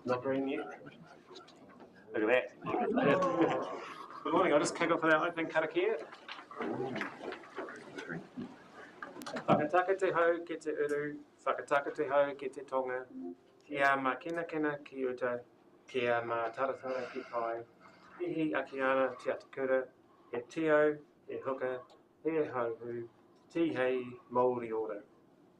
Not green yet. Look at that. Good morning. I'll just kick off with our opening karakia. Whakataka te hau ki te uru, whakataka te hau ki te tonga, kia mā kina ki uta, kia mā taratara ki kai, ihi ake ana te atakura, he tio, he huka, he hauhu, ti hei, Māori order.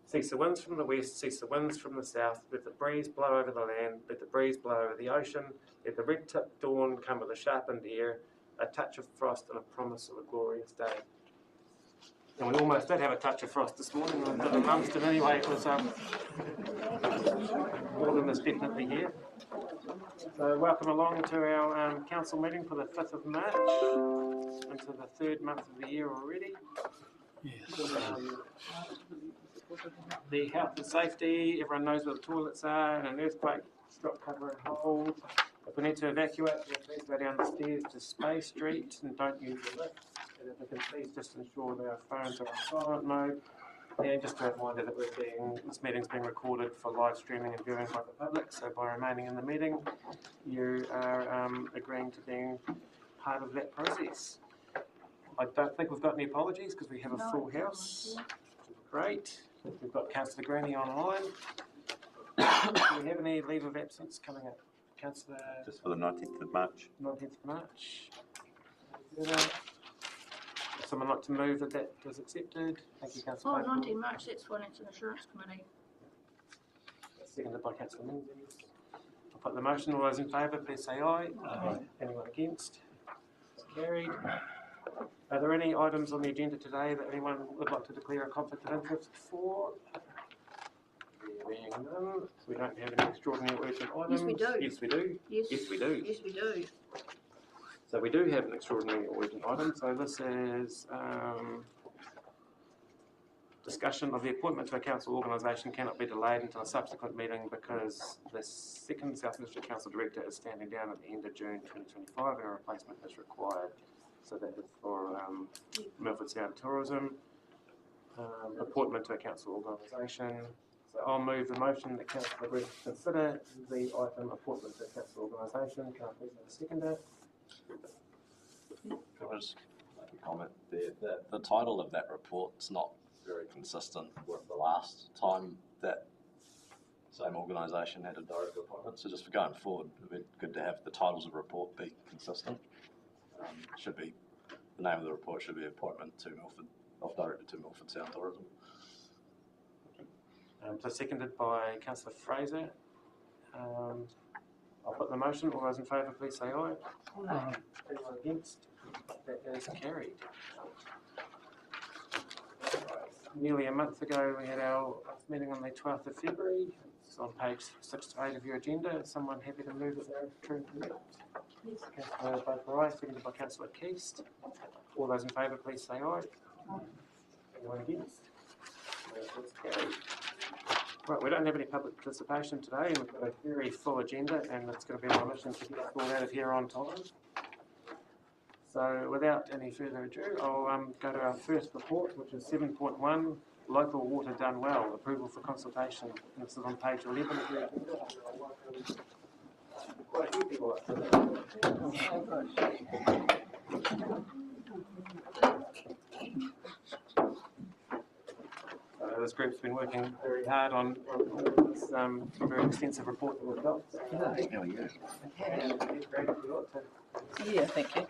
Cease the winds from the west, cease the winds from the south, let the breeze blow over the land, let the breeze blow over the ocean, let the red-tipped dawn come with a sharpened ear, a touch of frost and a promise of a glorious day. And we almost did have a touch of frost this morning, but in Lumsden anyway, it was autumn is definitely here. So welcome along to our council meeting for the 5th of March, into the 3rd month of the year already. Yes. The health and safety, everyone knows where the toilets are, and an earthquake drop cover and hold. If we need to evacuate, please go down the stairs to Space Street and don't use the lift. And if we can please just ensure that our phones are on silent mode. And just a reminder that this meeting's being recorded for live streaming and viewing by the public, so by remaining in the meeting, you are agreeing to being part of that process. I don't think we've got any apologies because we have a full house. Great. We've got Councillor Greenie online. Do we have any leave of absence coming up? Councillor? Just for the 19th of March. 19th of March. Someone like to move that was accepted? Thank you, Councillor. 19th March, that's Finance and Insurance Committee. Seconded by Councillor Menzies. I'll put the motion. All those in favour, please say aye. Aye. Anyone against? It's carried. Are there any items on the agenda today that anyone would like to declare a conflict of interest for? Being none, we don't have any extraordinary urgent items. Yes, we do. Yes, we do. Yes, we do. Yes, we do. So we do have an extraordinary urgent item. So this is discussion of the appointment to a council organisation cannot be delayed until a subsequent meeting because the second South District Council Director is standing down at the end of June 2025 and a replacement is required. So that is for Milford Sound Tourism, appointment to a council organisation. So I'll move the motion that Councillor Brett consider the item appointment to a council organisation. Can I please have a seconder? Can I just make a comment there? The title of that report's not very consistent with the last time that same organisation had a director appointment. So just for going forward, it'd be good to have the titles of the report be consistent. Should be the name of the report should be appointment to Milford of director to Milford Sound Tourism. So seconded by Councillor Fraser. I'll put the motion. All those in favour, please say aye. Aye. Anyone against? That is carried. Nearly a month ago, we had our meeting on the 12th of February. It's on page 6 to 8 of your agenda. Is someone happy to move it there? True and correct? Yes. Councillor Baker-Rice, seconded by Councillor Keast. All those in favour, please say aye. Aye. Anyone against? That's carried. Right, we don't have any public participation today, and we've got a very full agenda, and it's going to be my mission to get us all out of here on time. So, without any further ado, I'll go to our first report, which is 7.1, Local Water Done Well, Approval for Consultation. And this is on page 11 of your agenda. Quite a few people up this group's been working very hard on this very extensive report that we've got. Yeah, thank you.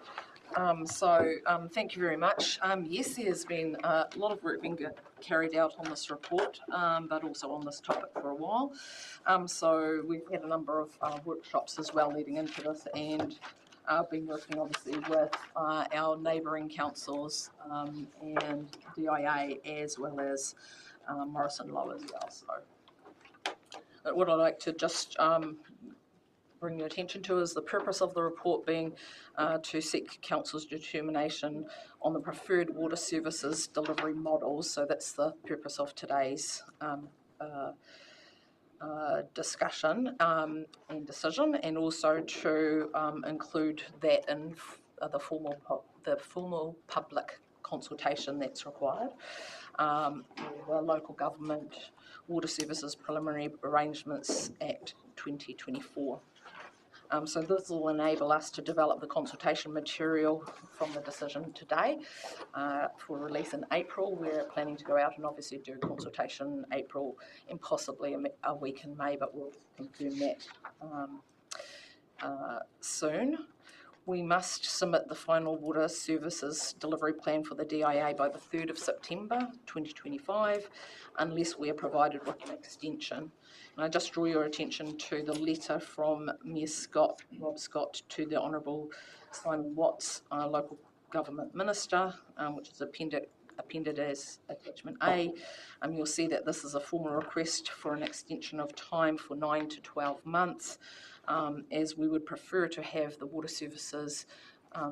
Thank you very much. Yes, there's been a lot of work being carried out on this report, but also on this topic for a while. So we've had a number of workshops as well leading into this, and I've been working obviously with our neighbouring councils and DIA as well as Morrison Low as well. So what I'd like to just bring your attention to is the purpose of the report being to seek Council's determination on the preferred water services delivery models. So that's the purpose of today's discussion and decision, and also to include that in the formal public consultation that's required. The local government Water Services Preliminary Arrangements Act 2024. So this will enable us to develop the consultation material from the decision today for release in April. We're planning to go out and obviously do consultation in April and possibly a week in May, but we'll confirm that soon. We must submit the final water services delivery plan for the DIA by the 3rd of September 2025, unless we are provided with an extension. And I just draw your attention to the letter from Mayor Rob Scott, to the Honourable Simon Watts, Local Government Minister, which is appended as Attachment A. You'll see that this is a formal request for an extension of time for 9 to 12 months. As we would prefer to have the water services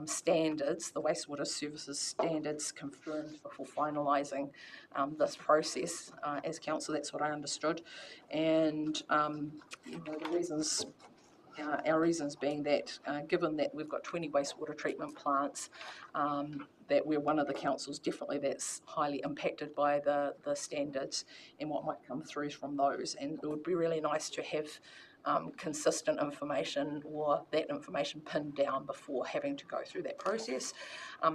standards, the wastewater services standards confirmed before finalising this process. As council, that's what I understood. And the reasons, our reasons being that given that we've got 20 wastewater treatment plants, that we're one of the councils definitely that's highly impacted by the standards and what might come through from those. And it would be really nice to have consistent information, or that information pinned down before having to go through that process.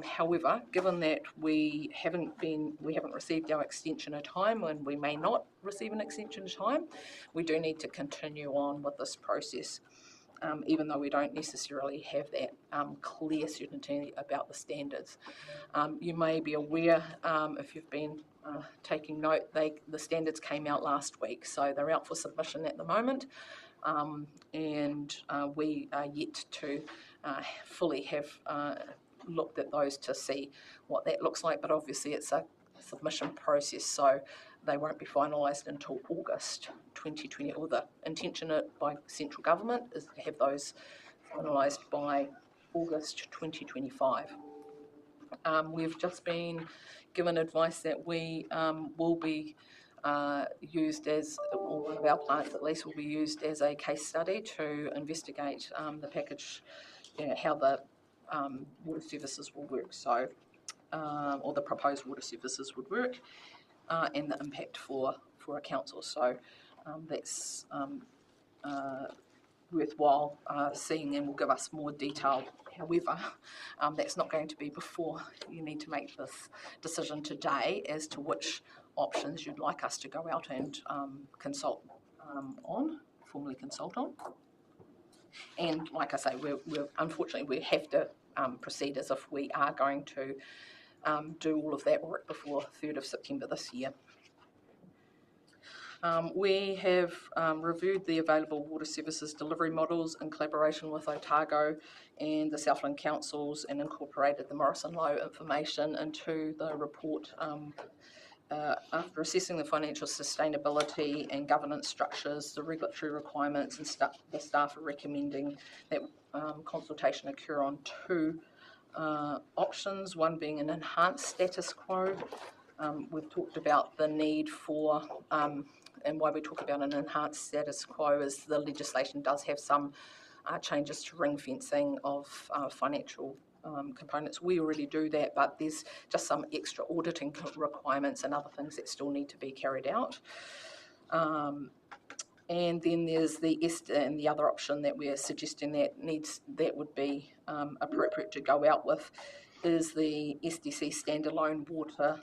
However, given that we haven't received our extension of time, and we may not receive an extension of time, we do need to continue on with this process. Even though we don't necessarily have that clear certainty about the standards. You may be aware, if you've been taking note, the standards came out last week, so they're out for submission at the moment, and we are yet to fully have looked at those to see what that looks like, but obviously it's a submission process, so they won't be finalised until August 2020, or the intention by central government is to have those finalised by August 2025. We've just been given advice that we will be used as, or one of our plants at least will be used as a case study to investigate the package, how the water services will work, so or the proposed water services would work, and the impact for a council. So that's worthwhile seeing, and will give us more detail. However, that's not going to be before you need to make this decision today as to which options you'd like us to go out and formally consult on. And like I say, unfortunately we have to proceed as if we are going to do all of that work before 3rd of September this year. We have reviewed the available water services delivery models in collaboration with Otago and the Southland councils, and incorporated the Morrison Low information into the report. After assessing the financial sustainability and governance structures, the regulatory requirements, and the staff are recommending that consultation occur on 2 options, one being an enhanced status quo. We've talked about the need for, and why we talk about an enhanced status quo is the legislation does have some changes to ring fencing of financial components. We already do that, but there's just some extra auditing requirements and other things that still need to be carried out. And then there's the other option that we're suggesting that would be appropriate to go out with is the SDC standalone water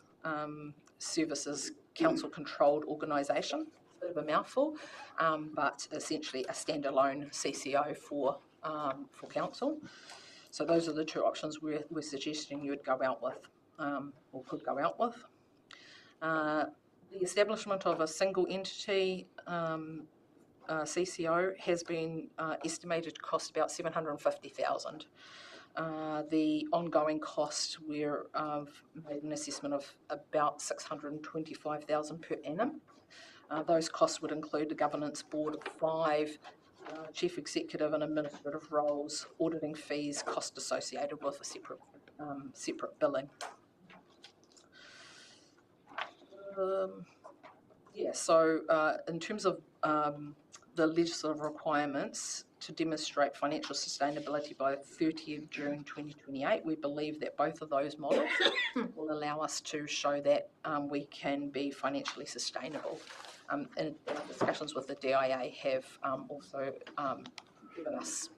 services council controlled organisation. Bit of a mouthful, but essentially a standalone CCO for council. So those are the 2 options we're suggesting you would go out with, or could go out with. The establishment of a single entity CCO has been estimated to cost about $750,000. The ongoing cost, we've made an assessment of about $625,000 per annum. Those costs would include a governance board of 5, chief executive and administrative roles, auditing fees, cost associated with a separate billing. So in terms of the legislative requirements to demonstrate financial sustainability by 30th June 2028, we believe that both of those models will allow us to show that we can be financially sustainable in discussions with the DIA have also given us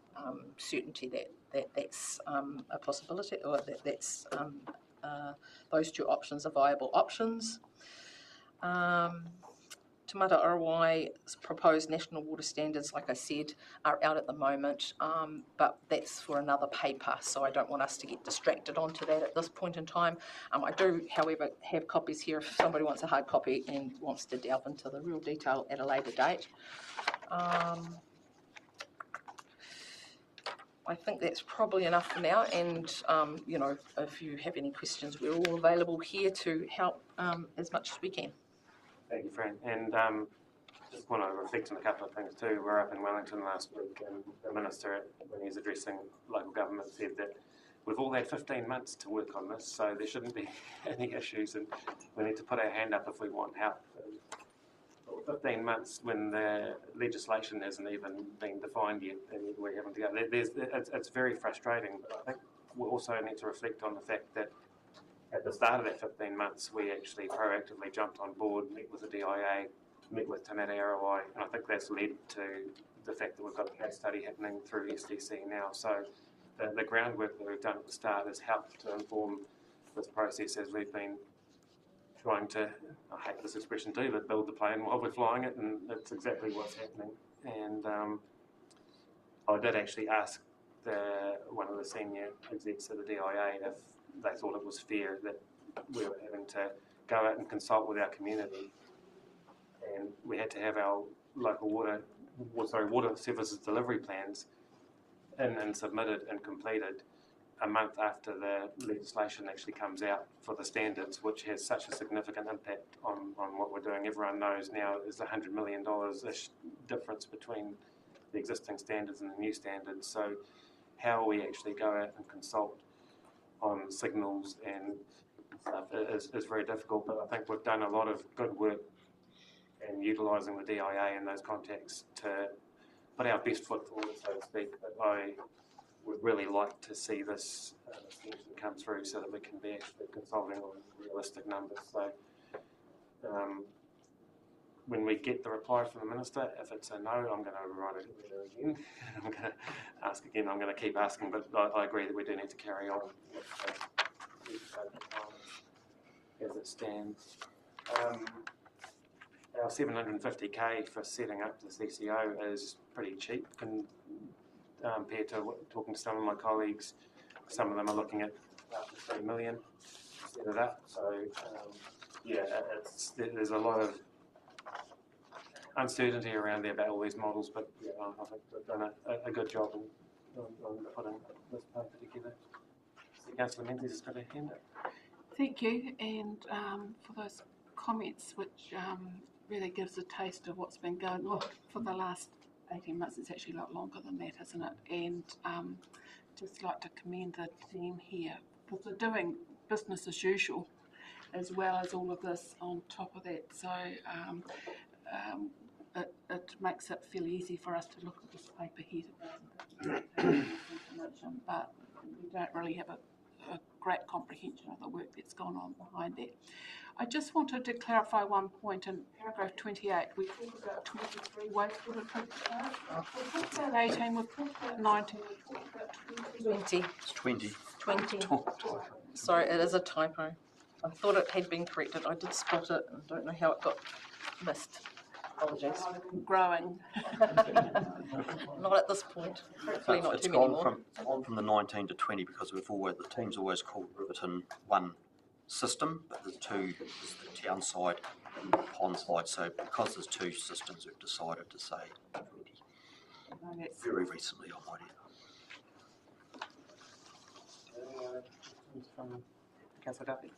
certainty that that's a possibility, or that's those two options are viable options. Te Mata Arawai's proposed national water standards, like I said, are out at the moment, but that's for another paper, so I don't want us to get distracted onto that at this point in time. I do, however, have copies here if somebody wants a hard copy and wants to delve into the real detail at a later date. I think that's probably enough for now, and you know, if you have any questions, we're all available here to help as much as we can. Thank you, Fran. And just want to reflect on a couple of things too. We're up in Wellington last week, and the Minister, when he was addressing local government, said that we've all had 15 months to work on this, so there shouldn't be any issues, and we need to put our hand up if we want help. 15 months when the legislation hasn't even been defined yet, and we're having to go. It's very frustrating, but I think we also need to reflect on the fact that at the start of that 15 months, we actually proactively jumped on board, met with the DIA, met with Te Mata Arawai, and I think that's led to the fact that we've got a case study happening through SDC now. So the groundwork that we've done at the start has helped to inform this process as we've been trying to, I hate this expression too, but build the plane while we're flying it, and that's exactly what's happening. And I did actually ask one of the senior execs of the DIA if they thought it was fair that we were having to go out and consult with our community, and we had to have our local water services delivery plans and submitted and completed a month after the legislation actually comes out for the standards, which has such a significant impact on what we're doing. Everyone knows now there's $100 million-ish difference between the existing standards and the new standards. So how we actually go out and consult on signals and stuff is very difficult, but I think we've done a lot of good work in utilising the DIA and those contacts to put our best foot forward, so to speak. But I would really like to see this extension come through so that we can be actually consulting on realistic numbers. So when we get the reply from the Minister, if it's a no, I'm going to write it again. I'm going to ask again. I'm going to keep asking, but I agree that we do need to carry on with as it stands. Our $750K for setting up the CCO is pretty cheap compared to talking to some of my colleagues. Some of them are looking at up to $3 million to set it up. So yeah, there's a lot of uncertainty around there about all these models, but yeah, I think we've done a good job on putting this paper together. So Councillor Menzies has got a hand up. Thank you, and for those comments, which really gives a taste of what's been going on for the last 18 months. It's actually a lot longer than that, isn't it? And just like to commend the team here because they're doing business as usual, as well as all of this on top of that. So it makes it feel easy for us to look at this paper here today, but we don't really have a great comprehension of the work that's gone on behind it. I just wanted to clarify one point in paragraph 28. We talked about 23 wastewater treatment plants. We talked about 18, we've talked about 19, we talked about 20. 20. It's 20. 20. Sorry, it is a typo. I thought it had been corrected. I did spot it and don't know how it got missed. Apologies. Growing. Not at this point. Hopefully not It's too many gone more. from the 19 to 20 because the team's always called Riverton one system, but there's two, there's the town side and the pond side. So because there's two systems, we've decided to say 20. Very recently, I might add. Councillor Duffy.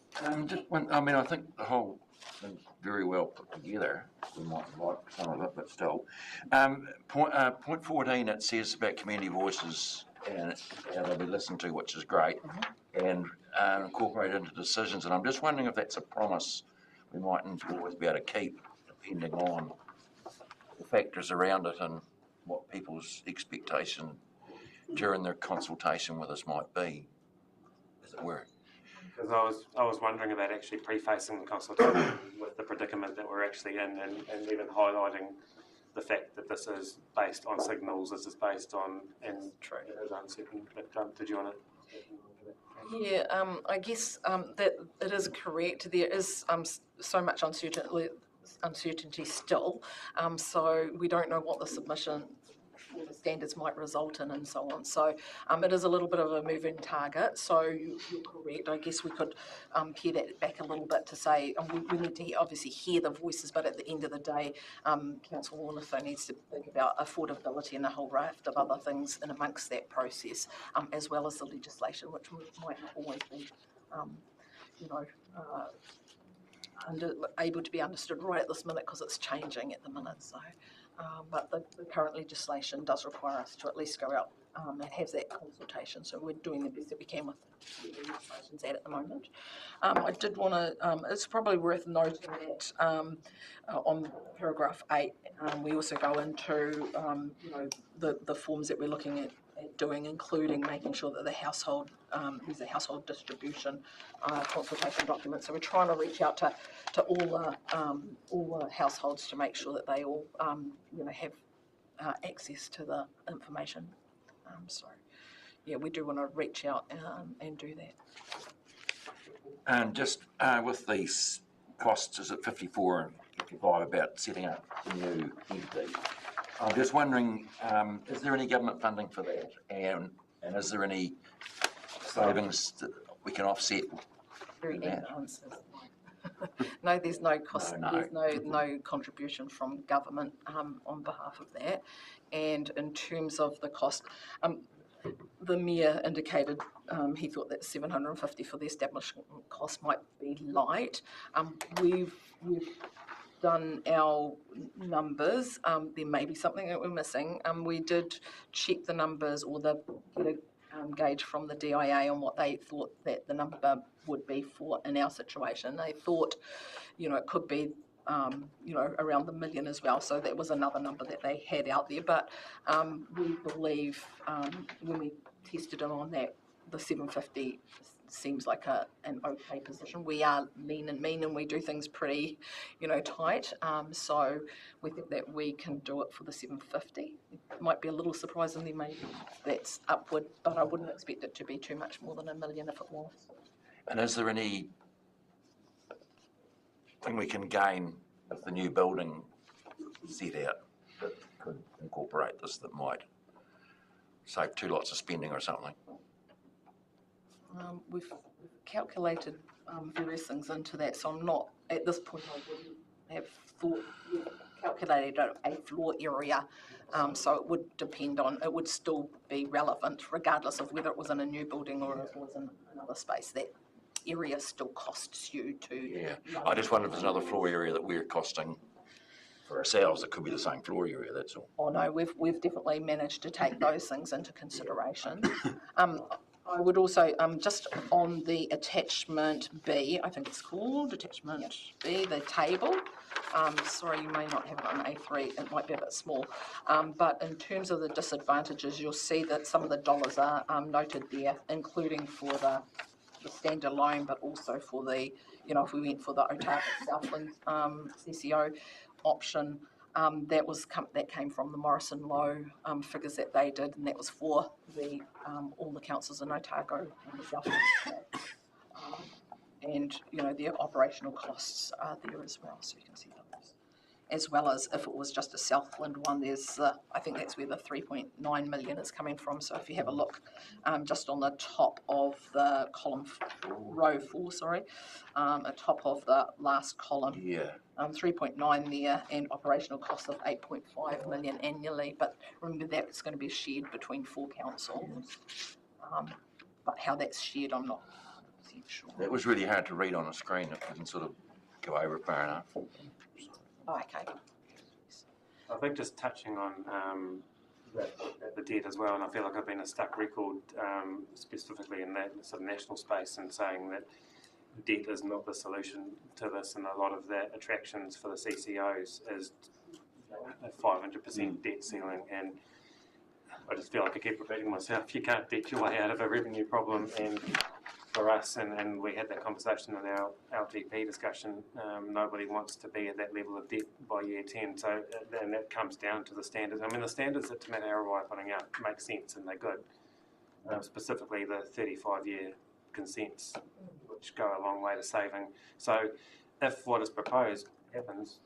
Just one, I mean, I think the whole thing's very well put together. We might like some of it, but still. Point 14, it says about community voices and how they'll be listened to, which is great, and incorporated into decisions. And I'm just wondering if that's a promise we mightn't always be able to keep, depending on the factors around it and what people's expectation during their consultation with us might be, as it were. Because I was wondering about actually prefacing the consultation with the predicament that we're actually in, and even highlighting the fact that this is based on signals, this is based on, and it is uncertain. But did you want to? Yeah, I guess that it is correct. There is so much uncertainty still, so we don't know what the submission for the standards might result in and so on. So it is a little bit of a moving target, so you're correct. I guess we could pare that back a little bit to say we need to obviously hear the voices, but at the end of the day, Council Warnifo needs to think about affordability and a whole raft of other things in amongst that process, as well as the legislation, which might not always be, able to be understood right at this minute because it's changing at the minute. So, but the current legislation does require us to at least go out and have that consultation. So we're doing the best that we can with the legislation's at the moment. I did want to. It's probably worth noting that on paragraph 8, we also go into the forms that we're looking at doing, including making sure that the household, there's a household distribution consultation document. So we're trying to reach out to all the households to make sure that they all, have access to the information. So, yeah, we do want to reach out and do that. And just with these costs, is it 54 and 55 about setting up the new entity? I'm just wondering, is there any government funding for that? And is there any savings that we can offset? Very easy answers. No, there's no cost. No. There's no contribution from government on behalf of that. And in terms of the cost, the Mayor indicated he thought that 750 for the establishment cost might be light. We've done our numbers. There may be something that we're missing. We did check the numbers or get a gauge from the DIA on what they thought that the number would be for in our situation. They thought, it could be, around the million as well. So that was another number that they had out there. But we believe when we tested it on that, the 750 seems like an okay position. We are lean and mean and we do things pretty, tight. So we think that we can do it for the 750. It might be a little surprisingly maybe that's upward, but I wouldn't expect it to be too much more than $1 million if it was. And is there any thing we can gain if the new building set out that could incorporate this that might save 2 lots of spending or something? We've calculated various things into that, so I'm not, at this point, I wouldn't have thought, we've calculated a floor area, so it would depend on, it would still be relevant regardless of whether it was in a new building or it was in another space. That area still costs you to... Yeah, I just wonder if there's another floor area that we're costing for ourselves. It could be the same floor area, that's all. Oh no, we've definitely managed to take those things into consideration. I would also, just on the attachment B, I think it's called, attachment B, the table. Sorry, you may not have it on A3, it might be a bit small. But in terms of the disadvantages, you'll see that some of the dollars are noted there, including for the standalone, but also for the, if we went for the Otago Southland CCO option, that came from the Morrison Low figures that they did, and that was for the all the councils in Otago and the Southland. And the operational costs are there as well, so you can see those. As well as if it was just a Southland one, there's I think that's where the 3.9 million is coming from. So if you have a look, just on the top of the row 4, at top of the last column. Yeah. 3.9 there, and operational cost of 8.5 million annually. But remember that it's going to be shared between 4 councils. But how that's shared, I'm not sure. It was really hard to read on a screen. It didn't sort of go over it far enough. Oh, okay. I think just touching on the debt as well, and I feel like I've been a stuck record specifically in that sort of national space and saying that debt is not the solution to this, and a lot of the attractions for the CCOs is a 500% debt ceiling, and I just feel like I keep repeating myself, you can't debt your way out of a revenue problem, and for us, and we had that conversation in our LTP discussion, nobody wants to be at that level of debt by year 10. So then that comes down to the standards. I mean, the standards that Te Mate Arawai are putting out make sense and they're good. Specifically the 35-year consents, which go a long way to saving. So if what is proposed happens,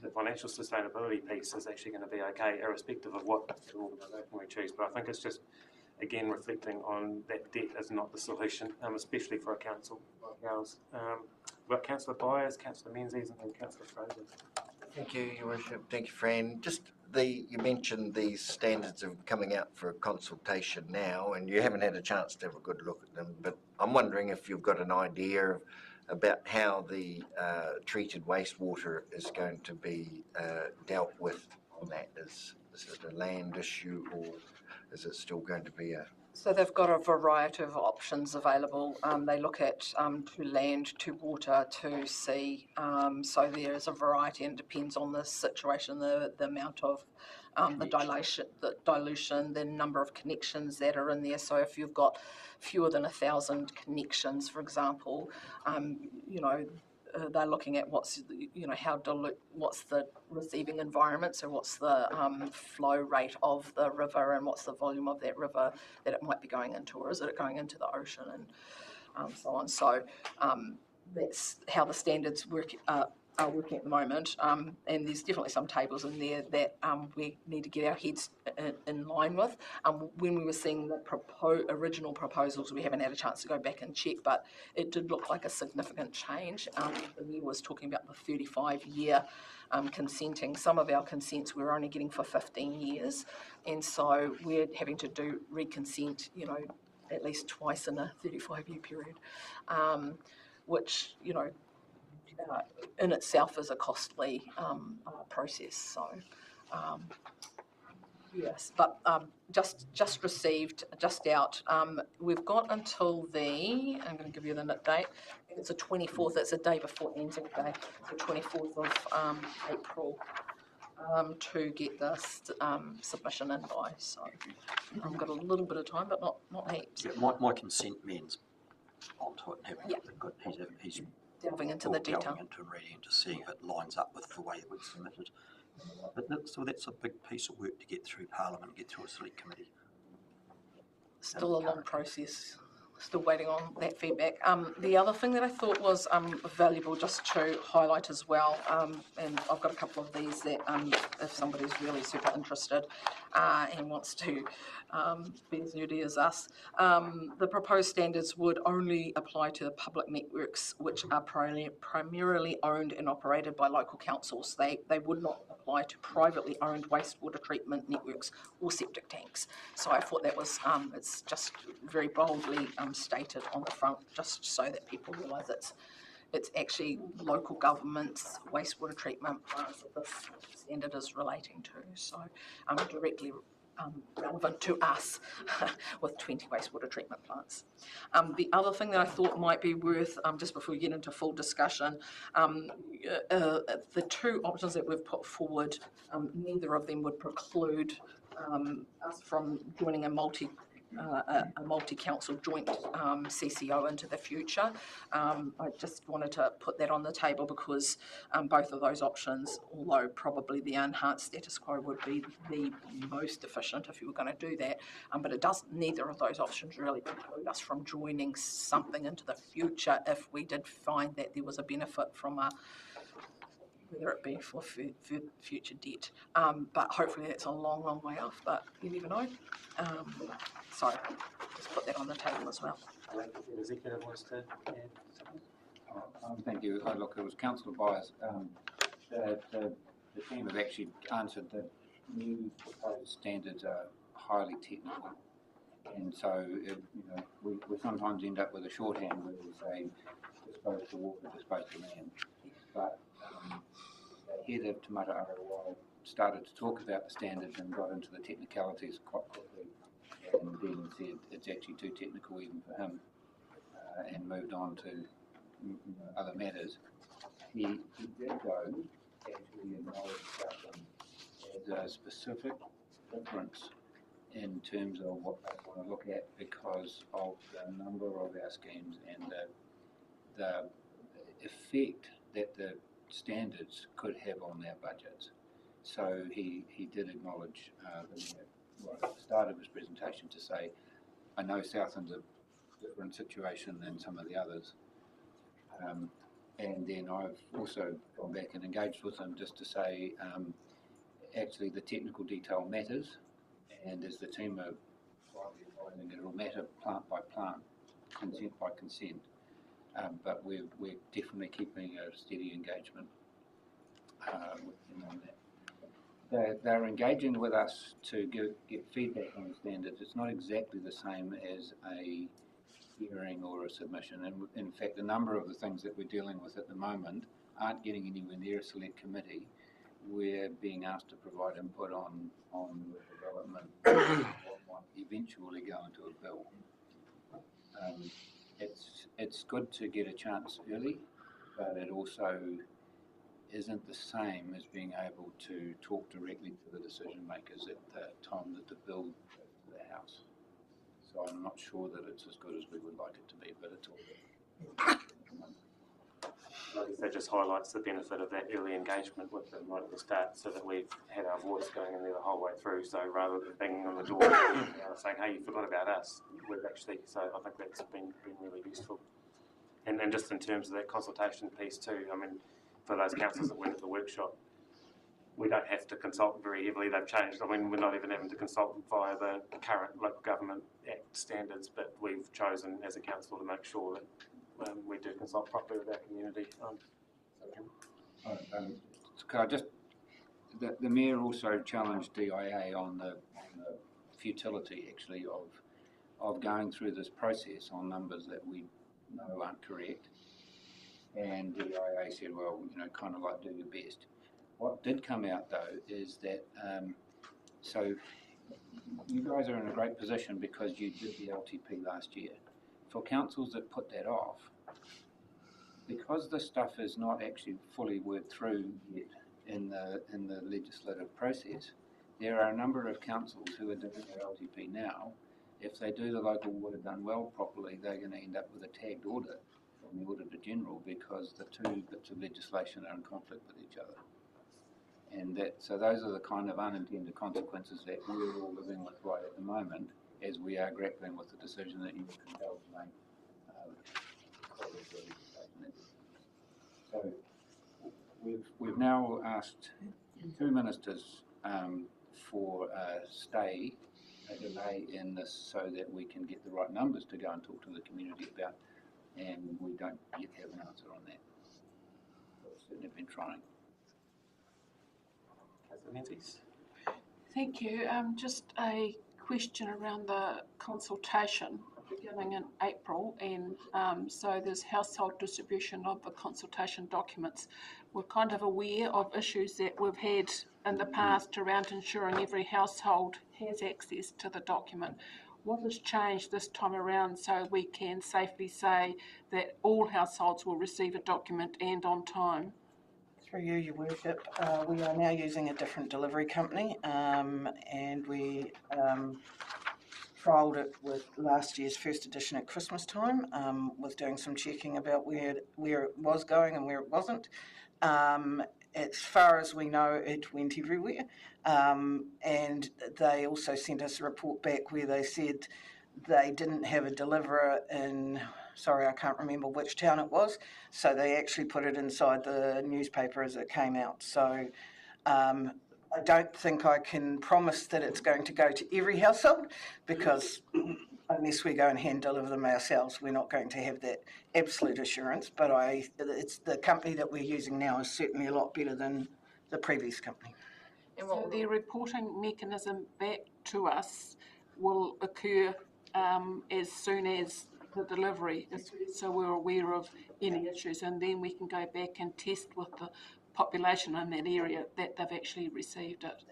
the financial sustainability piece is actually going to be okay, irrespective of what organisation we choose. But I think it's just, again, reflecting on that debt is not the solution, especially for a council like ours. We've got Councillor Byers, Councillor Menzies, and then Councillor Fraser. Thank you, Your Worship. Thank you, Fran. Just you mentioned these standards are coming out for consultation now, and you haven't had a chance to have a good look at them. But I'm wondering if you've got an idea about how the treated wastewater is going to be dealt with on that. Is it a land issue, or is it still going to be a... So they've got a variety of options available. They look at to land, to water, to sea. So there is a variety, and depends on the situation, the amount of the dilution, the number of connections that are in there. So if you've got fewer than 1,000 connections, for example, they're looking at what's the receiving environment, so what's the flow rate of the river, and what's the volume of that river that it might be going into, or is it going into the ocean, and so on. So that's how the standards are working at the moment, and there's definitely some tables in there that we need to get our heads in line with. When we were seeing the original proposals, we haven't had a chance to go back and check, but it did look like a significant change. The mayor was talking about the 35-year consenting. Some of our consents we're only getting for 15 years, and so we're having to do reconsent, at least twice in a 35-year period, which, in itself is a costly process. So, yes, but just received, just out. We've got until I'm going to give you the date. It's the 24th. It's a day before Anzac Day, the 24th of April, to get this submission in by. So I've got a little bit of time, but not heaps. Yeah, my consent means onto it and having a good, he's delving into the detail. Delving into and reading and just seeing if it lines up with the way it was submitted. But that's a big piece of work to get through Parliament, get through a select committee. Still a long process. Still waiting on that feedback. The other thing that I thought was valuable just to highlight as well, and I've got a couple of these that if somebody's really super interested and wants to be as nerdy as us, the proposed standards would only apply to the public networks which are primarily owned and operated by local councils. They would not apply to privately owned wastewater treatment networks or septic tanks. So I thought that was, it's just very boldly stated on the front, just so that people realise it's actually local governments' wastewater treatment plants that this standard is relating to. So directly relevant to us with 20 wastewater treatment plants. The other thing that I thought might be worth, just before we get into full discussion, the two options that we've put forward, neither of them would preclude us from joining a multi-council joint CCO into the future. I just wanted to put that on the table because both of those options, although probably the enhanced status quo would be the most efficient if you were going to do that, but it does, neither of those options really preclude us from joining something into the future if we did find that there was a benefit from whether it be for future debt. But hopefully that's a long, long way off, but you never know. So just put that on the table as well. The executive wants to add something? Thank you. Look, it was Councillor Byers. The team have actually answered that new proposed standards are highly technical, and so we sometimes end up with a shorthand where we say disposed to water, disposed to land. But the head of Te Mate Arawai started to talk about the standards and got into the technicalities quite quickly, and then said it's actually too technical even for him, and moved on to other matters. He did go actually acknowledge as a specific difference in terms of what they want to look at because of the number of our schemes and the effect that the standards could have on their budgets. So he did acknowledge at the start of his presentation to say, I know Southland's a different situation than some of the others. And then I've also gone back and engaged with him just to say, actually the technical detail matters, and as the team are rightly advising, it'll matter plant by plant, consent by consent. But we're definitely keeping a steady engagement with them on that. They're engaging with us to get feedback on the standards. It's not exactly the same as a hearing or a submission, and in fact a number of the things that we're dealing with at the moment aren't getting anywhere near a select committee. We're being asked to provide input on the development of what might eventually go into a bill. It's good to get a chance early, but it also isn't the same as being able to talk directly to the decision makers at the time that the bill goes to the House. So I'm not sure that it's as good as we would like it to be, but it's all good. I guess that just highlights the benefit of that early engagement with them right at the start, so that we've had our voice going in there the whole way through. So rather than banging on the door saying, hey, you forgot about us, we've actually, so I think that's been really useful. And then just in terms of that consultation piece too, I mean, for those councillors that went to the workshop, we don't have to consult very heavily. They've changed. I mean, we're not even having to consult via the current Local Government Act standards, but we've chosen as a council to make sure that we do consult properly with our community. Could I just, the Mayor also challenged DIA on the futility actually of going through this process on numbers that we know aren't correct. And DIA said, well, you know, kind of like do your best. What did come out though is that, so you guys are in a great position because you did the LTP last year. For councils that put that off, because the stuff is not actually fully worked through yet in the legislative process, there are a number of councils who are doing their LTP now. If they do the local water done well properly, they're going to end up with a tagged audit from the Auditor General because the two bits of legislation are in conflict with each other. And so those are the kind of unintended consequences that we're all living with right at the moment, as we are grappling with the decision that you were compelled to make. So we've now asked two ministers for a delay in this so that we can get the right numbers to go and talk to the community about, and we don't yet have an answer on that. We've certainly been trying. Thank you. Just a question around the consultation beginning in April, and so there's household distribution of the consultation documents. We're kind of aware of issues that we've had in the past around ensuring every household has access to the document. What has changed this time around so we can safely say that all households will receive a document and on time? Through you, Your Worship, we are now using a different delivery company, and we trialled it with last year's first edition at Christmas time, with doing some checking about where it was going and where it wasn't. As far as we know, it went everywhere, and they also sent us a report back where they said they didn't have a deliverer in, sorry, I can't remember which town it was, so they actually put it inside the newspaper as it came out. So I don't think I can promise that it's going to go to every household, because unless we go and hand deliver them ourselves, we're not going to have that absolute assurance. But it's the company that we're using now is certainly a lot better than the previous company. And so the reporting mechanism back to us will occur as soon as the delivery, so we're aware of any issues, and then we can go back and test with the population in that area that they've actually received it.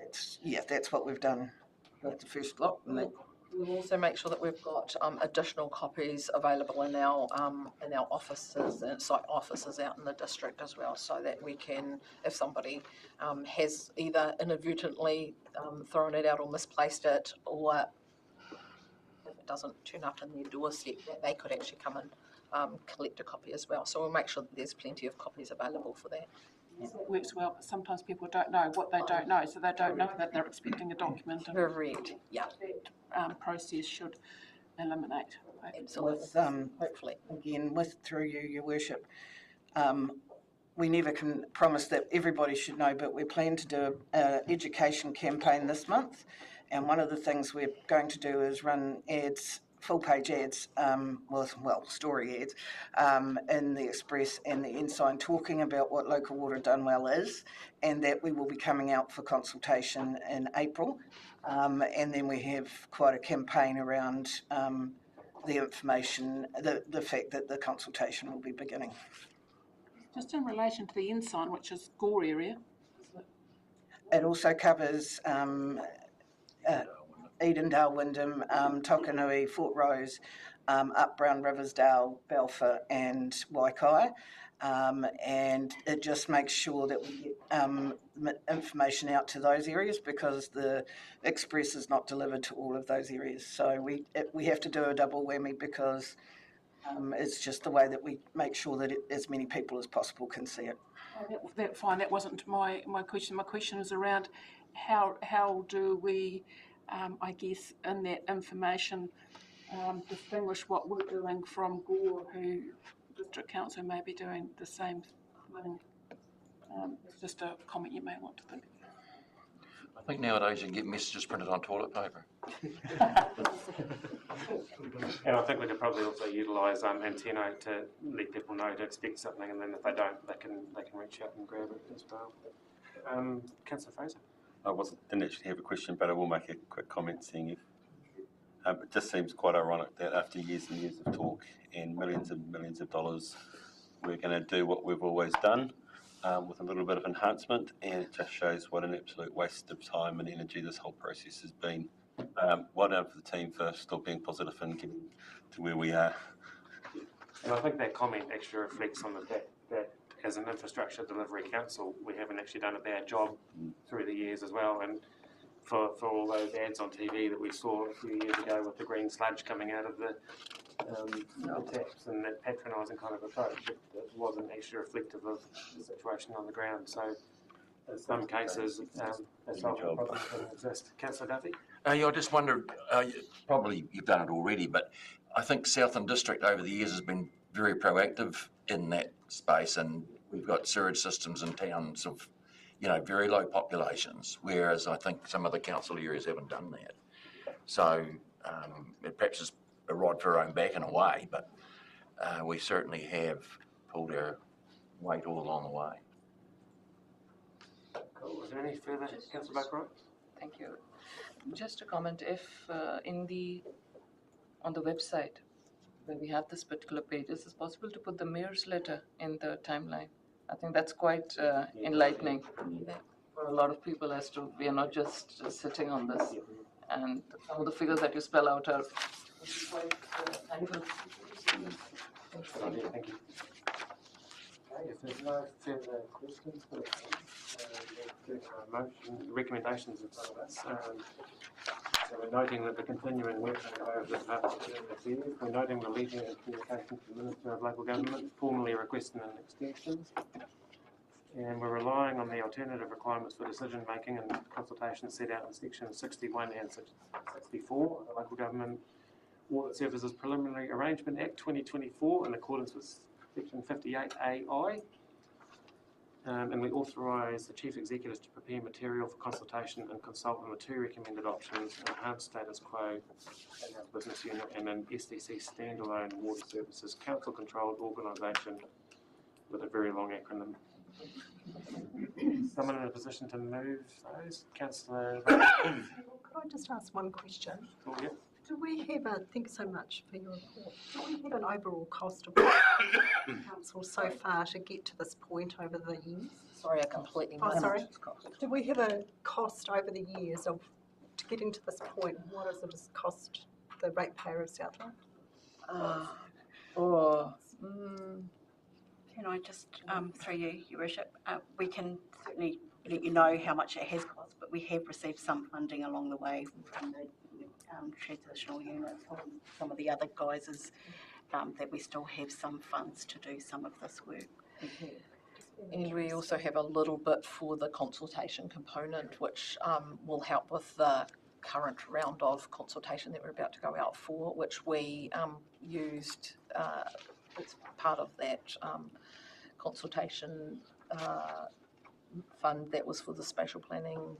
That's what we've done with the first lot. And We'll also make sure that we've got additional copies available in our offices and site offices out in the district as well, so that we can, if somebody has either inadvertently thrown it out or misplaced it, or if it doesn't turn up in their doorstep, that they could actually come and collect a copy as well. So we'll make sure that there's plenty of copies available for that. It works well, but sometimes people don't know what they don't know, so they don't know that they're expecting a document. And Correct, yeah. that process should eliminate. Absolutely. Hopefully. Again, through you, Your Worship, we never can promise that everybody should know, but we plan to do an education campaign this month, and one of the things we're going to do is run ads, full-page ads, story ads, in the Express and the Ensign, talking about what Local Water Done Well is, and that we will be coming out for consultation in April. And then we have quite a campaign around the information, the fact that the consultation will be beginning. Just in relation to the Ensign, which is Gore area. It also covers Edendale, Wyndham, Tokanui, Fort Rose, up Brown Riversdale, Balfour and Waikai. And it just makes sure that we get information out to those areas, because the Express is not delivered to all of those areas. So we have to do a double whammy, because it's just the way that we make sure that as many people as possible can see it. That's fine, that wasn't my question. My question was around how do we, I guess, in that information, distinguish what we're doing from Gore, who District Council may be doing the same thing. It's just a comment you may want to think. I think nowadays you can get messages printed on toilet paper. And I think we could probably also utilise antennae to let people know to expect something, and then if they don't, they can reach out and grab it as well. Councillor Fraser. Didn't actually have a question, but I will make a quick comment, seeing if it just seems quite ironic that after years and years of talk and millions of dollars, we're going to do what we've always done, with a little bit of enhancement, and it just shows what an absolute waste of time and energy this whole process has been. Well done for the team for still being positive and getting to where we are. And I think that comment actually reflects on the fact that as an infrastructure delivery council, we haven't actually done a bad job through the years as well. And for all those ads on TV that we saw a few years ago with the green sludge coming out of the taps and that patronising kind of approach, it wasn't actually reflective of the situation on the ground. So in some cases, that's not a problem that doesn't exist. Councillor Duffy? I just wondered, probably you've done it already, but I think Southland District over the years has been very proactive in that space, and we've got sewage systems in towns of, very low populations, whereas I think some of the council areas haven't done that. So it perhaps is a rod for our own back in a way, but we certainly have pulled our weight all along the way. Cool. Is there any further? Councillor Buckright? Thank you. Just a comment, if on the website where we have this particular page, is it possible to put the mayor's letter in the timeline? I think that's quite enlightening for a lot of people, as to we are not just sitting on this, and some of the figures that you spell out are quite thankful. Thank you. Okay, if there's no further questions, motion recommendations in front of us. So we're noting that the continuing work of the Department of General Affairs, we're noting the letter and communication to the Minister of Local Government formally requesting an extension, and we're relying on the alternative requirements for decision making and consultation set out in section 61 and 64 of the Local Government Audit Services Preliminary Arrangement Act 2024 in accordance with section 58AI. And we authorise the Chief Executive to prepare material for consultation and consult on the two recommended options: an enhanced status quo in our business unit and an SDC standalone water services council-controlled organisation with a very long acronym. Someone in a position to move those? Councillor? Could I just ask one question? Oh, yeah. Do we have thank you so much for your report, do we have an overall cost of the council so far to get to this point over the years? Sorry, I completely missed. Oh, sorry. Do we have a cost over the years of to getting to this point? What has it cost the ratepayer of Southland? Can I just, through you, Your Worship, we can certainly let you know how much it has cost, but we have received some funding along the way from the transitional unit, from some of the other guises, that we still have some funds to do some of this work. And we also have a little bit for the consultation component, which will help with the current round of consultation that we're about to go out for, which we used as part of that consultation fund that was for the spatial planning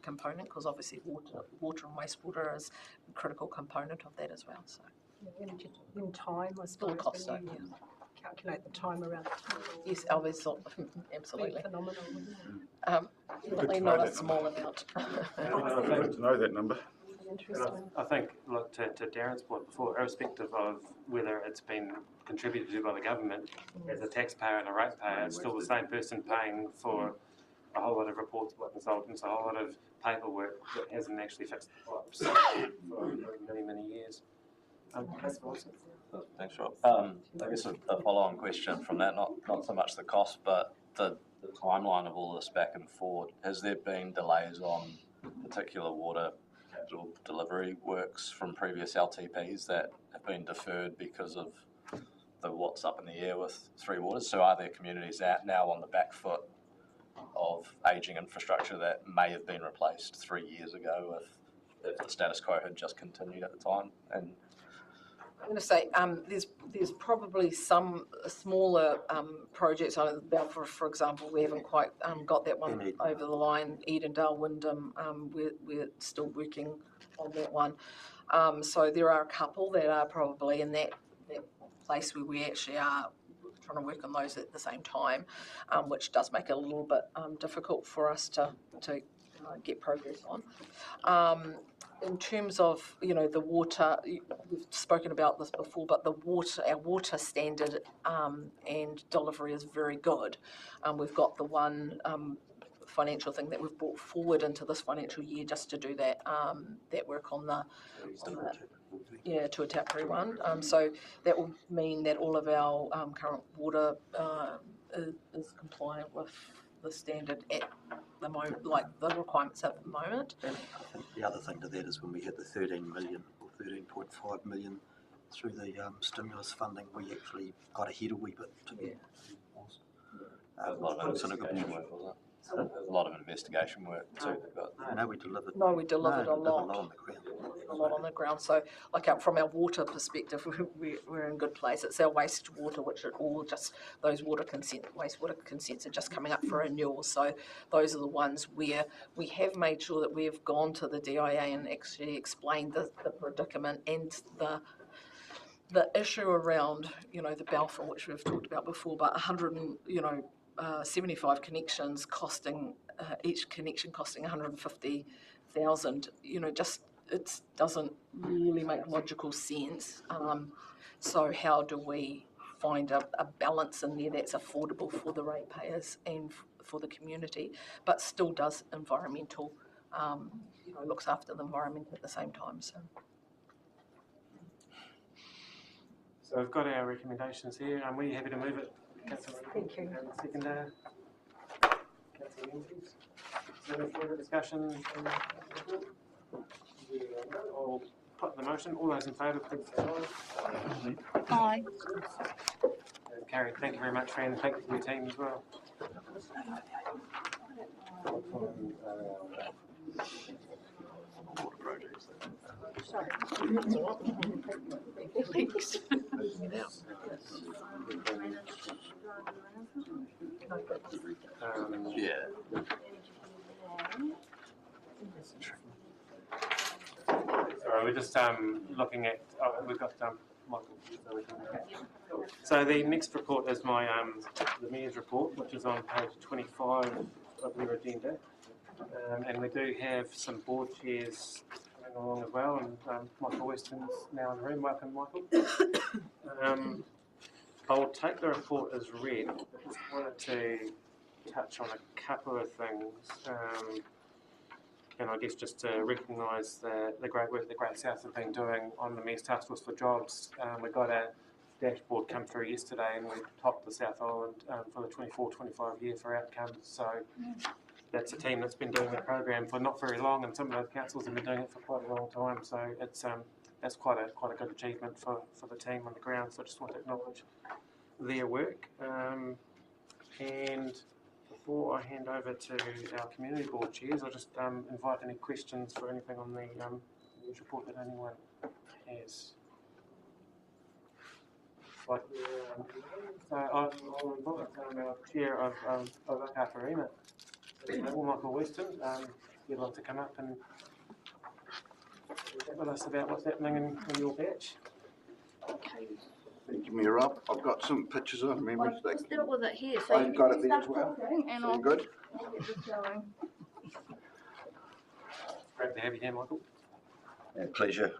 component, because obviously water and wastewater is a critical component of that as well. So In time, I suppose, cost when you calculate the time around the time. yes, obviously, absolutely. Phenomenal. Definitely not a small amount. Good to know that number. Interesting. I think, look, to Darren's point before, irrespective of whether it's been contributed to by the government, as a taxpayer and a ratepayer, it's still the same person paying for a whole lot of reports by consultants, a whole lot of paperwork that hasn't actually fixed the pipes for many, many years. Thanks, Rob. I guess a follow-on question from that, not so much the cost, but the timeline of all this back and forward. Has there been delays on particular water capital delivery works from previous LTPs that have been deferred because of the what's up in the air with Three Waters? So are there communities out now on the back foot of ageing infrastructure that may have been replaced 3 years ago if the status quo had just continued at the time? And I'm going to say there's probably some smaller projects. Balfour, for example, we haven't quite got that one over the line. Edendale, Wyndham, we're still working on that one. So there are a couple that are probably in that place where we actually are trying to work on those at the same time, which does make it a little bit difficult for us to get progress on. In terms of, the water, we've spoken about this before, but our water standard and delivery is very good. We've got the one financial thing that we've brought forward into this financial year just to do that work on the to a Tapri one. So that will mean that all of our current water is compliant with the standard at the moment, like the requirements at the moment. And I think the other thing to that is when we had the 13 million or 13.5 million through the stimulus funding, we actually got ahead a wee bit. a lot of investigation work, wasn't it? There's a lot of investigation work too. No, we delivered. No, we delivered a lot. On the ground. A lot on the ground. So, from our water perspective, we're in good place. It's our wastewater, which are all just those wastewater consents are just coming up for renewal. So, those are the ones where we have made sure that we've gone to the DIA and actually explained the predicament and the issue around, the Balfour, which we've talked about before, but 75 connections costing, each connection costing 150,000, it doesn't really make logical sense. So how do we find a balance in there that's affordable for the ratepayers and for the community, but still does environmental, looks after the environment at the same time. So we've got our recommendations here. Are we happy to move it? Thank you. Second, Councillor Menzies. Is there any further discussion? I'll put the motion. All those in favour, please say aye. Aye. Carried. Thank you very much, Fran. Thank you to your team as well. Yeah. Sorry, we're just looking at. We've got Michael. So the next report is my the Mayor's report, which is on page 25 of your agenda, and we do have some board chairs coming along as well. And Michael Weston's now in the room. Welcome, Michael. I'll take the report as read. I just wanted to touch on a couple of things. And I guess just to recognise the great work that Great South have been doing on the Mayor's Task Force for Jobs. We got a dashboard come through yesterday and we topped the South Island for the 24-25 year for outcomes. So that's a team that's been doing the program for not very long, and some of those councils have been doing it for quite a long time. So it's that's quite a good achievement for the team on the ground. So I just want to acknowledge their work. And before I hand over to our community board chairs, I'll just invite any questions for anything on the news report that anyone has. Like, so I'll invite our chair of Aparima, Michael Weston, if you'd like to come up and chat with us about what's happening in your batch. Okay. Thank you, Mayor Rob. I've got some pictures on memory Well, stick. let's deal with it here. So I've got it there as well. And So I'll you good? get this going. Great to have you here, Michael. Pleasure.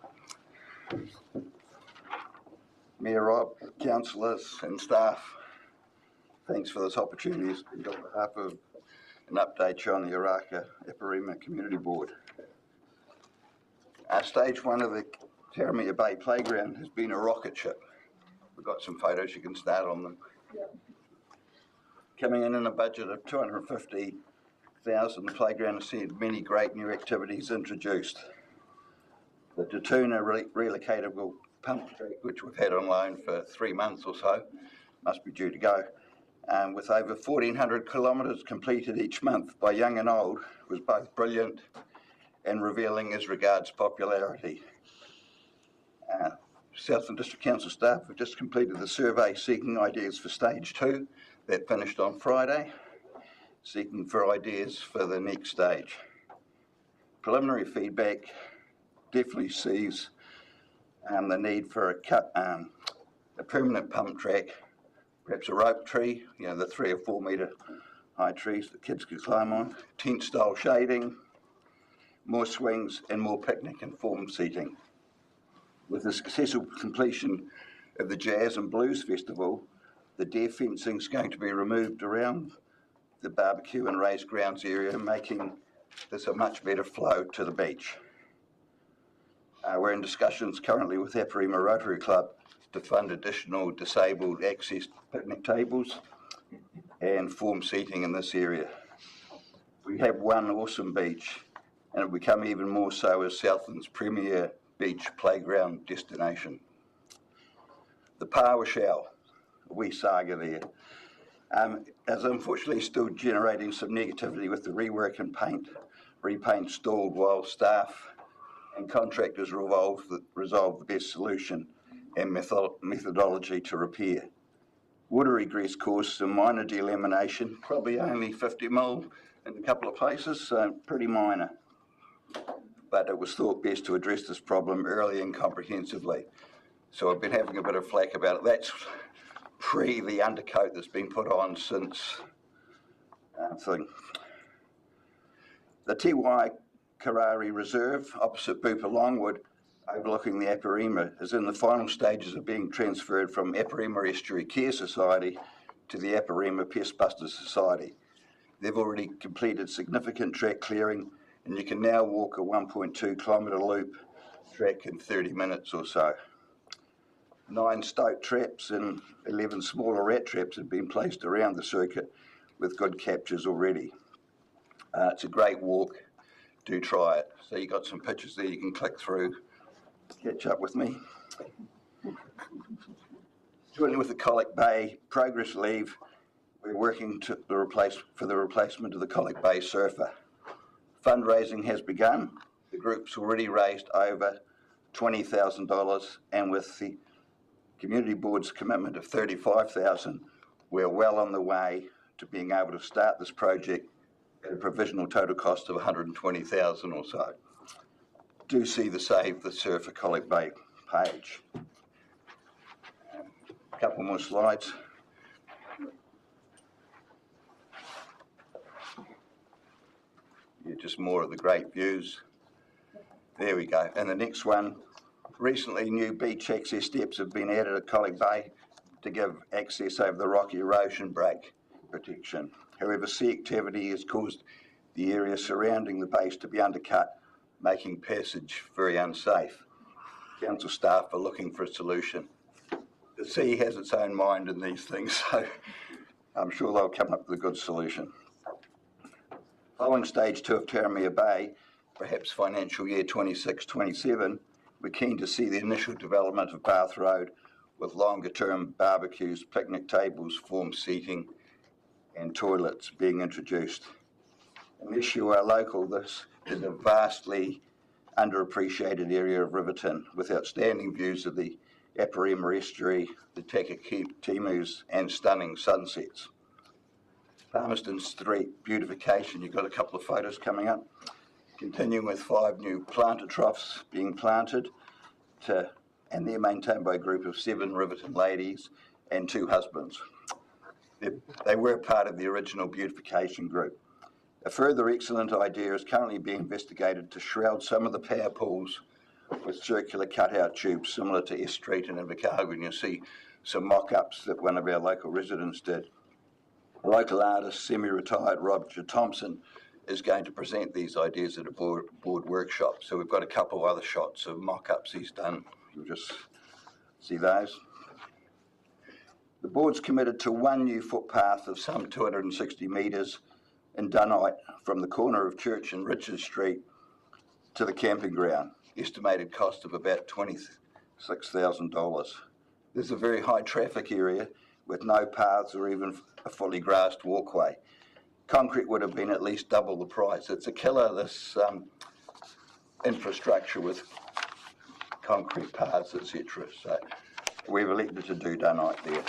Mayor Rob, councillors and staff, thanks for this opportunity to speak on behalf of an update on the Oraka Aparima Community Board. Stage 1 of the Taramia Bay Playground has been a rocket ship. We've got some photos, you can start on them. Yep. Coming in a budget of $250,000, the playground has seen many great new activities introduced. The Tatuna relocatable pump track, which we've had on loan for 3 months or so, must be due to go. With over 1,400 kilometres completed each month by young and old, was both brilliant and revealing as regards popularity. Southland District Council staff have just completed the survey seeking ideas for stage 2. That finished on Friday, seeking for ideas for the next stage. Preliminary feedback definitely sees the need for a permanent pump track, perhaps a rope tree, you know, the 3 or 4 metre high trees that kids could climb on, tent style shading, more swings and more picnic and form seating. With the successful completion of the Jazz and Blues Festival, the deer fencing is going to be removed around the barbecue and raised grounds area, making this a much better flow to the beach. We're in discussions currently with Aparima Rotary Club to fund additional disabled access picnic tables and form seating in this area. We have one awesome beach, and it will become even more so as Southland's premier beach playground destination. The Pawashao, a wee saga there, is unfortunately still generating some negativity with the rework and repaint stalled while staff and contractors resolve the best solution and methodology to repair. Water egress caused some minor delamination, probably only 50 mil in a couple of places, so pretty minor. But it was thought best to address this problem early and comprehensively. So I've been having a bit of flack about it. That's pre the undercoat that's been put on since the Tiwai Karari Reserve opposite Bupa Longwood, overlooking the Aparima, is in the final stages of being transferred from Aparima Estuary Care Society to the Aparima Pest Busters Society. They've already completed significant track clearing, and you can now walk a 1.2 kilometre loop track in 30 minutes or so. 9 stoat traps and 11 smaller rat traps have been placed around the circuit with good captures already. It's a great walk, do try it. So you got some pictures there you can click through, catch up with me. Jointly with the Colic Bay Progress Leave, we're working for the replacement of the Colic Bay surfer. Fundraising has begun. The group's already raised over $20,000, and with the Community Board's commitment of $35,000, we're well on the way to being able to start this project at a provisional total cost of $120,000 or so. Do see the Save the Surfer Colic Bay page. A couple more slides. Yeah, just more of the great views. There we go. And the next one, recently new beach access steps have been added at Colic Bay to give access over the rocky erosion break protection. However, sea activity has caused the area surrounding the base to be undercut, making passage very unsafe. Council staff are looking for a solution. The sea has its own mind in these things, so I'm sure they'll come up with a good solution. Following stage 2 of Taramia Bay, perhaps financial year 26-27, we're keen to see the initial development of Bath Road with longer term barbecues, picnic tables, form seating and toilets being introduced. Unless you are local, this is a vastly underappreciated area of Riverton with outstanding views of the Aparima Estuary, the Takatimus and stunning sunsets. Palmerston Street beautification, you've got a couple of photos coming up. Continuing with 5 new planter troughs being planted and they're maintained by a group of 7 Riverton ladies and 2 husbands. They were part of the original beautification group. A further excellent idea is currently being investigated to shroud some of the power pools with circular cutout tubes similar to S Street in Invercargill. And you'll see some mock-ups that one of our local residents did. A local artist, semi-retired Roger Thompson, is going to present these ideas at a board workshop. So we've got a couple of other shots of mock-ups he's done. You'll just see those. The board's committed to 1 new footpath of some 260 metres in Dunite from the corner of Church and Richard Street to the camping ground. Estimated cost of about $26,000. This is a very high traffic area with no paths or even a fully grassed walkway. Concrete would have been at least double the price. It's a killer, this infrastructure with concrete paths, etc. So we've elected to do Dunite there.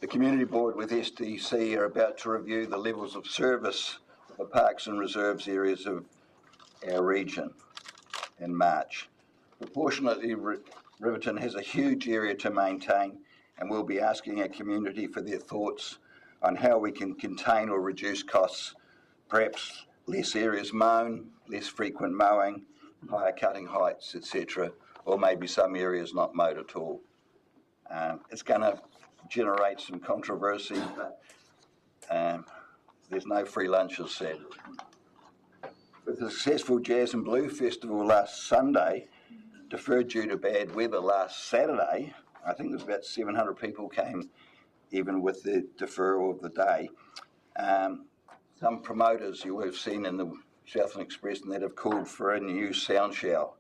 The Community Board with SDC are about to review the levels of service for parks and reserves areas of our region in March. Proportionately, Riverton has a huge area to maintain, and we'll be asking our community for their thoughts on how we can contain or reduce costs, perhaps less areas mown, less frequent mowing, higher cutting heights, etc., or maybe some areas not mowed at all. It's going to generate some controversy, but there's no free lunches, sadly. With the successful Jazz and Blue Festival last Sunday, deferred due to bad weather last Saturday, I think there's about 700 people came, even with the deferral of the day. Some promoters you would have seen in the Southland Express and that have called for a new sound shower.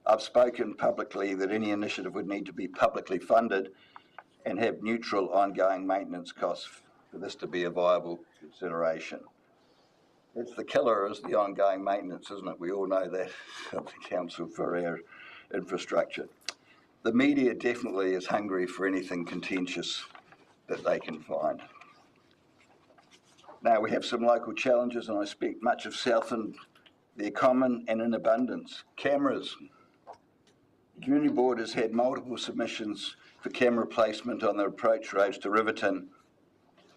I've spoken publicly that any initiative would need to be publicly funded and have neutral ongoing maintenance costs for this to be a viable consideration. It's the killer is the ongoing maintenance, isn't it? We all know that of the council for our infrastructure. The media definitely is hungry for anything contentious that they can find. Now we have some local challenges, and I speak much of Southland. They're common and in abundance. Cameras. The Community Board has had multiple submissions for camera placement on the approach roads to Riverton,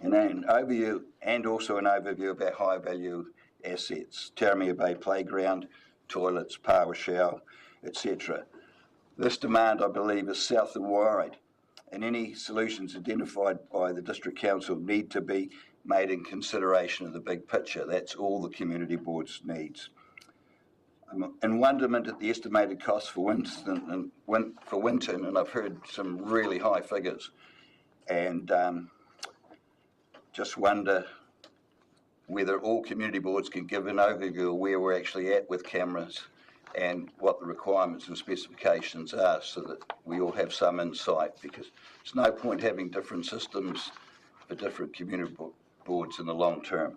and an overview and also an overview of our high value assets, Taramia Bay Playground, toilets, power shower, etc. This demand, I believe, is Southland wide, and any solutions identified by the District Council need to be made in consideration of the big picture. That's all the Community Board's needs. I'm in wonderment at the estimated cost for Winton, and I've heard some really high figures, and just wonder whether all community boards can give an overview of where we're actually at with cameras and what the requirements and specifications are, so that we all have some insight, because there's no point having different systems for different community boards in the long term.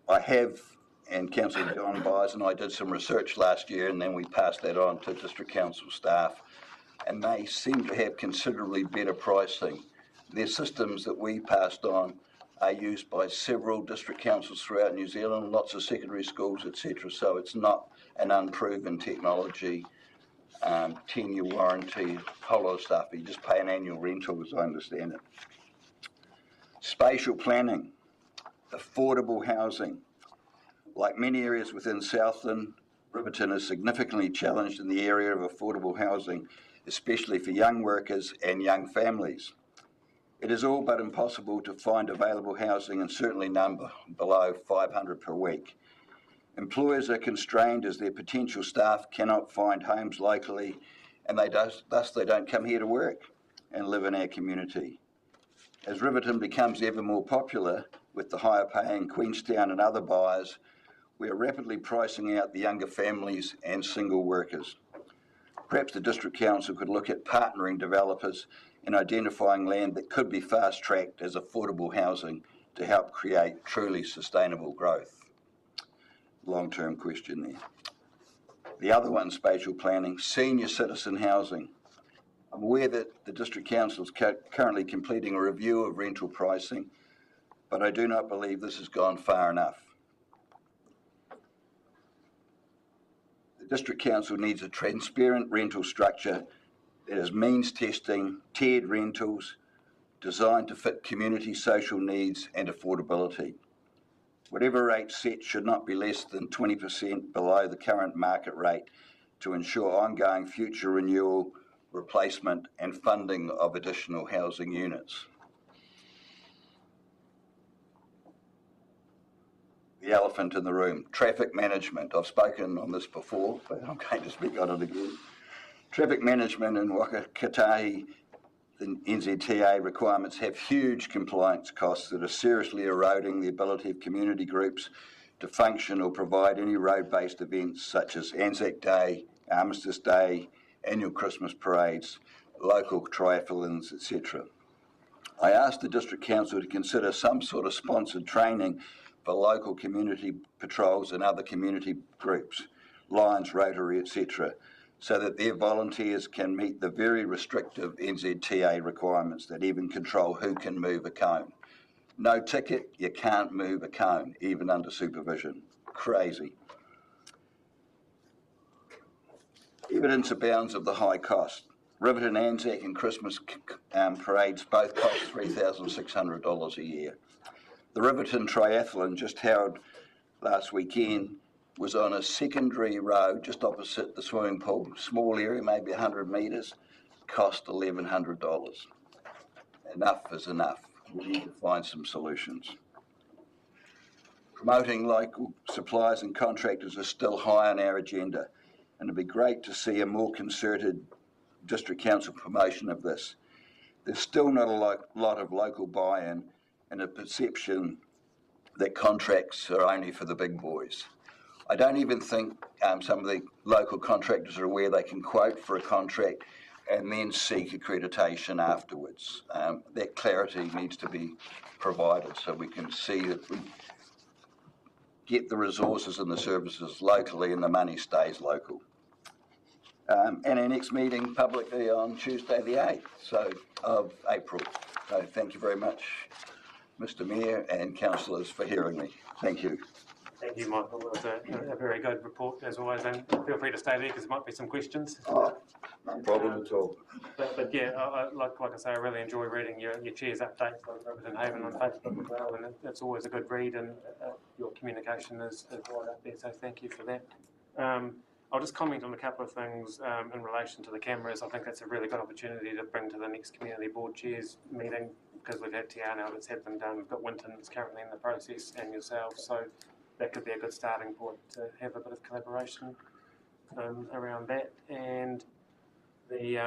I have, and Councillor John Byers and I did some research last year, and then we passed that on to District Council staff, and they seem to have considerably better pricing. Their systems that we passed on are used by several district councils throughout New Zealand, lots of secondary schools, etc. So it's not an unproven technology, 10-year warranty, whole lot of stuff. You just pay an annual rental, as I understand it. Spatial planning, affordable housing. Like many areas within Southland, Riverton is significantly challenged in the area of affordable housing, especially for young workers and young families. It is all but impossible to find available housing and certainly none below 500 per week. Employers are constrained as their potential staff cannot find homes locally, and thus they don't come here to work and live in our community. As Riverton becomes ever more popular with the higher paying Queenstown and other buyers, we are rapidly pricing out the younger families and single workers. Perhaps the District Council could look at partnering developers in identifying land that could be fast-tracked as affordable housing to help create truly sustainable growth. Long-term question there. The other one, spatial planning, senior citizen housing. I'm aware that the District Council is currently completing a review of rental pricing, but I do not believe this has gone far enough. The District Council needs a transparent rental structure that is means testing, tiered rentals, designed to fit community social needs and affordability. Whatever rate set should not be less than 20% below the current market rate to ensure ongoing future renewal, replacement and funding of additional housing units. The elephant in the room, traffic management. I've spoken on this before, but I'm going to speak on it again. Traffic management in Wakakatahi, the NZTA requirements have huge compliance costs that are seriously eroding the ability of community groups to function or provide any road-based events such as Anzac Day, Armistice Day, annual Christmas parades, local triathlons, etc. I asked the District Council to consider some sort of sponsored training for local community patrols and other community groups, Lions, Rotary, etc., so that their volunteers can meet the very restrictive NZTA requirements that even control who can move a cone. No ticket, you can't move a cone, even under supervision. Crazy. Evidence abounds of the high cost. Riverton Anzac and Christmas parades both cost $3,600 a year. The Riverton Triathlon, just held last weekend, was on a secondary road just opposite the swimming pool, small area, maybe 100 metres, cost $1,100. Enough is enough. We need to find some solutions. Promoting local suppliers and contractors is still high on our agenda, and it'd be great to see a more concerted District Council promotion of this. There's still not a lot of local buy-in and a perception that contracts are only for the big boys. I don't even think some of the local contractors are aware they can quote for a contract and then seek accreditation afterwards. That clarity needs to be provided so we can see that we get the resources and the services locally and the money stays local. And our next meeting publicly on Tuesday the 8th of April. So thank you very much, Mr Mayor and councillors, for hearing me. Thank you. Thank you, Michael. It was a very good report, as always, and feel free to stay there because there might be some questions. Oh, no problem at all. But yeah, like I say, I really enjoy reading your chair's updates on Riverton Haven on Facebook as well, and it's always a good read, and your communication is right up there, so thank you for that. I'll just comment on a couple of things in relation to the cameras. I think that's a really good opportunity to bring to the next Community Board Chairs meeting, because we've had Tiana that's happened, we've got Winton that's currently in the process, and yourself, so that could be a good starting point to have a bit of collaboration around that. And the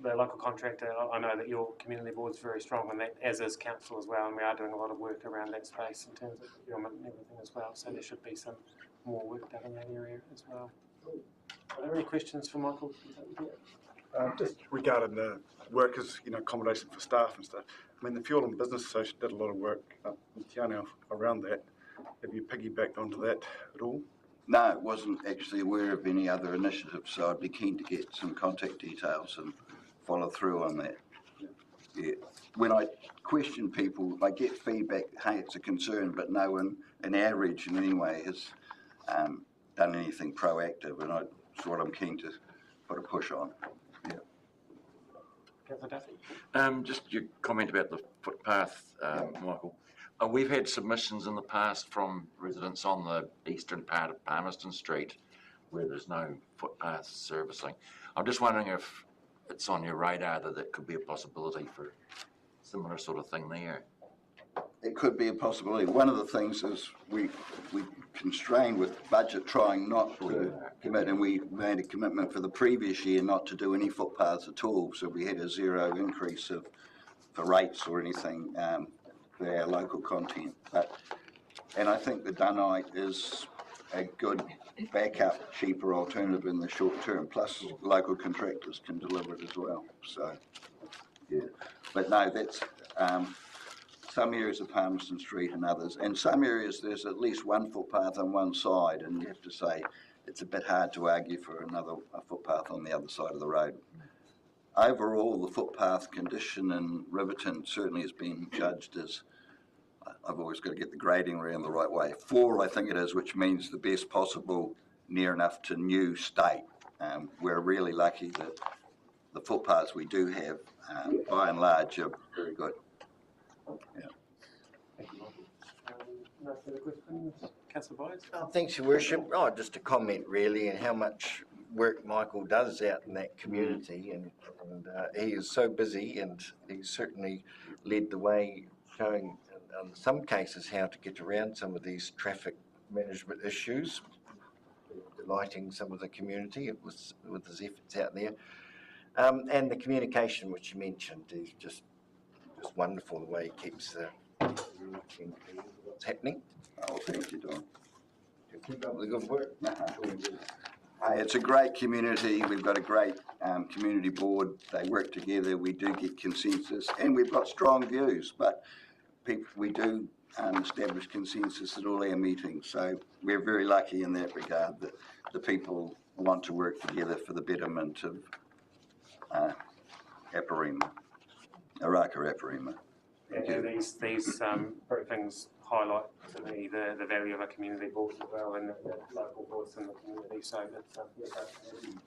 local contractor, I know that your community board is very strong on that, as is council as well, and we are doing a lot of work around that space in terms of procurement and everything as well, so there should be some more work done in that area as well. Are there any questions for Michael? Just regarding the workers, accommodation for staff and stuff. I mean, the Fuel and Business Association did a lot of work in Tiana around that. Have you piggybacked onto that at all? No, I wasn't actually aware of any other initiatives, so I'd be keen to get some contact details and follow through on that. Yeah. When I question people, I get feedback, hey, it's a concern, but no one in our region anyway has done anything proactive, and that's what I'm keen to put a push on. Yeah. Just your comment about the footpath, Michael. We've had submissions in the past from residents on the eastern part of Palmerston Street where there's no footpath servicing. I'm just wondering if it's on your radar that could be a possibility for similar sort of thing there. It could be a possibility. One of the things is we constrained with budget trying not to commit, and we made a commitment for the previous year not to do any footpaths at all. So we had a zero increase for rates or anything for our local content. And I think the Dunite is a good backup, cheaper alternative in the short term. Plus, local contractors can deliver it as well. So, yeah. But no, that's some areas of Palmerston Street and others. In some areas, there's at least one footpath on one side, and you have to say it's a bit hard to argue for a footpath on the other side of the road. Overall, the footpath condition in Riverton certainly has been judged as, I've always got to get the grading around the right way, 4 I think it is, which means the best possible near enough to new state. We're really lucky that the footpaths we do have, by and large, are very good. Yeah. Thank you, Michael. No further questions? Councillor Byers? Thanks, Your Worship. Just a comment really, and how much work Michael does out in that community, and he is so busy, and he's certainly led the way, showing in some cases how to get around some of these traffic management issues, delighting some of the community with his efforts out there. And the communication which you mentioned is just wonderful, the way he keeps what's happening. Oh, thank you, Don. Keep up the good work. It's a great community. We've got a great community board. They work together. We do get consensus, and we've got strong views. But we do establish consensus at all our meetings. So we're very lucky in that regard that the people want to work together for the betterment of Aparima, Araka Aparima. Yeah, these briefings highlight to me the value of a community board as well, and the local voice in the community. So that's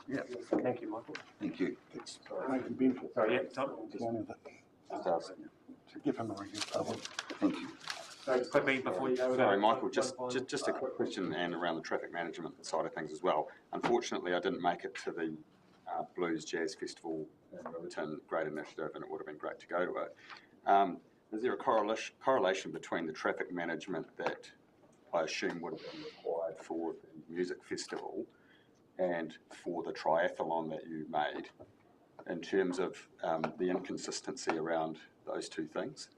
yeah. Thank you, Michael. Thank you. It's making benefit. Sorry, yeah, Tom. To give him a review. Thank you. So quickly before you go. Sorry, Michael, just a quick question and around the traffic management side of things as well. Unfortunately, I didn't make it to the Blues Jazz Festival in Riverton, great initiative, and it would have been great to go to it. Is there a correlation between the traffic management that I assume would have been required for the music festival and for the triathlon that you made in terms of the inconsistency around those two things?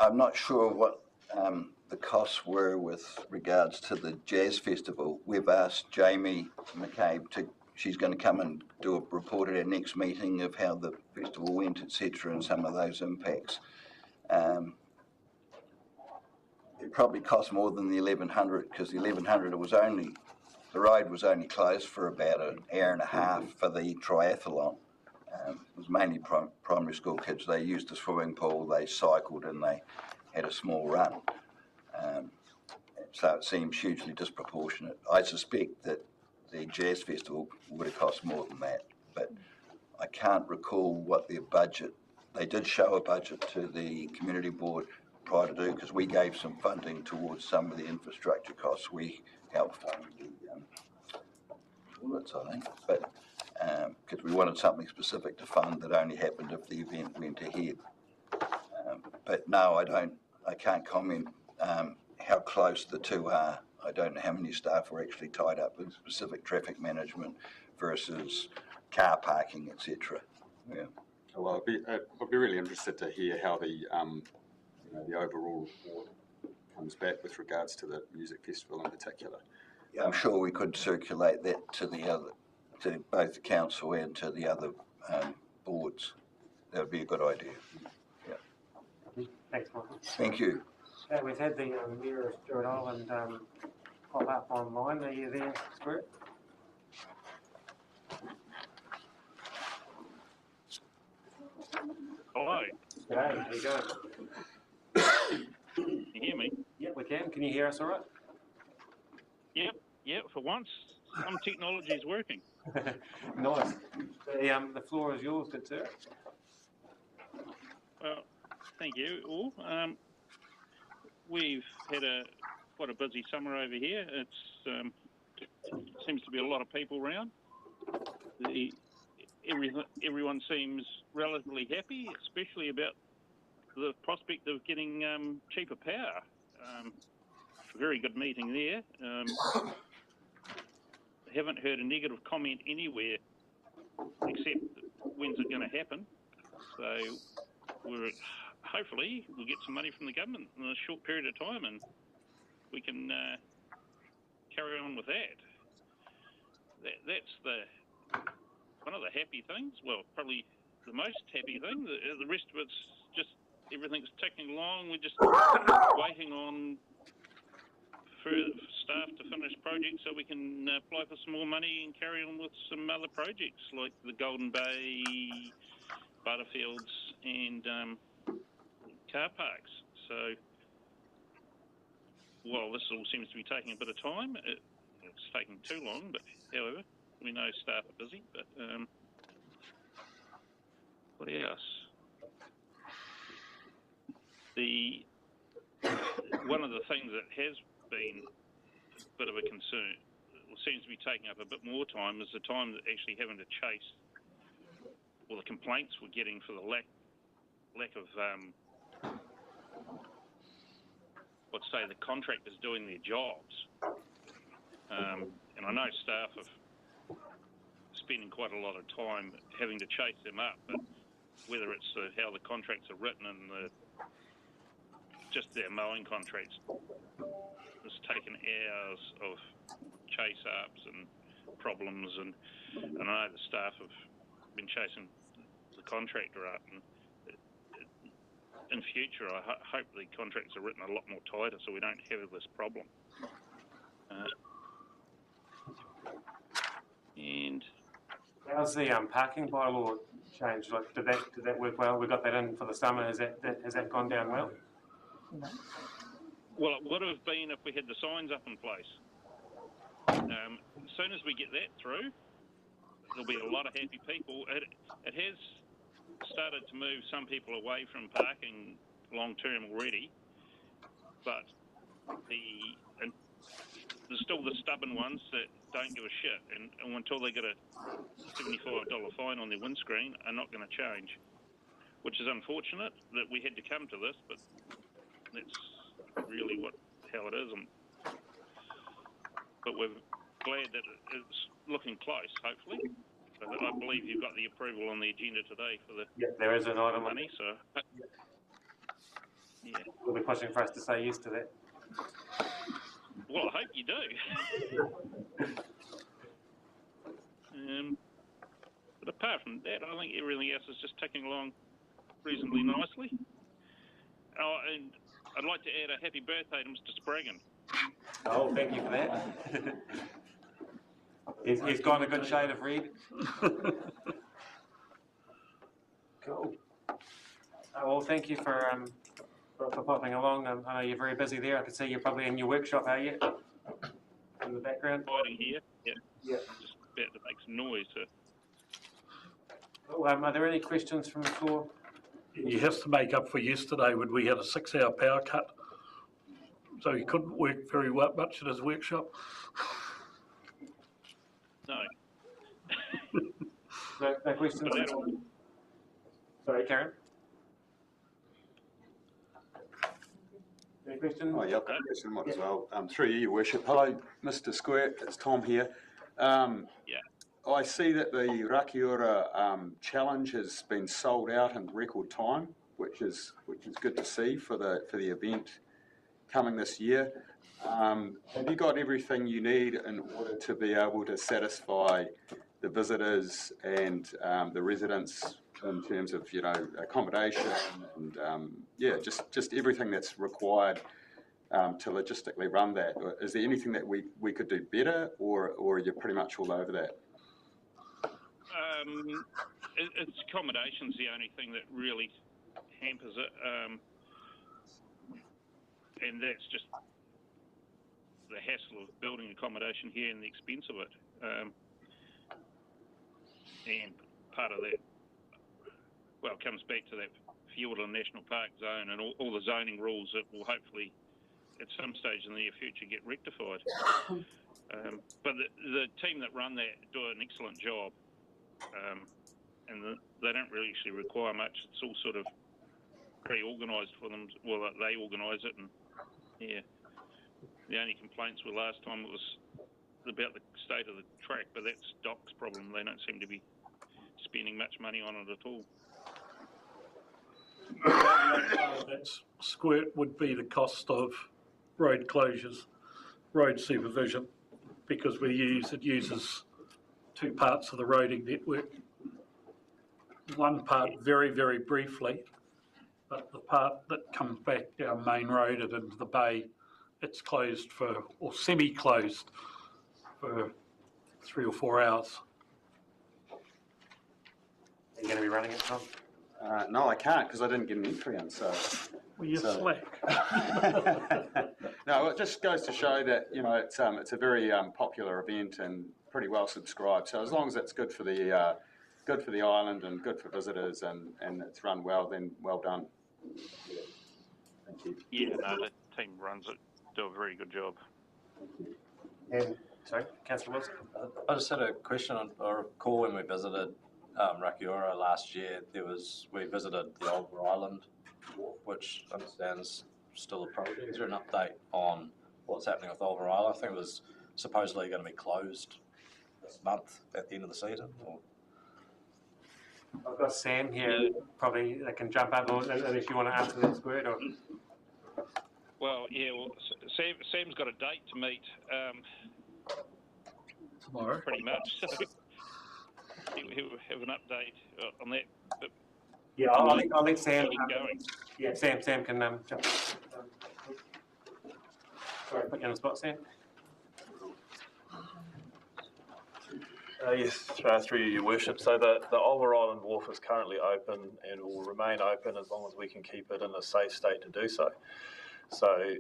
I'm not sure what the costs were with regards to the Jazz Festival. We've asked Jamie McCabe she's going to come and do a report at our next meeting of how the festival went, etc., and some of those impacts. It probably cost more than the 1,100 because the 1,100 the road was only closed for about an hour and a half for the triathlon. It was mainly primary school kids. They used the swimming pool, they cycled, and they had a small run. So it seems hugely disproportionate. I suspect that the Jazz Festival would have cost more than that, but I can't recall what their budget. They did show a budget to the community board prior to do, because we gave some funding towards some of the infrastructure costs. We helped fund the toilets, I think, but because we wanted something specific to fund that only happened if the event went ahead. But no, I can't comment how close the two are. I don't know how many staff were actually tied up with specific traffic management versus car parking, etc. Yeah. Well, I'd be really interested to hear how the overall report comes back with regards to the music festival in particular. Yeah, I'm sure we could circulate that to both the council and to the other boards. That would be a good idea. Yeah. Thanks, Michael. Thank you. We've had the Mayor of Stewart Island pop up online. Are you there, Spirit? Hello. G'day, how you going? Can you hear me? Yep, we can. Can you hear us all right? Yep, for once, some technology is working. Nice. The floor is yours, good sir. Well, thank you all. We've had quite a busy summer over here. It's seems to be a lot of people around. Everyone seems relatively happy, especially about the prospect of getting cheaper power. Very good meeting there. Haven't heard a negative comment anywhere, except when's it going to happen. So hopefully we'll get some money from the government in a short period of time, and we can carry on with that. That's one of the happy things. Well, probably the most happy thing. The rest of it's just everything's ticking along. We're just waiting on staff to finish projects so we can apply for some more money and carry on with some other projects like the Golden Bay, Butterfields and car parks. So while this all seems to be taking a bit of time, it's taking too long, but however, we know staff are busy. But what else? One of the things that has been a bit of a concern, or seems to be taking up a bit more time, is the time that actually having to chase, or the complaints we're getting for the lack of, let's say, the contractors doing their jobs. And I know staff are spending quite a lot of time having to chase them up, but whether it's how the contracts are written and just their mowing contracts, it's taken hours of chase ups and problems, and I know the staff have been chasing the contractor up, and in future I hope the contracts are written a lot more tighter so we don't have this problem. And how's the parking bylaw change? Like, did that work well? We got that in for the summer. Has that gone down well? Well, it would have been if we had the signs up in place. As soon as we get that through, there'll be a lot of happy people. It has started to move some people away from parking long term already, but there's still the stubborn ones that don't give a shit, and until they get a $75 fine on their windscreen, are not going to change, which is unfortunate that we had to come to this, but that's really how it is. But we're glad that it's looking close, hopefully. I believe you've got the approval on the agenda today for the there is an item money, so yeah. We'll be pushing for us to say yes to that. Well, I hope you do. But apart from that, I think everything else is just ticking along reasonably nicely. Oh, and I'd like to add a happy birthday to Mr. Spraggan. Oh, thank you for that. He's got a good shade of red. Cool. Well, thank you for popping along. I know you're very busy there. I can see you're probably in your workshop, are you? In the background. Fighting here. Yeah. Yeah. Just about to make some noise. So. Oh, are there any questions from the floor? He has to make up for yesterday when we had a 6-hour power cut. So he couldn't work very much at his workshop. No. No questions? Sorry, Karen? Any questions? Oh, yeah, I've got a question as well. Through you, Your Worship. Hello, Mr. Squirt. It's Tom here. Yeah. I see that the Rakiura challenge has been sold out in record time, which is good to see for the event coming this year. Have you got everything you need in order to be able to satisfy the visitors and the residents in terms of accommodation and just everything that's required to logistically run that? Is there anything that we could do better, or are you pretty much all over that? It's accommodation's the only thing that really hampers it, and that's just the hassle of building accommodation here and the expense of it. And part of that, well, comes back to that Fiordland National Park zone and all the zoning rules that will hopefully at some stage in the near future get rectified. But the team that run that do an excellent job, and they don't really actually require much. It's all sort of very organised for them. Well, they organise it, and yeah. The only complaints were last time it was about the state of the track, but that's Doc's problem. They don't seem to be spending much money on it at all. That squirt would be the cost of road closures, road supervision, because it uses two parts of the roading network. One part very, very briefly, but the part that comes back down Main Road and into the bay, it's closed for, or semi-closed for 3 or 4 hours. Are you going to be running it, Tom? No, I can't because I didn't get an entry in. So, well, you're slack. No, it just goes to show that it's a very popular event and pretty well subscribed. So as long as it's good for the island and good for visitors and it's run well, then well done. Yeah. Thank you. Yeah, no, the team runs it, do a very good job. And sorry, Councillor Wilson. I just had a question or a call when we visited Rakiura last year. We visited the Over Island Wharf, which I understand is still a project. Is there an update on what's happening with Over Island? I think it was supposedly going to be closed this month at the end of the season. Or? I've got Sam here, probably they can jump up unless you want to answer that squirt or. Well, yeah, Sam's got a date to meet tomorrow. Pretty much, so he'll have an update on that. But yeah, I'll let Sam. Going. Yeah, Sam can jump. Sorry, put you on the spot, Sam. Yes, through you, Your Worship. So the Over Island Wharf is currently open and will remain open as long as we can keep it in a safe state to do so. So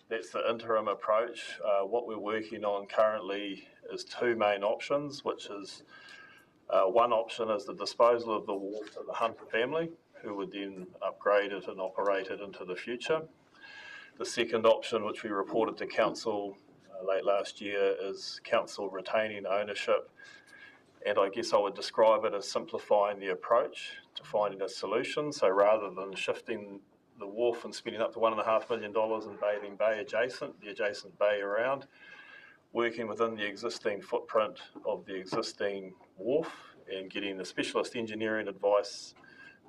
that's the interim approach. What we're working on currently is two main options, which is one option is the disposal of the wharf to the Hunter family, who would then upgrade it and operate it into the future. The second option, which we reported to Council late last year, is Council retaining ownership, and I guess I would describe it as simplifying the approach to finding a solution. So rather than shifting the wharf and spending up to $1.5 million in bathing bay adjacent, the adjacent bay around, working within the existing footprint of the existing wharf and getting the specialist engineering advice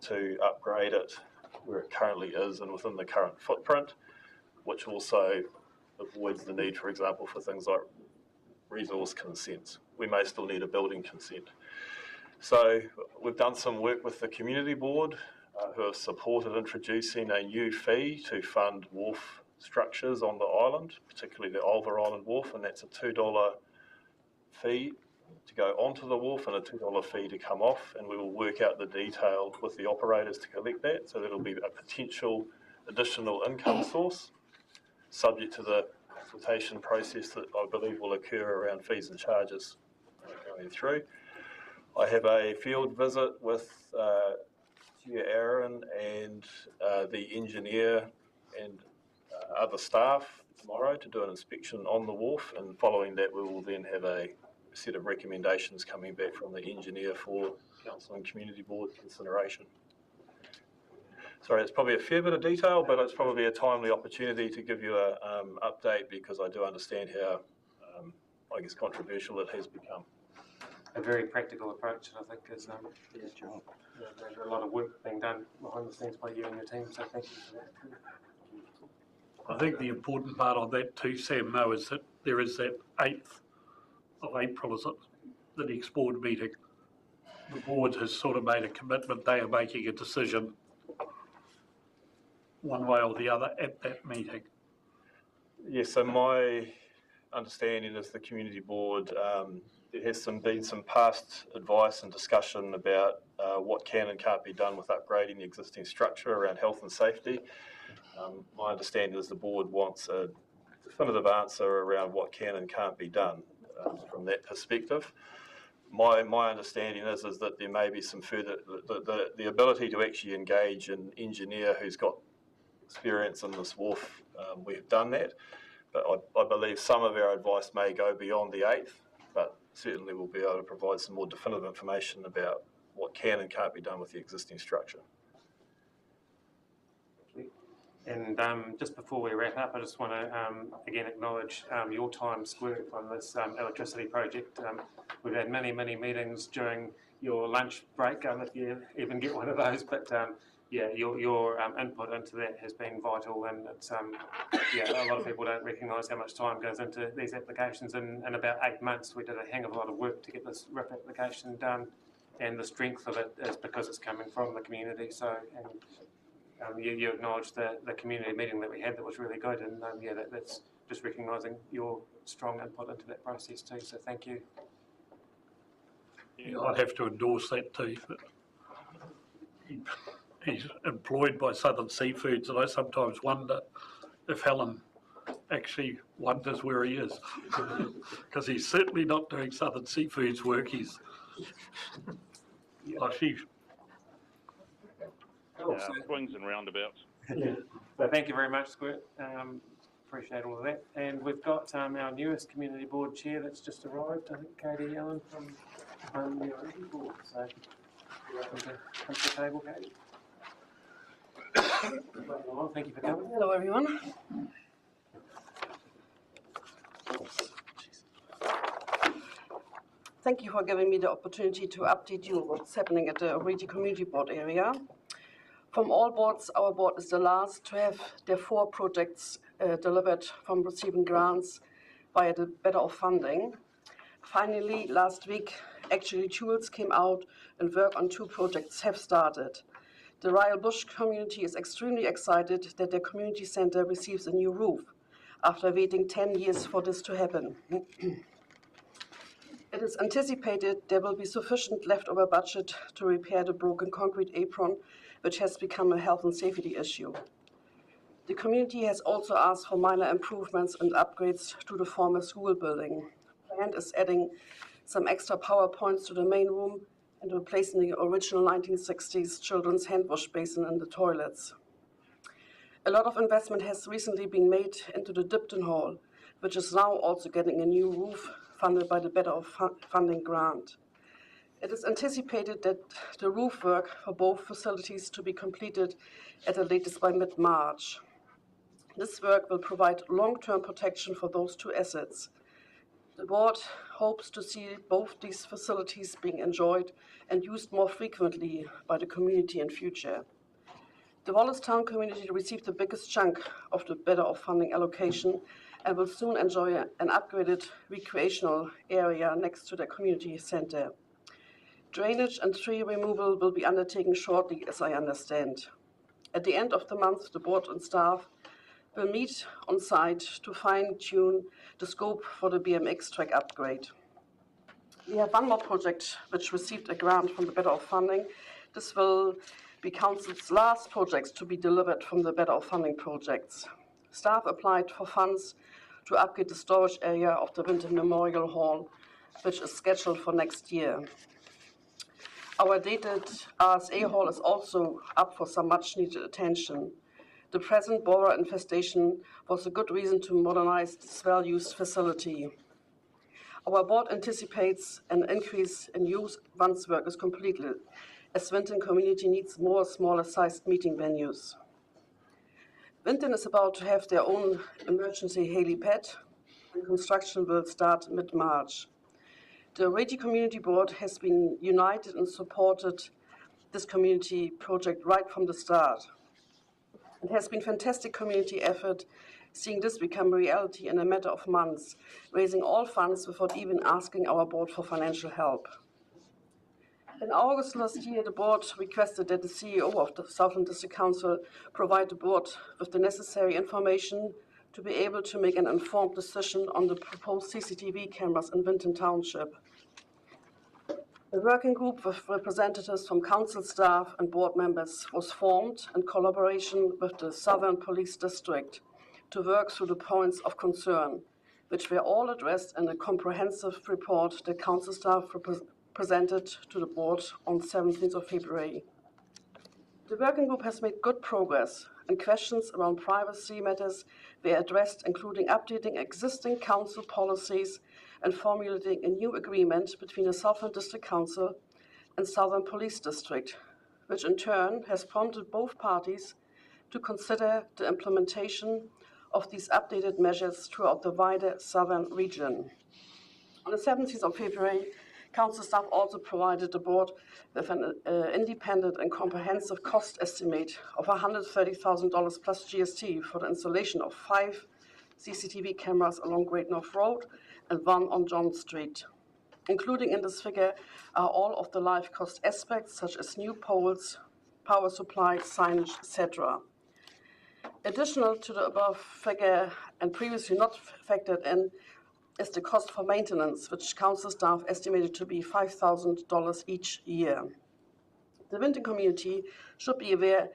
to upgrade it where it currently is and within the current footprint, which also avoids the need, for example, for things like resource consents. We may still need a building consent. So we've done some work with the community board who have supported introducing a new fee to fund wharf structures on the island, particularly the Over Island Wharf, and that's a $2 fee to go onto the wharf and a $2 fee to come off, and we will work out the detail with the operators to collect that, so that'll be a potential additional income source, subject to the consultation process that I believe will occur around fees and charges going through. I have a field visit with Chair Aaron and the engineer and other staff tomorrow to do an inspection on the wharf, and following that we will then have a set of recommendations coming back from the engineer for Council and Community Board consideration. Sorry, it's probably a fair bit of detail, but it's probably a timely opportunity to give you an update because I do understand how, I guess, controversial it has become. A very practical approach, I think, is there's a lot of work being done behind the scenes by you and your team, so thank you for that. I think the important part on that too, Sam, though, is that there is that 8th of April, is it, the next board meeting. The board has sort of made a commitment. They are making a decision one way or the other at that meeting. Yes, so my understanding is the community board, there has been some past advice and discussion about what can and can't be done with upgrading the existing structure around health and safety. My understanding is the board wants a definitive answer around what can and can't be done from that perspective. My understanding is that there may be some further, the ability to actually engage an engineer who's got experience in this wharf, we've done that, but I believe some of our advice may go beyond the 8th, but certainly we'll be able to provide some more definitive information about what can and can't be done with the existing structure. And just before we wrap up, I just want to again acknowledge your time, Squirt, on this electricity project. We've had many meetings during your lunch break, if you even get one of those. But yeah, your input into that has been vital, and it's yeah, a lot of people don't recognise how much time goes into these applications. In about 8 months, we did a hang of a lot of work to get this RIP application done, and the strength of it is because it's coming from the community. So. You acknowledged the community meeting that we had that was really good, and yeah, that's just recognising your strong input into that process too, so thank you. Yeah, I'd have to endorse that too, but he's employed by Southern Seafoods, and I sometimes wonder if Helen actually wonders where he is, because he's certainly not doing Southern Seafoods work. He's Swings and roundabouts. Yeah. So thank you very much, Squirt. Appreciate all of that. And we've got our newest community board chair that's just arrived, I think, Katie Allen from the Community Board. So you're welcome to come to the table, Katie. Thank you for coming. Hello, everyone. Thank you for giving me the opportunity to update you on what's happening at the Already Community Board area. From all boards, our board is the last to have their 4 projects delivered from receiving grants via the Better Off funding. Finally, last week, actually tools came out and work on 2 projects have started. The Ryle Bush community is extremely excited that their community center receives a new roof after waiting 10 years for this to happen. It is anticipated there will be sufficient leftover budget to repair the broken concrete apron, which has become a health and safety issue. The community has also asked for minor improvements and upgrades to the former school building. Planned is adding some extra power points to the main room and replacing the original 1960s children's hand wash basin in the toilets. A lot of investment has recently been made into the Dipton Hall, which is now also getting a new roof funded by the Better Off funding grant. It is anticipated that the roof work for both facilities to be completed at the latest by mid-March. This work will provide long-term protection for those 2 assets. The board hopes to see both these facilities being enjoyed and used more frequently by the community in future. The Wallace Town community received the biggest chunk of the Better Off funding allocation and will soon enjoy an upgraded recreational area next to the community center. Drainage and tree removal will be undertaken shortly, as I understand. At the end of the month, the board and staff will meet on site to fine-tune the scope for the BMX track upgrade. We have one more project which received a grant from the Better Off funding. This will be Council's last projects to be delivered from the Better Off funding projects. Staff applied for funds to upgrade the storage area of the Winton Memorial Hall, which is scheduled for next year. Our dated RSA hall is also up for some much needed attention. The present borer infestation was a good reason to modernize this well-used facility. Our board anticipates an increase in use once work is completed, as Winton community needs more smaller-sized meeting venues. Winton is about to have their own emergency helipad, and construction will start mid-March. The Already Community Board has been united and supported this community project right from the start. It has been fantastic community effort seeing this become reality in a matter of months, raising all funds without even asking our board for financial help. In August last year, the board requested that the CEO of the Southland District Council provide the board with the necessary information to be able to make an informed decision on the proposed CCTV cameras in Winton Township. A working group with representatives from council staff and board members was formed in collaboration with the Southern Police District to work through the points of concern, which were all addressed in a comprehensive report that council staff presented to the board on 17th of February. The working group has made good progress, and questions around privacy matters were addressed, including updating existing council policies and formulating a new agreement between the Southland District Council and Southern Police District, which in turn has prompted both parties to consider the implementation of these updated measures throughout the wider southern region. On the 17th of February, Council staff also provided the board with an independent and comprehensive cost estimate of $130,000 plus GST for the installation of 5 CCTV cameras along Great North Road and 1 on John Street. Including in this figure are all of the live cost aspects, such as new poles, power supply, signage, etc. Additional to the above figure and previously not factored in is the cost for maintenance, which council staff estimated to be $5,000 each year. The Winton community should be aware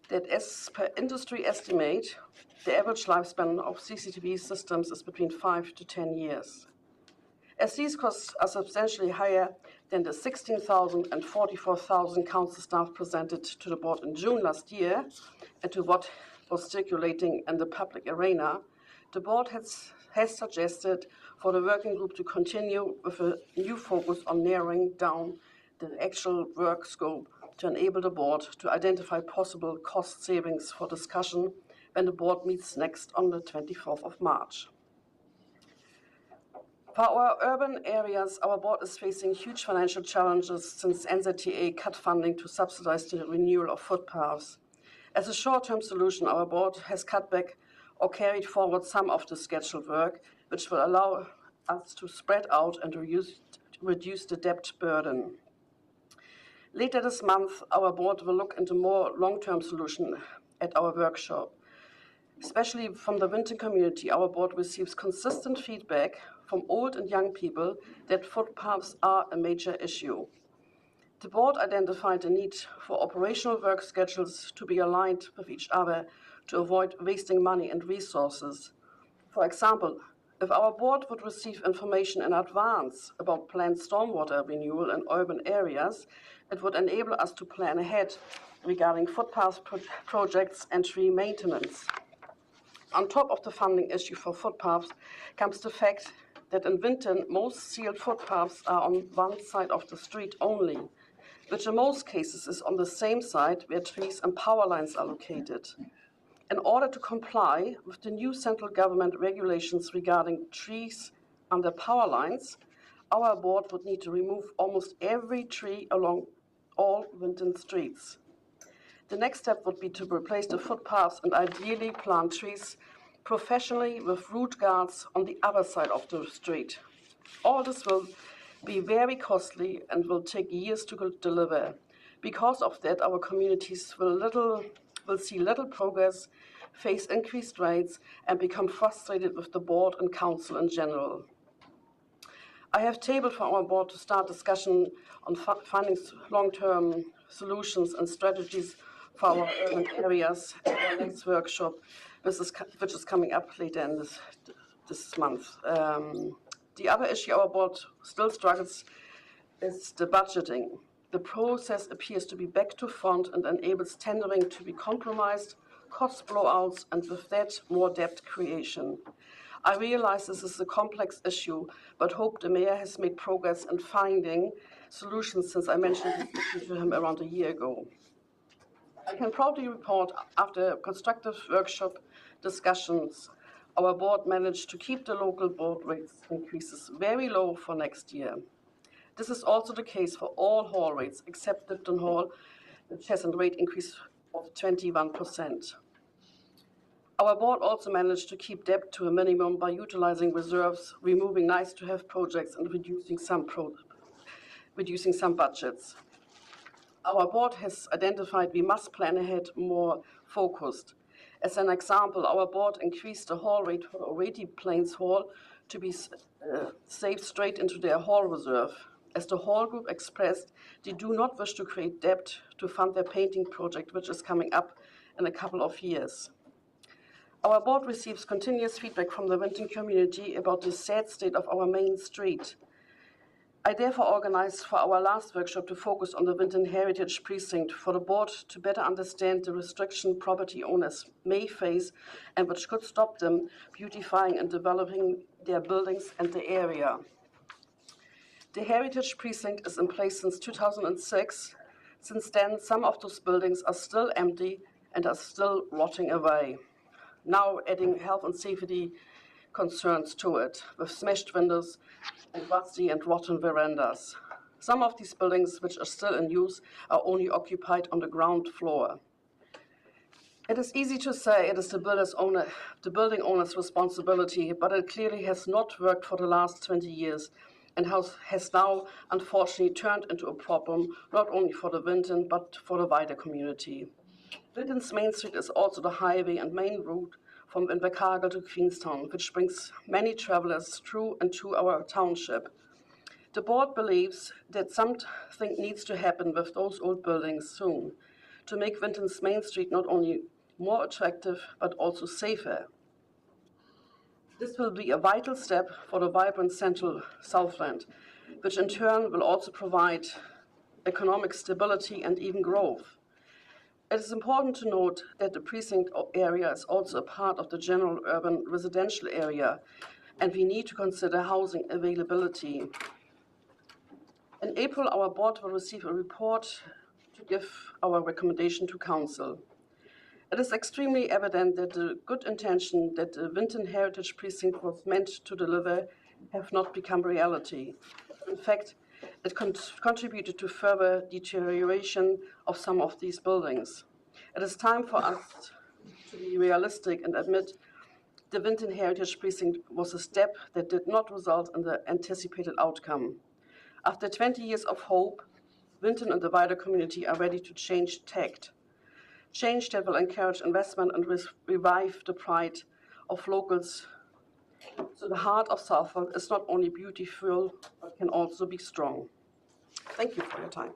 that as per industry estimate, the average lifespan of CCTV systems is between 5 to 10 years. As these costs are substantially higher than the $16,000 and $44,000 council staff presented to the board in June last year, and to what was circulating in the public arena, the board has suggested for the working group to continue with a new focus on narrowing down the actual work scope to enable the board to identify possible cost savings for discussion when the board meets next on the 24th of March. For our urban areas, our board is facing huge financial challenges since NZTA cut funding to subsidize the renewal of footpaths. As a short-term solution, our board has cut back or carried forward some of the scheduled work, which will allow us to spread out and reduce the debt burden. Later this month, our board will look into more long-term solution at our workshop. Especially from the Winton community, our board receives consistent feedback from old and young people that footpaths are a major issue. The board identified the need for operational work schedules to be aligned with each other to avoid wasting money and resources. For example, if our board would receive information in advance about planned stormwater renewal in urban areas, it would enable us to plan ahead regarding footpath projects and tree maintenance. On top of the funding issue for footpaths comes the fact that in Winton, most sealed footpaths are on one side of the street only, which in most cases is on the same side where trees and power lines are located. In order to comply with the new central government regulations regarding trees under power lines, our board would need to remove almost every tree along all Winton streets. The next step would be to replace the footpaths and ideally plant trees professionally with root guards on the other side of the street. All this will be very costly and will take years to deliver. Because of that, our communities will see little progress, face increased rates, and become frustrated with the board and council in general. I have tabled for our board to start discussion on finding long-term solutions and strategies for our urban areas at our next workshop, which is coming up later in this month. The other issue our board still struggles is the budgeting. The process appears to be back to front and enables tendering to be compromised, cost blowouts, and with that, more debt creation. I realize this is a complex issue, but hope the Mayor has made progress in finding solutions since I mentioned this issue to him around a year ago. I can proudly report, after constructive workshop discussions, our board managed to keep the local board rates increases very low for next year. This is also the case for all hall rates except Lipton Hall, which has a rate increase of 21%. Our board also managed to keep debt to a minimum by utilizing reserves, removing nice-to-have projects, and reducing some budgets. Our board has identified we must plan ahead more focused. As an example, our board increased the hall rate for O'Reilly Plains Hall to be saved straight into their hall reserve. As the hall group expressed, they do not wish to create debt to fund their painting project, which is coming up in a couple of years. Our board receives continuous feedback from the Winton community about the sad state of our main street. I therefore organized for our last workshop to focus on the Winton Heritage Precinct for the board to better understand the restriction property owners may face and which could stop them beautifying and developing their buildings and the area. The Heritage Precinct is in place since 2006. Since then, some of those buildings are still empty and are still rotting away. Now adding health and safety concerns to it, with smashed windows and rusty and rotten verandas. Some of these buildings, which are still in use, are only occupied on the ground floor. It is easy to say it is the building owner's responsibility, but it clearly has not worked for the last 20 years and has now unfortunately turned into a problem not only for the Winton but for the wider community. Winton's Main Street is also the highway and main route from Invercargill to Queenstown, which brings many travellers through and to our township. The board believes that something needs to happen with those old buildings soon to make Winton's Main Street not only more attractive but also safer. This will be a vital step for the vibrant central Southland, which in turn will also provide economic stability and even growth. It is important to note that the precinct area is also a part of the general urban residential area, and we need to consider housing availability. In April, our board will receive a report to give our recommendation to Council. It is extremely evident that the good intention that the Winton Heritage Precinct was meant to deliver have not become reality. In fact, it contributed to further deterioration of some of these buildings. It is time for us to be realistic and admit the Winton Heritage Precinct was a step that did not result in the anticipated outcome. After 20 years of hope, Winton and the wider community are ready to change tact. Change that will encourage investment and revive the pride of locals. So the heart of Southland is not only beautiful, but can also be strong. Thank you for your time.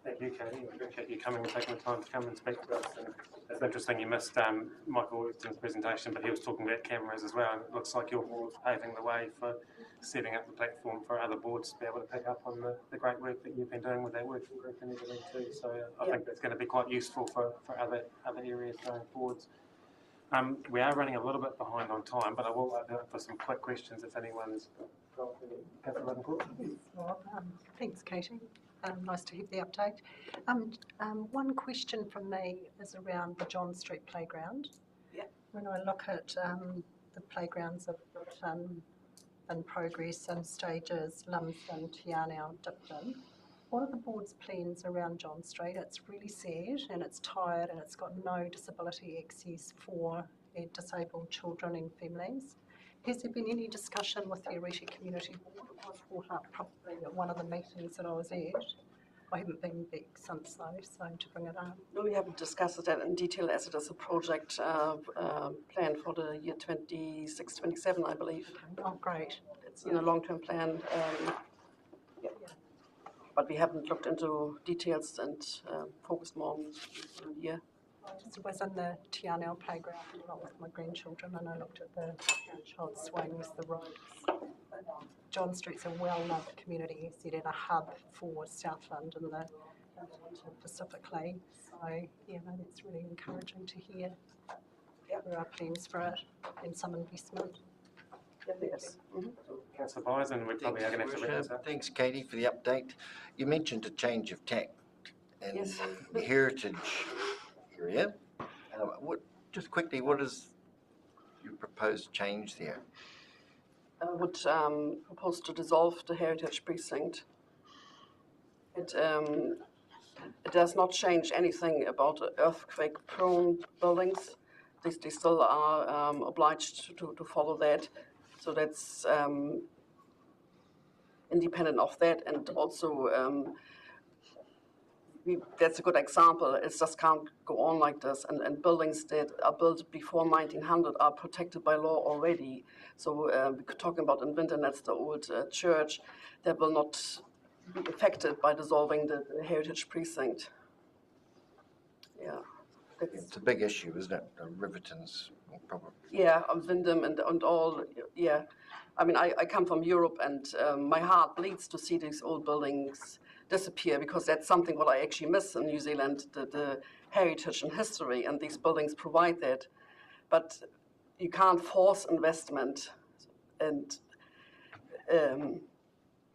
Thank you, Katie. I appreciate you coming and taking the time to come and speak to us. And it's interesting you missed Michael Weston's presentation, but he was talking about cameras as well. And it looks like your board's paving the way for setting up the platform for other boards to be able to pick up on the great work that you've been doing with that working group and everything too. So I think that's going to be quite useful for other areas going forwards. We are running a little bit behind on time, but I will open up for some quick questions if anyone's got any. Thanks, Katie. Nice to hear the update. One question from me is around the John Street playground. Yeah. When I look at the playgrounds of Britain in progress and stages, Lumsden, Tianau, Dipton, what are the board's plans around John Street? It's really sad and it's tired and it's got no disability access for disabled children and families. Has there been any discussion with the Arete Community Board? It was brought up probably at one of the meetings that I was at. I haven't been back since though, so to bring it up. No, we haven't discussed that in detail as it is a project planned for the year 26-27, I believe. Okay. Oh, great. It's in a long-term plan. Yeah. But we haven't looked into details and focused more on the year. I just was in the Tianau playground a lot with my grandchildren and I looked at the child swings, the ropes. John Street's a well-loved community asset and a hub for Southland and the specifically. So, yeah, no, that's really encouraging to hear. There are plans for it and some investment. Yes. Councillor Bison, we probably are going to have to wrap this up. Thanks, Katie, for the update. You mentioned a change of tack in the heritage area. Just quickly, what is your proposed change there? I would propose to dissolve the Heritage Precinct. It does not change anything about earthquake-prone buildings. They still are obliged to follow that. So that's independent of that, and also that's a good example. It just can't go on like this. And buildings that are built before 1900 are protected by law already. So we're talking about in Winton, that's the old church that will not be affected by dissolving the Heritage Precinct. Yeah. It's a big issue, isn't it? Riverton's probably. Yeah, Windham and all, yeah. I mean, I come from Europe and my heart bleeds to see these old buildings disappear because that's something what I actually miss in New Zealand, the heritage and history, and these buildings provide that. But you can't force investment, and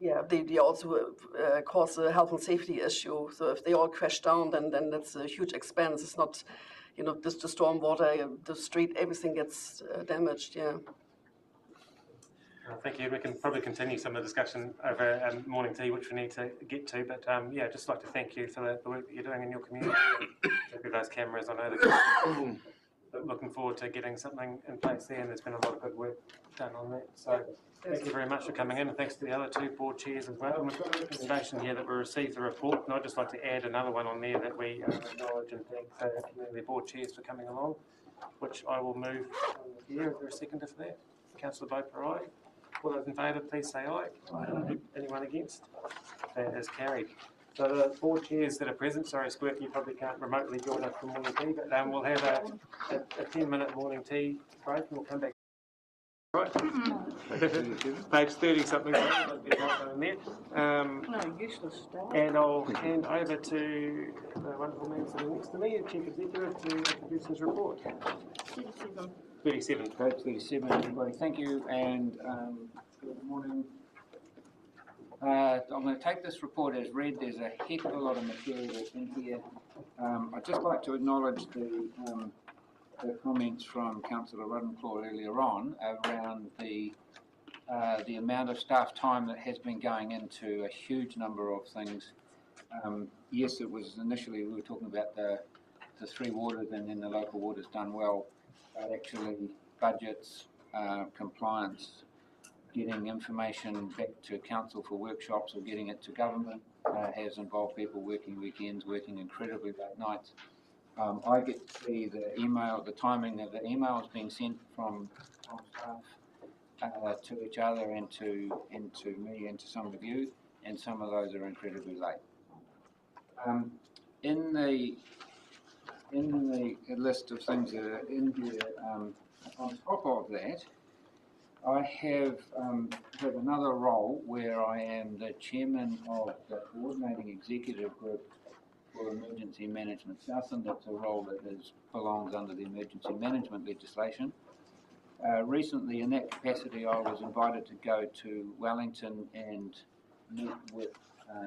they also cause a health and safety issue. So if they all crash down, then that's a huge expense. It's not, you know, just the stormwater, the street, everything gets damaged, yeah. Thank you. We can probably continue some of the discussion over morning tea, which we need to get to. But yeah, just like to thank you for the work that you're doing in your community. With those cameras, I know that looking forward to getting something in place there, and there's been a lot of good work done on that. So thank you very much for coming in, and thanks to the other two board chairs as well. And we've got a recommendation here that we received the report, and I'd just like to add another one on there that we acknowledge and thank the board chairs for coming along, which I will move here. Is there a seconder for that? Councillor Boper, aye. All those in favour, please say aye. Aye. Anyone against? That is carried. So the board chairs that are present, sorry Squirt, you probably can't remotely join us for morning tea, but we'll have a 10-minute morning tea break and we'll come back. Right. Page 30 something. No, useless stuff. And I'll hand over to the wonderful man sitting next to me, the Chief Executive, to introduce his report. 37. Page 37, everybody. Thank you and good morning. I'm going to take this report as read. There's a heck of a lot of material in here. I'd just like to acknowledge the comments from Councillor Ruddenclaw earlier on around the amount of staff time that has been going into a huge number of things. Yes, it was initially we were talking about the three waters and then the local waters done well, but actually budgets, compliance, getting information back to council for workshops or getting it to government has involved people working weekends, working incredibly late nights. I get to see the email, the timing of the emails being sent from staff to each other and to me and to some of you, and some of those are incredibly late. In the list of things that are in here, on top of that, I have another role where I am the chairman of the coordinating executive group for emergency management Southland. That's a role that belongs under the emergency management legislation. Recently, in that capacity, I was invited to go to Wellington and meet with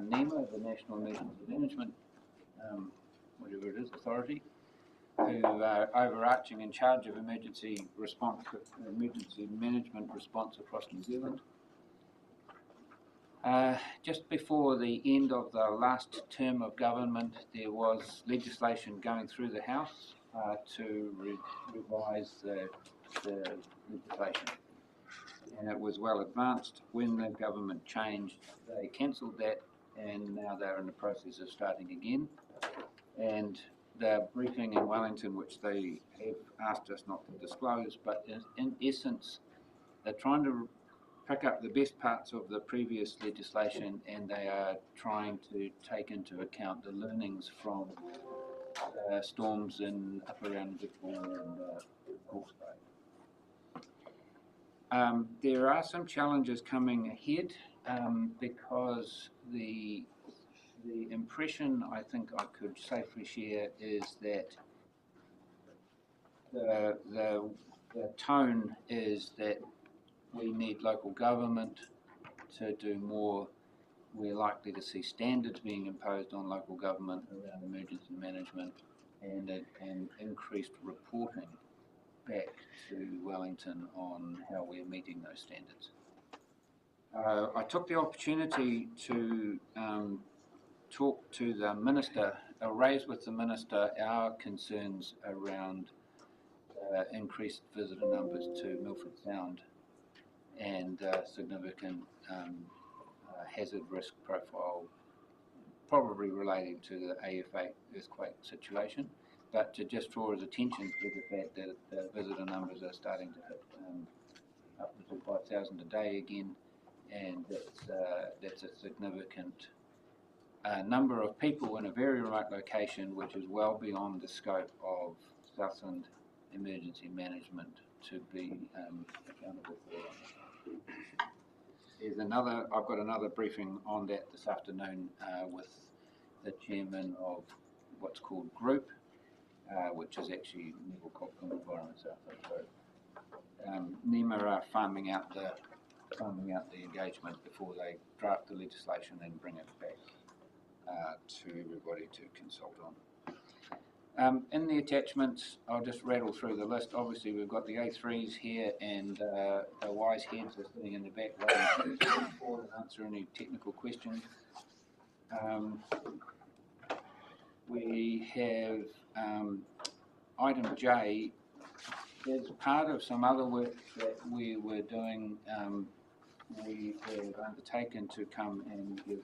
NEMA, the National Emergency Management, whatever it is, authority, who are overarching in charge of emergency management response across New Zealand. Just before the end of the last term of government, there was legislation going through the House to revise the legislation. And it was well advanced. When the government changed, they cancelled that, and now they're in the process of starting again. And the briefing in Wellington, which they have asked us not to disclose, but in essence, they're trying to pick up the best parts of the previous legislation, and they are trying to take into account the learnings from storms in up around Victoria and Hawke's Bay. There are some challenges coming ahead because the impression I think I could safely share is that the tone is that we need local government to do more. We're likely to see standards being imposed on local government around emergency management and increased reporting back to Wellington on how we're meeting those standards. I took the opportunity to talk to the Minister, raise with the Minister our concerns around increased visitor numbers to Milford Sound and significant hazard risk profile, probably relating to the AFA earthquake situation, but to just draw his attention to the fact that the visitor numbers are starting to hit upwards of 5,000 a day again, and that's a significant number of people in a very remote location, which is well beyond the scope of Southland emergency management to be accountable for. I've got another briefing on that this afternoon with the chairman of what's called Group, which is actually Neville Copland Environment Southland. So NEMA are farming out the engagement before they draft the legislation and bring it back to everybody to consult In the attachments, I'll just rattle through the list. Obviously, we've got the A3s here, and the wise heads are sitting in the back waiting to answer any technical questions. We have item J. As part of some other work that we were doing, we have undertaken to come and give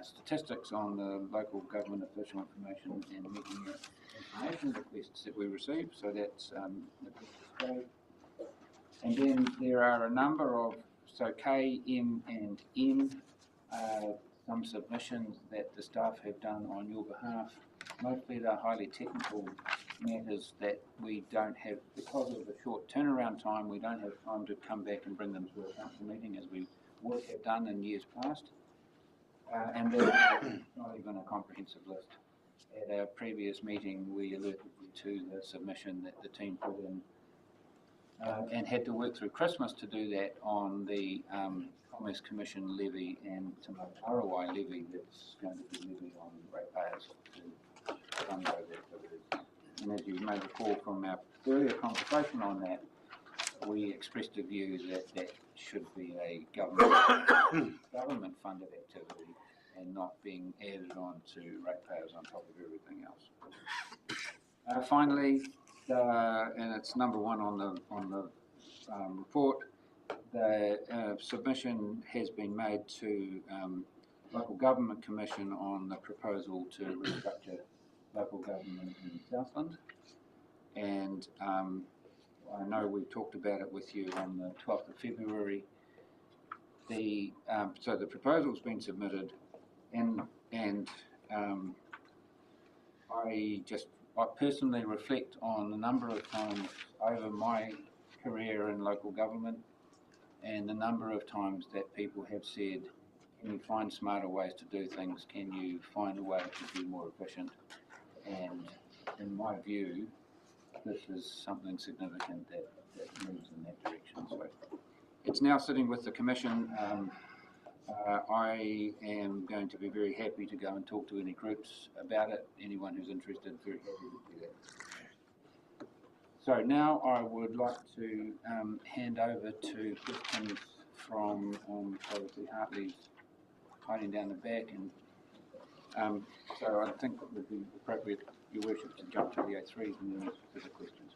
statistics on the local government official information and meeting information requests that we received. So that's and then there are a number of, so K, M and N, some submissions that the staff have done on your behalf. Mostly they're highly technical matters that we don't have, because of the short turnaround time, we don't have time to come back and bring them to a council meeting as we would have done in years past. And they're not even a comprehensive list. At our previous meeting, we alerted you to the submission that the team put in and had to work through Christmas to do that on the Commerce Commission levy and some ROI levy that's going to be levied on ratepayers to fund those activities. And as you may recall from our earlier conversation on that, we expressed a view that that should be a government funded activity and not being added on to ratepayers on top of everything else. Finally, and it's number one on the report, the submission has been made to Local Government Commission on the proposal to restructure local government in Southland. And I know we talked about it with you on the 12th of February. So the proposal's been submitted, and I personally reflect on a number of times over my career in local government and the number of times that people have said, can you find smarter ways to do things? Can you find a way to be more efficient? And in my view, this is something significant that moves in that direction. So it's now sitting with the Commission. I am going to be very happy to go and talk to any groups about it. Anyone who's interested, very happy to do that. So now I would like to hand over to questions from obviously Hartley's hiding down the back, and so I think it would be appropriate, Your Worship, to jump to the A3s and then specific questions.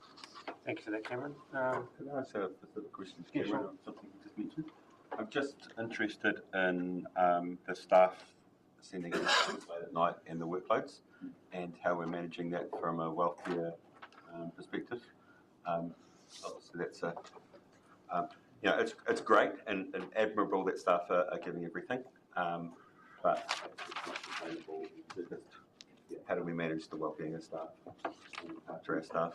Thank you for that, Cameron. Can I ask a specific question, Cameron, sure. on something you just mentioned? I'm just interested in the staff sending in late at night and the workloads and how we're managing that from a welfare perspective. Obviously that's it's great and admirable that staff are giving everything, but how do we manage the well-being of staff after our staff?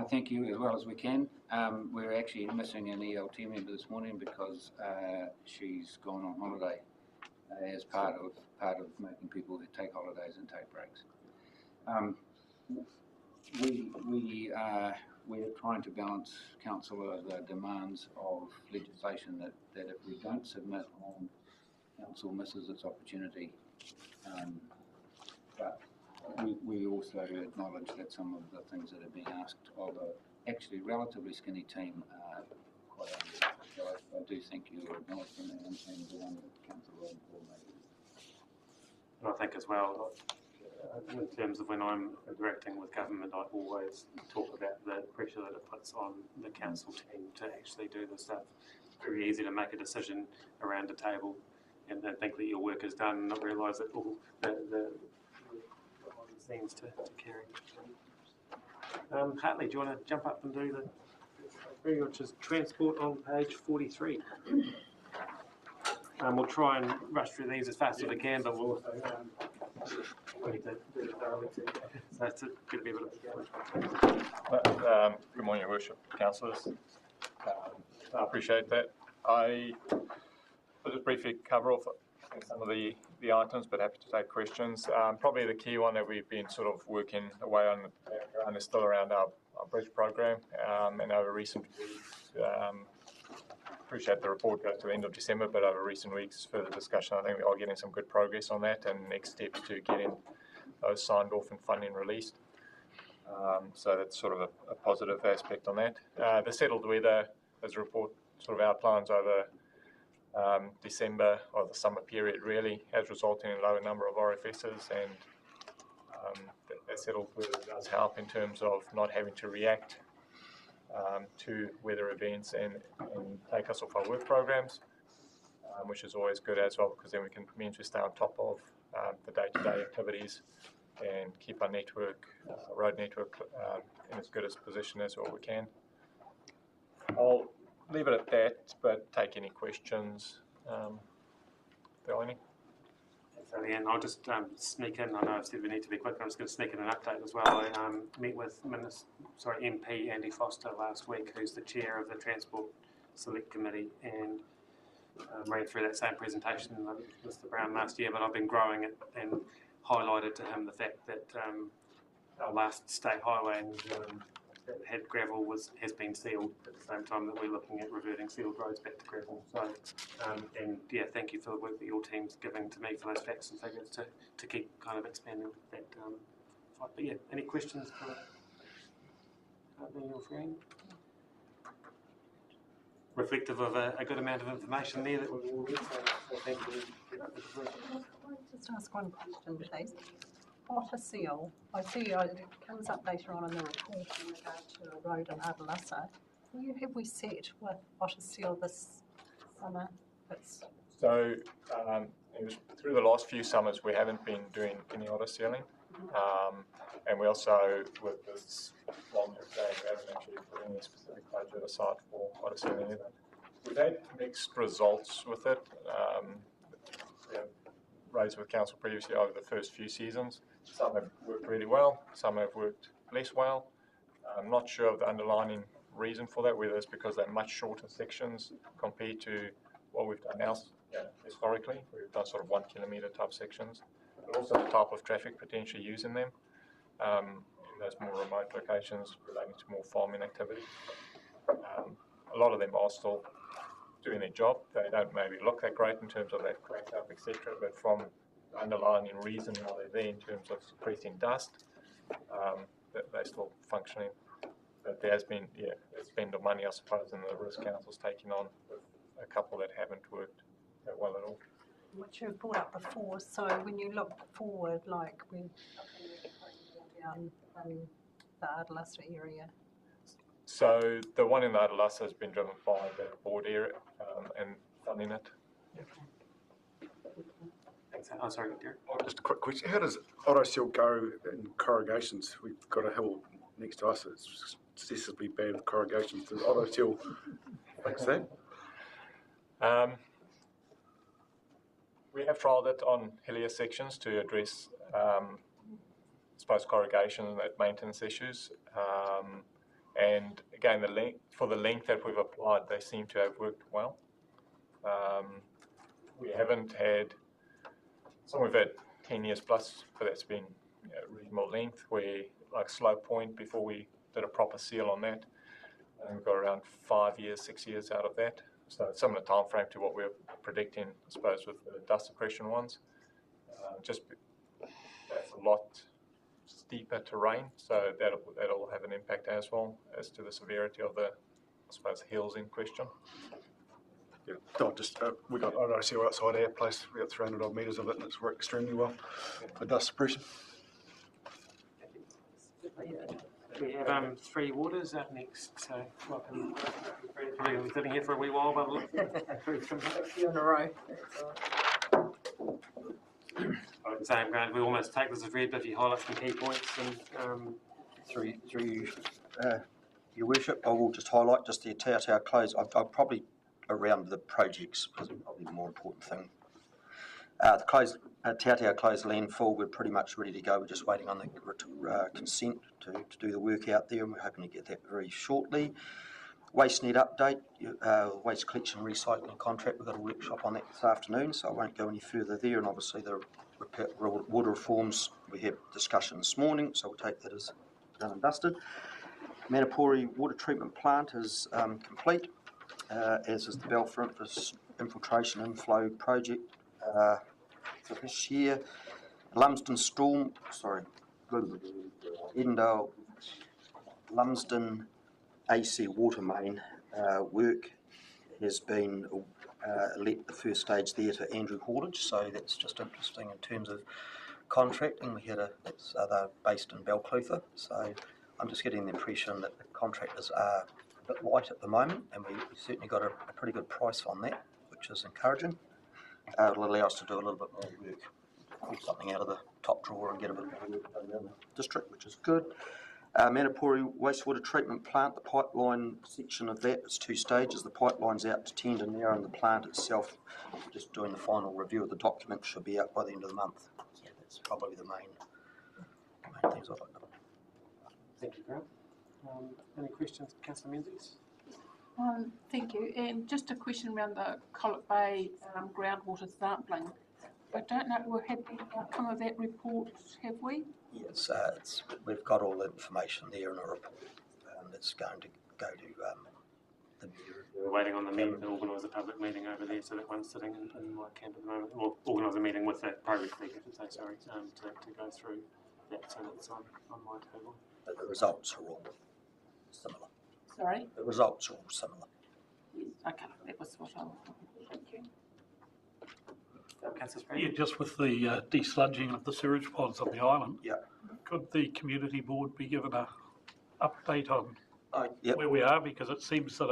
Thank you, as well as we can. We're actually missing an ELT member this morning because she's gone on holiday as part of making people take holidays and take breaks. We're trying to balance councillor the demands of legislation that if we don't submit on, council misses its opportunity. But we also acknowledge that some of the things that are being asked of a actually relatively skinny team are quite unusual. So I do think you're acknowledging that and the one that Councillor Robinson made. And I think as well, in terms of when I'm interacting with government, I always talk about the pressure that it puts on the council team to actually do this stuff. It's very easy to make a decision around a table and think that your work is done and not realise that all the things to carry. Hartley, do you want to jump up and do the which is transport on page 43? We'll try and rush through these as fast as we can, but we'll also we need to do it thoroughly too. So that's going to be a bit of a Good morning, Your Worship, councillors. I appreciate that. I'll just briefly cover off some of the items, but happy to take questions. Probably the key one that we've been sort of working away on the background is still around our bridge program, and over recent weeks, appreciate the report goes to the end of December, but over recent weeks, further discussion, I think we are getting some good progress on that, and next steps to getting those signed off and funding released. So that's sort of a positive aspect on that. The settled weather, as the report sort of outlines over December, or the summer period really, has resulted in a lower number of RFSs, and that settled weather does help in terms of not having to react to weather events and take us off our work programs, which is always good as well, because then we can mean to stay on top of the day-to-day activities and keep our network, road network, in as good a position as well we can. I'll leave it at that, but take any questions. There are any? So Leanne, I'll just sneak in. I know I've said we need to be quick. I'm just going to sneak in an update as well. I met with MP Andy Foster last week, who's the chair of the Transport Select Committee, and ran through that same presentation with Mr Brown last year. But I've been growing it and highlighted to him the fact that our last state highway that had gravel has been sealed at the same time that we're looking at reverting sealed roads back to gravel. So, and yeah, thank you for the work that your team's giving to me for those facts and figures to keep kind of expanding that fight. But yeah, any questions for me or Frank? Reflective of a good amount of information there that we've all read, so thank you. Can I just ask one question, please? Otter seal, I see it comes up later on in the report in regard to a road in Adalassa. Have we set with otter seal this summer? So through the last few summers we haven't been doing any otter sealing, and we also, with this long day, we haven't actually put any specific budget aside for otter sealing either. We've had mixed results with it. We have raised with council previously over the first few seasons. Some have worked really well, some have worked less well. I'm not sure of the underlying reason for that, whether it's because they're much shorter sections compared to what we've done now historically. We've done sort of 1 kilometre type sections, but also the type of traffic potentially using them in those more remote locations relating to more farming activity. A lot of them are still doing their job. They don't maybe look that great in terms of that crack up, etc., but from the underlying reason why they're there in terms of suppressing dust, they're still functioning. But there has been, a spend of money, I suppose, and the risk council's taking on with a couple that haven't worked that well at all. Which you've brought up before, so when you look forward, like when down in the Adalassa area. So the one in the Adalassa has been driven by the board area and funding it. Yeah. Thanks. Oh, sorry, Derek. Just a quick question. How does otter seal go in corrugations? We've got a hill next to us that's excessively bad with corrugations. Does otter seal fix that? We have trialled it on hillier sections to address, I suppose, corrugation and maintenance issues. And again, for the length that we've applied, they seem to have worked well. We haven't had, some we've had 10 years plus, but that's been reasonable length, where like Slow Point, before we did a proper seal on that, and we got around 5 years, 6 years out of that. So similar time frame to what we're predicting, I suppose, with the dust suppression ones. Just that's a lot steeper terrain, so that'll have an impact as well as to the severity of the, I suppose, hills in question. Yeah, we got otter seal outside our place. We got 300 odd metres of it, and it's worked extremely well for dust suppression. We have Three Waters up next, so welcome. Probably going to be sitting here for a wee while, but look, in a row. I would say, I'm going to almost take this as read, but if you highlight some key points and Through your worship, I will just highlight just the Tautau Close. I'll probably around the projects, because it's probably the more important thing. The Tautau Close landfill, we're pretty much ready to go. We're just waiting on the consent to do the work out there, and we're hoping to get that very shortly. WasteNet update, waste collection and recycling contract. We've got a workshop on that this afternoon, so I won't go any further there. And obviously the water reforms, we had discussion this morning, so we'll take that as done and dusted. Manapori water treatment plant is complete, as is the Belfort infiltration inflow project for this year. Lumsden Storm, Edendale, Lumsden AC water main work has been let the first stage there to Andrew Haulage, so that's just interesting in terms of contracting. They're based in Balclutha, so I'm just getting the impression that the contractors are a bit light at the moment, and we certainly got a pretty good price on that, which is encouraging. It'll allow us to do a little bit more work, pull something out of the top drawer and get a bit more work done around the district, which is good. Manapori wastewater treatment plant, the pipeline section of that is 2 stages. The pipeline's out to tender now, and the plant itself, just doing the final review of the document, should be out by the end of the month. So that's probably the main things I'd like to know. Thank you, Grant. Any questions, Councillor Menzies? Thank you. And just a question around the Collett Bay groundwater sampling. I don't know, we've had the outcome of that report, have we? Yes, we've got all the information there in a report. It's going to go to the mayor. We're waiting on the mayor to organise a public meeting over there, so that one's sitting in my camp at the moment. Or organise a meeting with the progress league, I should say, sorry, to go through that, so that's on my table. But the results are all similar. Sorry? The results are all similar. Yes, okay, that was what I was thinking. Thank you. Yeah, just with the desludging of the sewage ponds on the island, could the community board be given a update on where we are? Because it seems that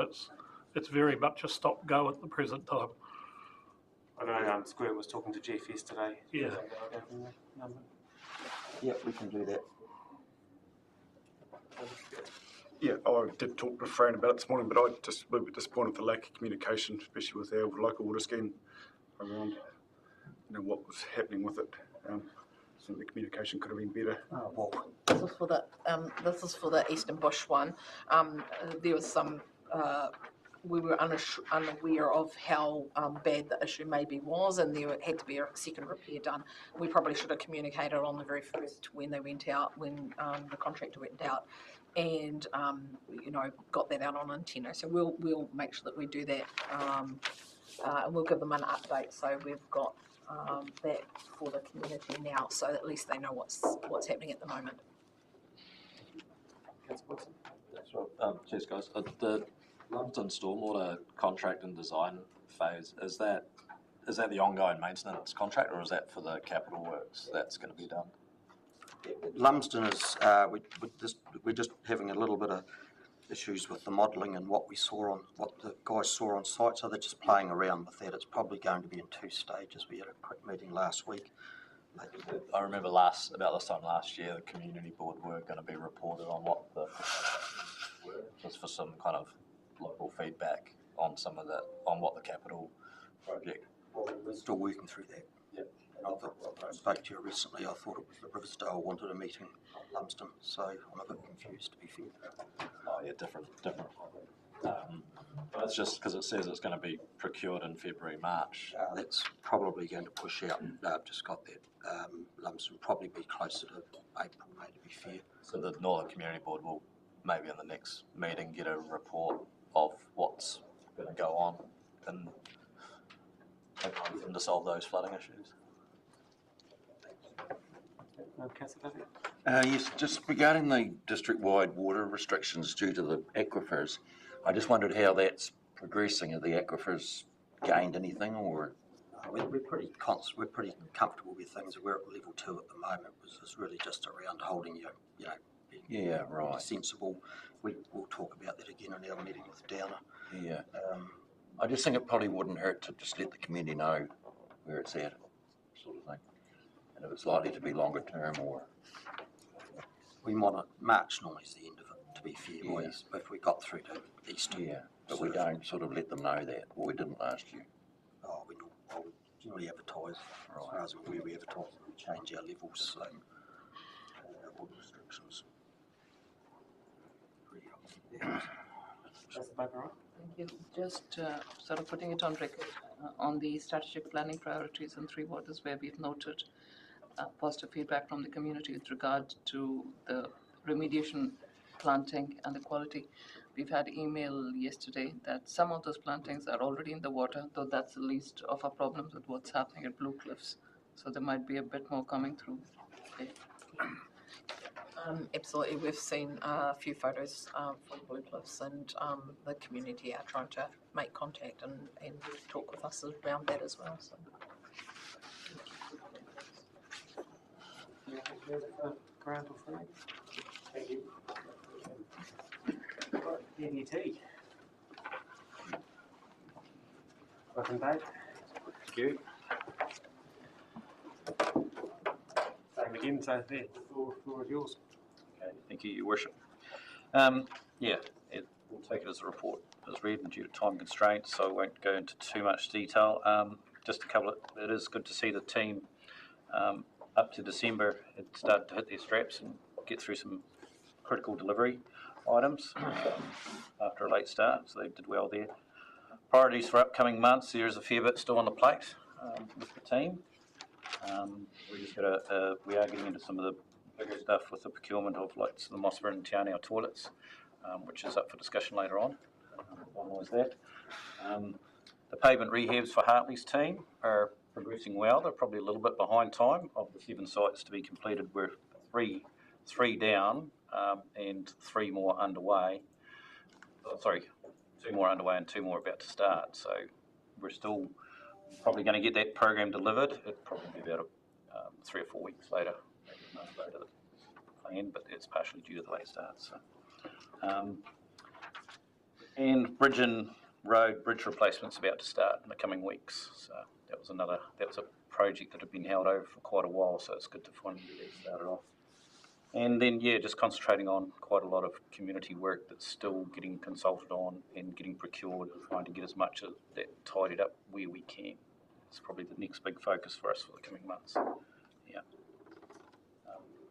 it's very much a stop-go at the present time. I know Squirt was talking to Jeff yesterday. Yeah. Yeah, we can do that. Yeah, I did talk to Fran about it this morning, but I just a bit disappointed with the lack of communication, especially with our local water scheme around what was happening with it. I think the communication could have been better. This is for the Eastern Bush one. There was some. We were unaware of how bad the issue maybe was, and there had to be a second repair done. We probably should have communicated on the very first when they went out, when the contractor went out, and got that out on antenna. So we'll make sure that we do that, and we'll give them an update. So we've got that for the community now, so at least they know what's happening at the moment. That's right. Cheers, guys. The Lumsden Stormwater contract and design phase, is that the ongoing maintenance contract, or is that for the capital works that's going to be done? Lumsden is, we're just having a little bit of issues with the modelling and what the guys saw on site, so they're just playing around with that. It's probably going to be in 2 stages. We had a quick meeting last week. I remember about this time last year, the community board were going to be reported on what the were, just for some kind of local feedback on on what the capital project. Well, we're still working through that. Yep. And I spoke to you recently. I thought it was the Riversdale wanted a meeting on Lumsden, so I'm a bit confused, to be fair. Oh yeah, different. But it's just because it says it's going to be procured in February, March. That's probably going to push out. I've just got that. Lumsden will probably be closer to April, May, to be fair. So the Northern Community Board will maybe in the next meeting get a report of what's going to go on and to solve those flooding issues. Yes, just regarding the district-wide water restrictions due to the aquifers, I just wondered how that's progressing. Have the aquifers gained anything, or? We're pretty comfortable with things. We're at level 2 at the moment. It's really just around holding being sensible. We'll talk about that again in our meeting with Downer. Yeah. I just think it probably wouldn't hurt to just let the community know where it's at, sort of thing. And if it's likely to be longer term, or we monitor March normally is the end of it, to be fair. If we got through to Easter. Yeah, but we don't sort of let them know that, or we didn't last year. Oh, we generally advertise. As far as we're aware, we advertise and we change our levels, so all the restrictions. Thank you. Just sort of putting it on record on the strategic planning priorities in 3 waters, where we've noted positive feedback from the community with regard to the remediation planting and the quality. We've had email yesterday that some of those plantings are already in the water, though that's the least of our problems with what's happening at Blue Cliffs. So there might be a bit more coming through. Okay. Absolutely, we've seen a few photos from Blue Cliffs, and the community are trying to make contact and talk with us around that as well. So. Grant or Frank? Thank you. DDT. Welcome, Dave. Thank you. Same again, so there, the floor is yours. Okay, thank you, Your Worship. We'll take it as a report as read and due to time constraints, so I won't go into too much detail. Just a couple of, it is good to see the team up to December had started to hit their straps and get through some critical delivery items after a late start, so they did well there. Priorities for upcoming months, there is a fair bit still on the plate with the team. We are getting into some of the bigger stuff with the procurement of like the Mossburn and Te Anau toilets, which is up for discussion later on. Finalise that. The pavement rehabs for Hartley's team are progressing well. They're probably a little bit behind time. Of the 7 sites to be completed, we're three down and 3 more underway. 2 more underway and 2 more about to start. So we're still probably going to get that program delivered. It'll probably be about 3 or 4 weeks later, maybe a month later than planned, but it's partially due to the late start. So. And bridge and road bridge replacement's about to start in the coming weeks. So that was a project that had been held over for quite a while, so it's good to finally get that started off. And then, just concentrating on quite a lot of community work that's still getting consulted on and getting procured and trying to get as much of that tidied up where we can. It's probably the next big focus for us for the coming months.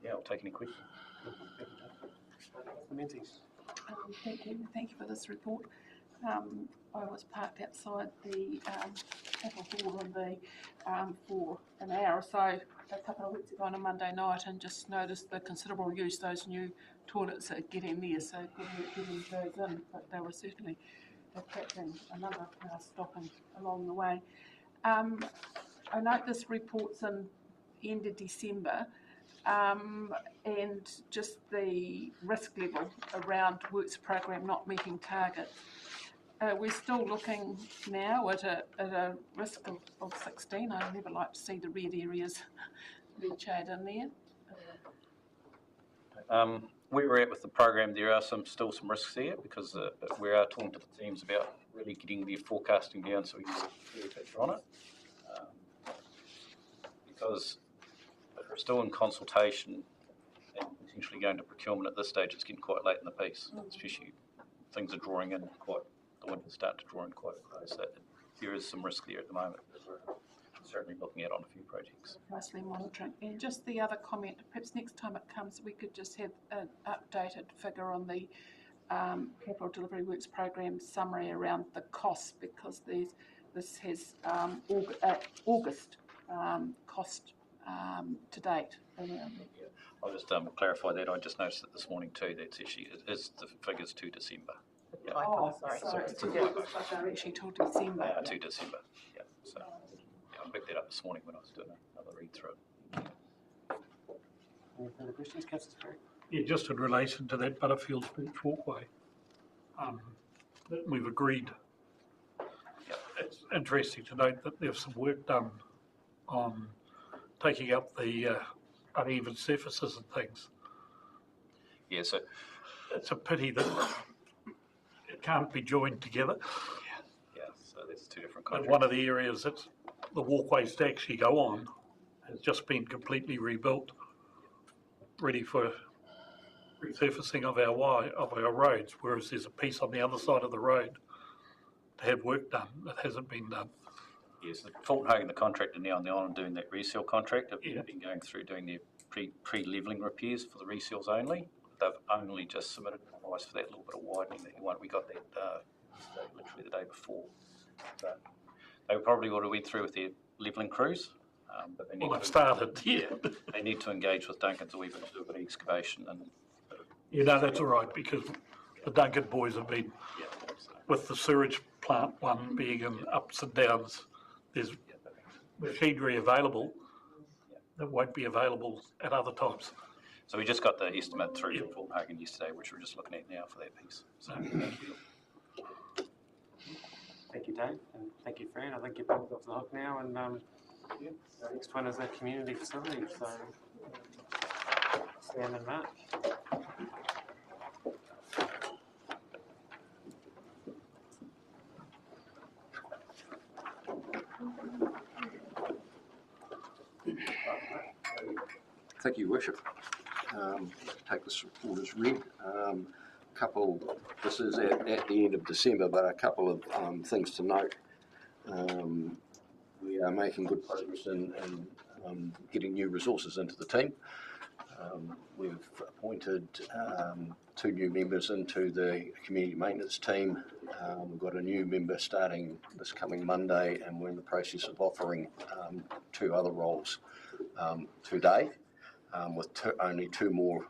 I'll take any questions. Thank you for this report. I was parked outside the Apple Hall for an hour or so a couple of weeks ago on a Monday night, and just noticed the considerable use those new toilets are getting there. So getting those in, but they were certainly attracting a number of cars stopping along the way. I note this report's in end of December. And just the risk level around works program not meeting targets. We're still looking now at a risk of 16. I never like to see the red areas red shade in there. Where we're at with the program, there are still some risks there because we are talking to the teams about really getting their forecasting down so we can get a clear picture on it. Because we're still in consultation and potentially going to procurement at this stage. It's getting quite late in the piece, especially things are drawing in quite, the winter's starting to draw in quite close. So there is some risk there at the moment that we're certainly looking at on a few projects. Closely monitoring. And just the other comment, perhaps next time it comes, we could just have an updated figure on the capital delivery works program summary around the costs, because this has August cost to date. I'll just clarify that. I just noticed it this morning too. That's actually is the figures to December. Yeah. Sorry. They're actually till December. To December. Yeah. So I picked that up this morning when I was doing another read through. Any further questions, Councillor Sperry? Yeah, just in relation to that Butterfields Beach walkway, that we've agreed. It's interesting to note that there's some work done on taking up the uneven surfaces and things. Yeah, so it's a pity that it can't be joined together. Yeah, so there's 2 different But contracts. one of the areas that the walkways to actually go on has just been completely rebuilt, ready for resurfacing of our roads, whereas there's a piece on the other side of the road to have work done that hasn't been done. Yes, Fulton Hogan, the contractor now on the island doing that reseal contract, have been going through doing their pre-levelling repairs for the reseals only. They've only just submitted a price for that little bit of widening that you want. We got that literally the day before. So they probably would have went through with their levelling crews. But they need They've started, They need to engage with Duncan's a wee bit to do a bit of excavation. That's all right, because the Duncan boys have been, with the sewage plant one being in ups and downs, there's machinery available, that won't be available at other times. So we just got the estimate through from Fort Hogan yesterday, which we're just looking at now for that piece. So thank you. Thank you, Dave, and thank you, Fran. I think you're both off the hook now, and the next one is a community facility, so Sam and Mark. Thank you, Worship. Take this report as read. This is at the end of December, but a couple of things to note. We are making good progress in getting new resources into the team. We've appointed 2 new members into the community maintenance team. We've got a new member starting this coming Monday, and we're in the process of offering 2 other roles today, with only 2 more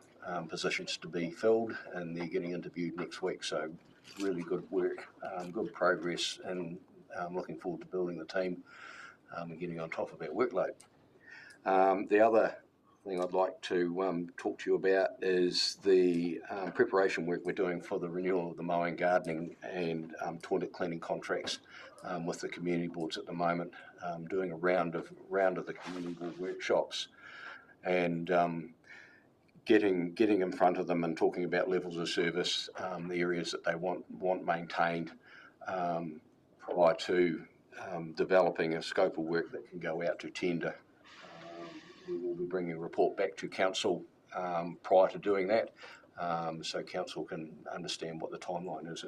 positions to be filled, and they're getting interviewed next week. So really good work, good progress, and I'm looking forward to building the team and getting on top of our workload. The other thing I'd like to talk to you about is the preparation work we're doing for the renewal of the mowing, gardening and toilet cleaning contracts with the community boards at the moment, doing a round of the community board workshops and getting in front of them and talking about levels of service, the areas that they want maintained, prior to developing a scope of work that can go out to tender. We will be bringing a report back to council prior to doing that, so council can understand what the timeline is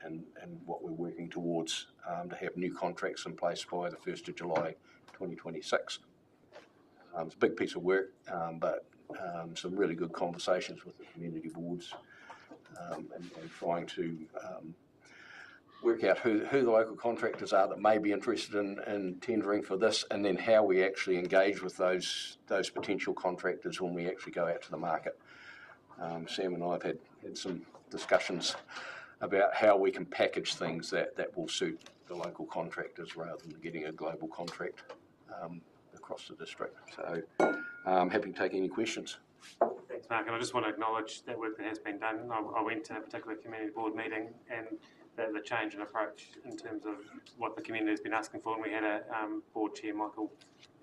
and what we're working towards to have new contracts in place by the 1st of July 2026. It's a big piece of work, but some really good conversations with the community boards and trying to work out who the local contractors are that may be interested in tendering for this, and then how we actually engage with those potential contractors when we actually go out to the market. Sam and I have had some discussions about how we can package things that will suit the local contractors rather than getting a global contract across the district. So happy to take any questions. Thanks, Mark. And I just want to acknowledge that work that has been done. I went to a particular community board meeting, and the change in approach in terms of what the community has been asking for. And we had a board chair, Michael,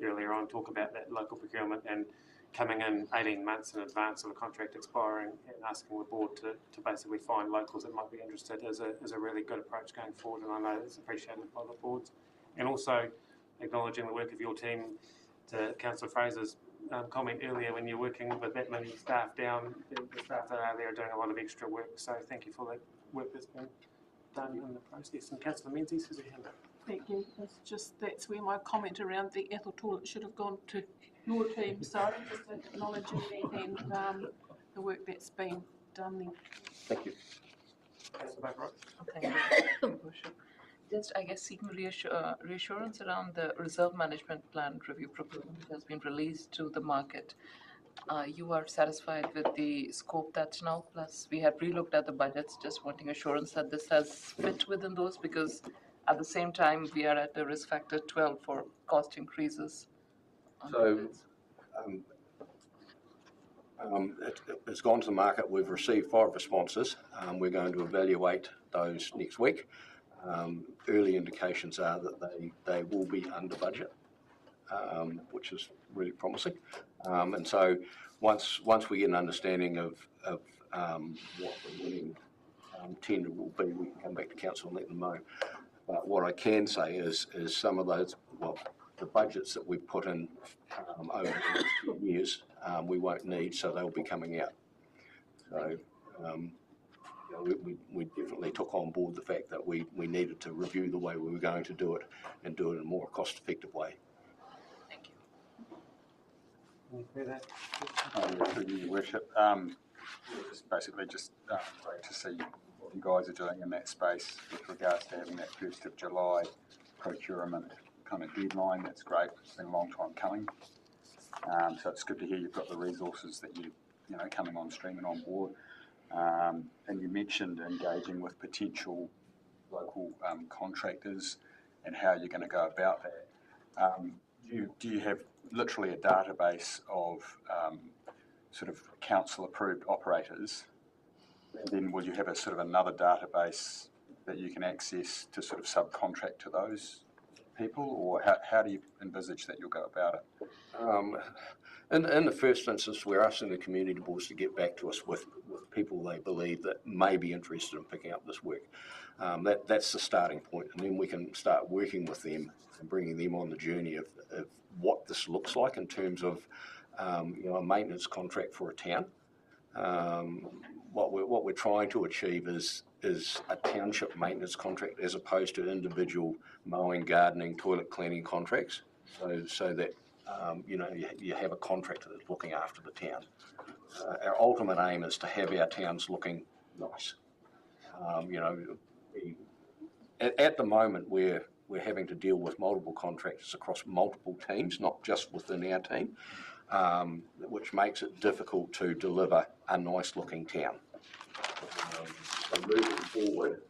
earlier on talk about that local procurement and coming in 18 months in advance of a contract expiring and asking the board to basically find locals that might be interested is a really good approach going forward. And I know it's appreciated by the boards. And also acknowledging the work of your team, to Councillor Fraser's comment earlier, when you're working with that many staff down, the staff that are there are doing a lot of extra work. So thank you for that work that's been done in the process. And Councillor Menzies has a hand up. Thank you. That's where my comment around the Ethel toilet should have gone to your team. So just acknowledging that and the work that's been done there. Thank you. Councillor Barrow. Thank you, Worship. Just, I guess, seeking reassurance around the reserve management plan review proposal which has been released to the market. You are satisfied with the scope that's now, plus we have relooked at the budgets, just wanting assurance that this has fit within those, because at the same time we are at the risk factor 12 for cost increases. So it's gone to the market. We've received 5 responses. We're going to evaluate those next week. Early indications are that they will be under budget, which is really promising. And so once we get an understanding of what the winning tender will be, we can come back to council and let them know. But what I can say is some of those, the budgets that we've put in over the next 10 years, we won't need, so they'll be coming out. So we definitely took on board the fact that we needed to review the way we were going to do it and do it in a more cost-effective way. Thank you. Any further? Through your worship, just great to see what you guys are doing in that space with regards to having that 1st of July procurement kind of deadline. That's great. It's been a long time coming. So it's good to hear you've got the resources that you coming on stream and on board. And you mentioned engaging with potential local contractors and how you're going to go about that. Do you have literally a database of sort of council-approved operators? And then will you have a sort of another database that you can access to sort of subcontract to those people, or how do you envisage that you'll go about it? In the first instance, we're asking the community boards to get back to us with people they believe that may be interested in picking up this work. That's the starting point, and then we can start working with them and bringing them on the journey of what this looks like in terms of a maintenance contract for a town. What we're trying to achieve is a township maintenance contract as opposed to individual mowing, gardening, toilet cleaning contracts, so that you have a contractor that's looking after the town. Our ultimate aim is to have our towns looking nice. At the moment we're having to deal with multiple contractors across multiple teams, not just within our team, which makes it difficult to deliver a nice looking town. So moving forward,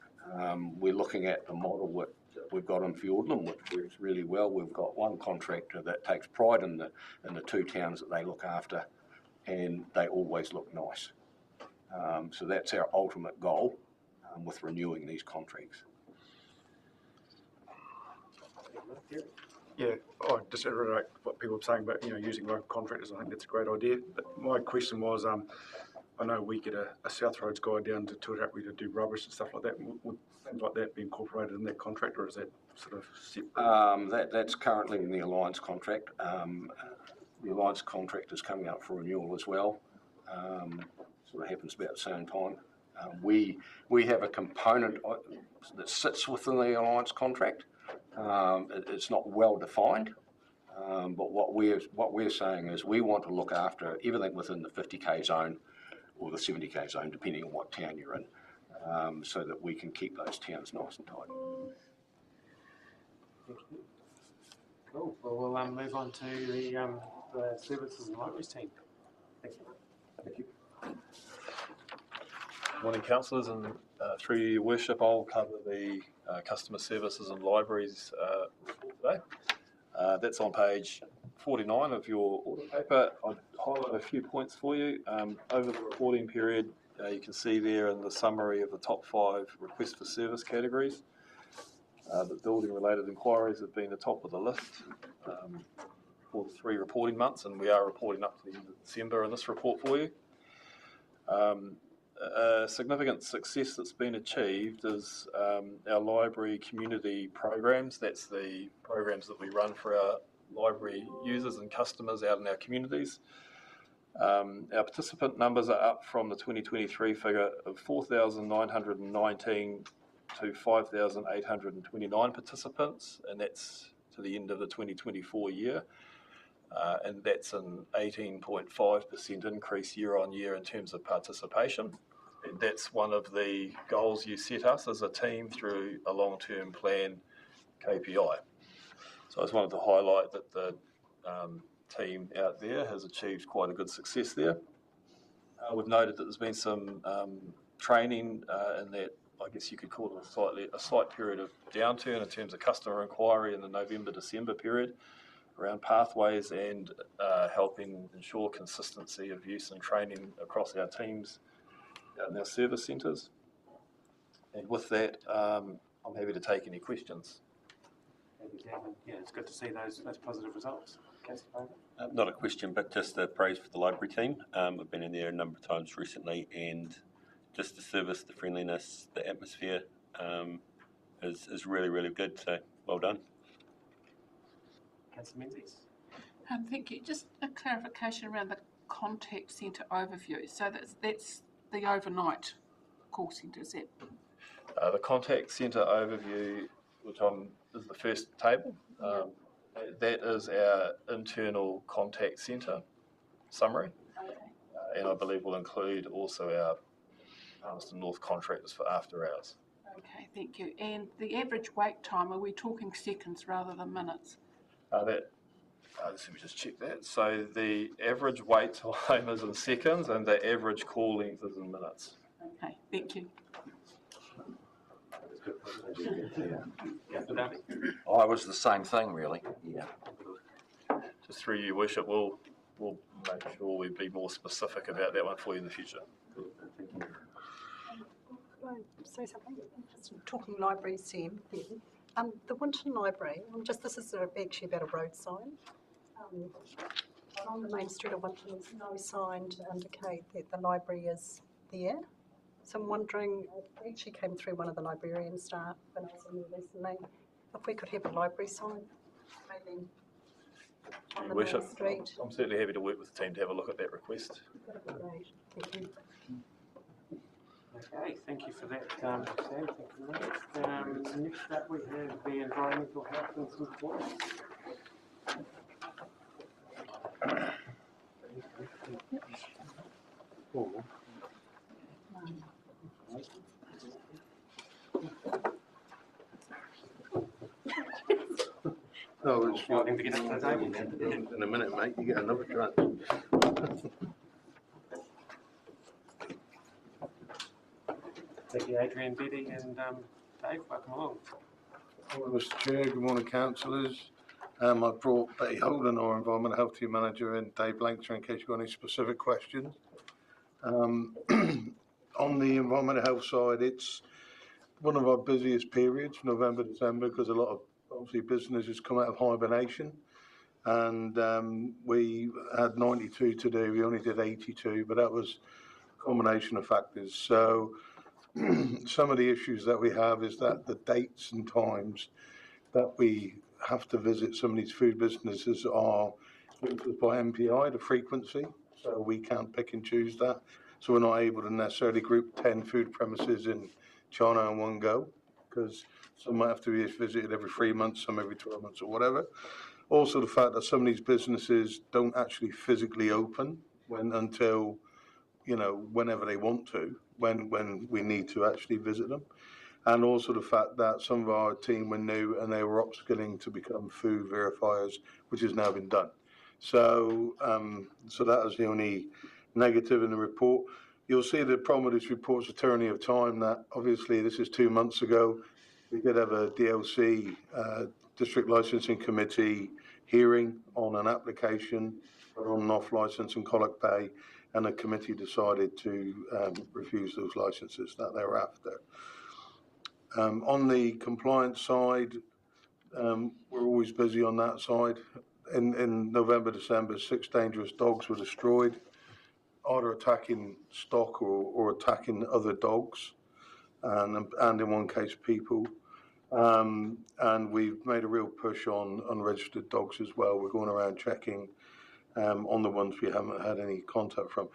we're looking at the model that we've got in Fiordland, which works really well. We've got one contractor that takes pride in the two towns that they look after, and they always look nice. So that's our ultimate goal with renewing these contracts. Yeah, I just reiterate what people are saying about using local contractors. I think that's a great idea. But my question was, I know we get a South Roads guy down to Tuatapere to do rubbish and stuff like that. Would things like that be incorporated in that contract, or is that sort of separate? That's currently in the Alliance contract. The Alliance contract is coming up for renewal as well. Sort of happens about the same time. We have a component that sits within the Alliance contract. It's not well defined, but what we're saying is we want to look after everything within the 50k zone or the 70k zone, depending on what town you're in, so that we can keep those towns nice and tight. Cool. Well, we'll move on to the services and libraries team. Thank you. Thank you. Morning, councillors, and through your worship, I'll cover the customer services and libraries report today. That's on page 49 of your order paper. I'll highlight a few points for you. Over the reporting period, you can see there in the summary of the top 5 requests for service categories that building-related inquiries have been the top of the list for the 3 reporting months, and we are reporting up to the end of December in this report for you. A significant success that's been achieved is our library community programs. That's the programs that we run for our library users and customers out in our communities. Our participant numbers are up from the 2023 figure of 4,919 to 5,829 participants, and that's to the end of the 2024 year. And that's an 18.5% increase year on year in terms of participation. And that's one of the goals you set us as a team through a long-term plan KPI. So I just wanted to highlight that the team out there has achieved quite a good success there. We've noted that there's been some training in that, I guess you could call it a slight period of downturn in terms of customer inquiry in the November-December period around pathways and helping ensure consistency of use and training across our teams out in our service centres. And with that, I'm happy to take any questions. Thank you, Dan. Yeah, it's good to see those positive results. Not a question, but just a praise for the library team. I've been in there a number of times recently, and just the service, the friendliness, the atmosphere is really, really good. So well done. Councillor Menzies. Thank you. Just a clarification around the contact centre overview. So that's the overnight call centre, is it? The contact centre overview, which is the first table, that is our internal contact centre summary, and I believe will include also our Palmerston North contractors for after hours. Okay, thank you. And the average wait time, are we talking seconds rather than minutes? Let me just check that. So the average wait time is in seconds and the average call length is in minutes. Okay, thank you. I was the same thing, really. Yeah. just through you, Worship, we'll make sure we be more specific about that one for you in the future. Can I say something? Just talking libraries here. The Winton Library, this is actually about a road sign. On the main street of Winton, there's no sign to indicate that the library is there. So I'm wondering, it actually came through one of the librarian staff when I was in there recently, if we could have a library sign, maybe on the main street. I'm certainly happy to work with the team to have a look at that request. That'd be great. Thank you. Okay, thank you for that, Sam. Thank you very much. Next up, we have the environmental health and support. No, it's starting to get up to date. In a minute, mate, you get another chance. Thank you, Adrian, Betty, and Dave. Welcome along. Hello, Mr. Chair. Good morning, councillors. I brought Betty Holden, our environmental health team manager, and Dave Langston in case you've got any specific questions. On the environmental health side, it's one of our busiest periods, November, December, because a lot of obviously businesses come out of hibernation, and we had 92 to do. We only did 82, but that was a combination of factors. So some of the issues that we have is that the dates and times that we have to visit some of these food businesses are by MPI, the frequency, so we can't pick and choose that. So we're not able to necessarily group 10 food premises in China in one go, because some might have to be visited every 3 months, some every 12 months or whatever. Also the fact that some of these businesses don't actually physically open until, you know, whenever they want to, when we need to actually visit them. And also the fact that some of our team were new and they were upskilling to become food verifiers, which has now been done. So, so that was the only negative in the report. You'll see the problem with this report's attorney of time, that obviously this is 2 months ago. We did have a DLC, District Licensing Committee hearing on an application for on and off licence and Colic Bay, and the committee decided to refuse those licences that they were after. On the compliance side, we're always busy on that side. In November, December, 6 dangerous dogs were destroyed, either attacking stock or attacking other dogs, and in one case people. And we've made a real push on unregistered dogs as well. We're going around checking on the ones we haven't had any contact from.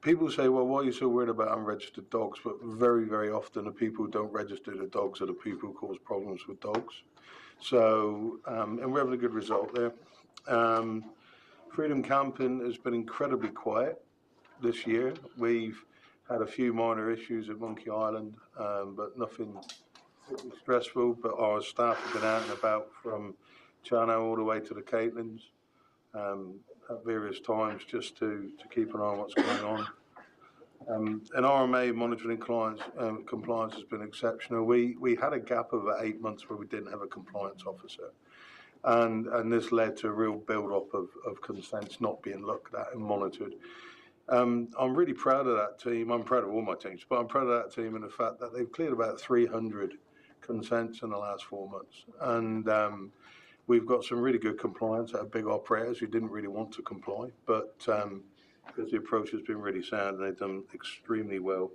People say, well, why are you so worried about unregistered dogs? But very, very often the people who don't register the dogs are the people who cause problems with dogs. So, and we're having a good result there. Freedom Camping has been incredibly quiet this year. We've had a few minor issues at Monkey Island, but nothing stressful. But our staff have been out and about from Chano all the way to the Caitlin's at various times, just to keep an eye on what's going on. And RMA monitoring compliance has been exceptional. We had a gap of about 8 months where we didn't have a compliance officer, and this led to a real build-up of consents not being looked at and monitored. I'm really proud of that team. I'm proud of all my teams, but I'm proud of that team in the fact that they've cleared about 300 consents in the last 4 months, and we've got some really good compliance out of big operators who didn't really want to comply, but because the approach has been really sound and they've done extremely well.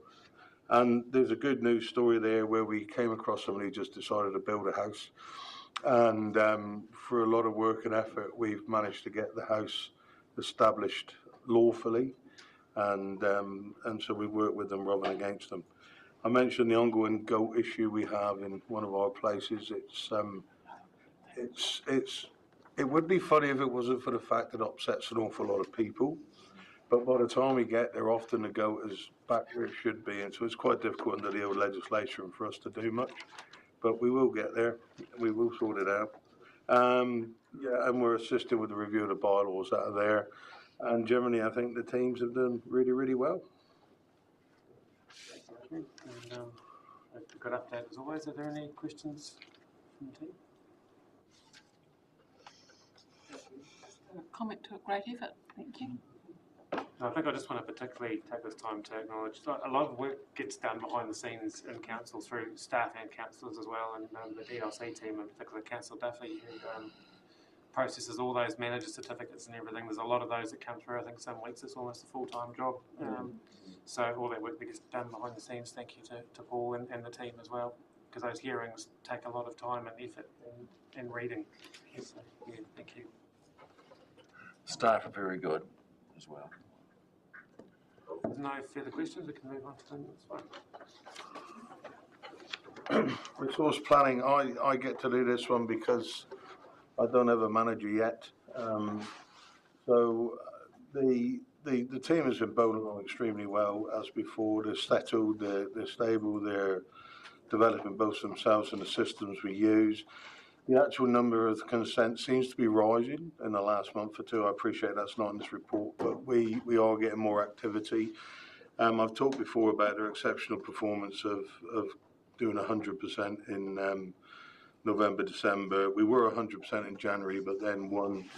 And there's a good news story there where we came across somebody who just decided to build a house, and for a lot of work and effort we've managed to get the house established lawfully, and so we work with them rather than against them. I mentioned the ongoing goat issue we have in one of our places. It would be funny if it wasn't for the fact that it upsets an awful lot of people, but by the time we get there, often the goat is back where it should be, and so it's quite difficult under the old legislation for us to do much, but we will get there. We will sort it out. Yeah, and we're assisting with the review of the bylaws that are there, and generally I think the teams have done really, really well. And, a good update as always. Are there any questions from the team? a great effort. Thank you. I think I just want to particularly take this time to acknowledge that a lot of work gets done behind the scenes in council through staff and councillors as well, and the DLC team, in particular Councillor Duffy, who processes all those manager certificates and everything. There's a lot of those that come through. I think some weeks it's almost a full-time job. So all that work that gets done behind the scenes, thank you to Paul and the team as well, because those hearings take a lot of time and effort and reading. So, yeah, thank you. Staff are very good as well. If there's no further questions, we can move on to the next one. Resource planning, I get to do this one because I don't have a manager yet. So the team has been bowling along extremely well as before. They're settled, they're stable, they're developing both themselves and the systems we use. The actual number of consents seems to be rising in the last month or two. I appreciate that's not in this report, but we are getting more activity. I've talked before about their exceptional performance of doing 100% in November, December. We were 100% in January, but then one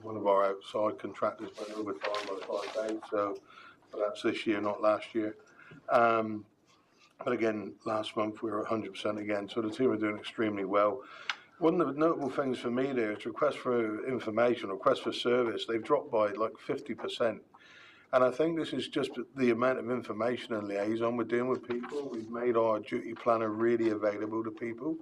of our outside contractors went overtime by 5 days, so but that's this year, not last year. But again, last month we were 100% again, so the team are doing extremely well. One of the notable things for me there is requests for information, requests for service. They've dropped by like 50%. And I think this is just the amount of information and liaison we're doing with people. We've made our duty planner really available to people.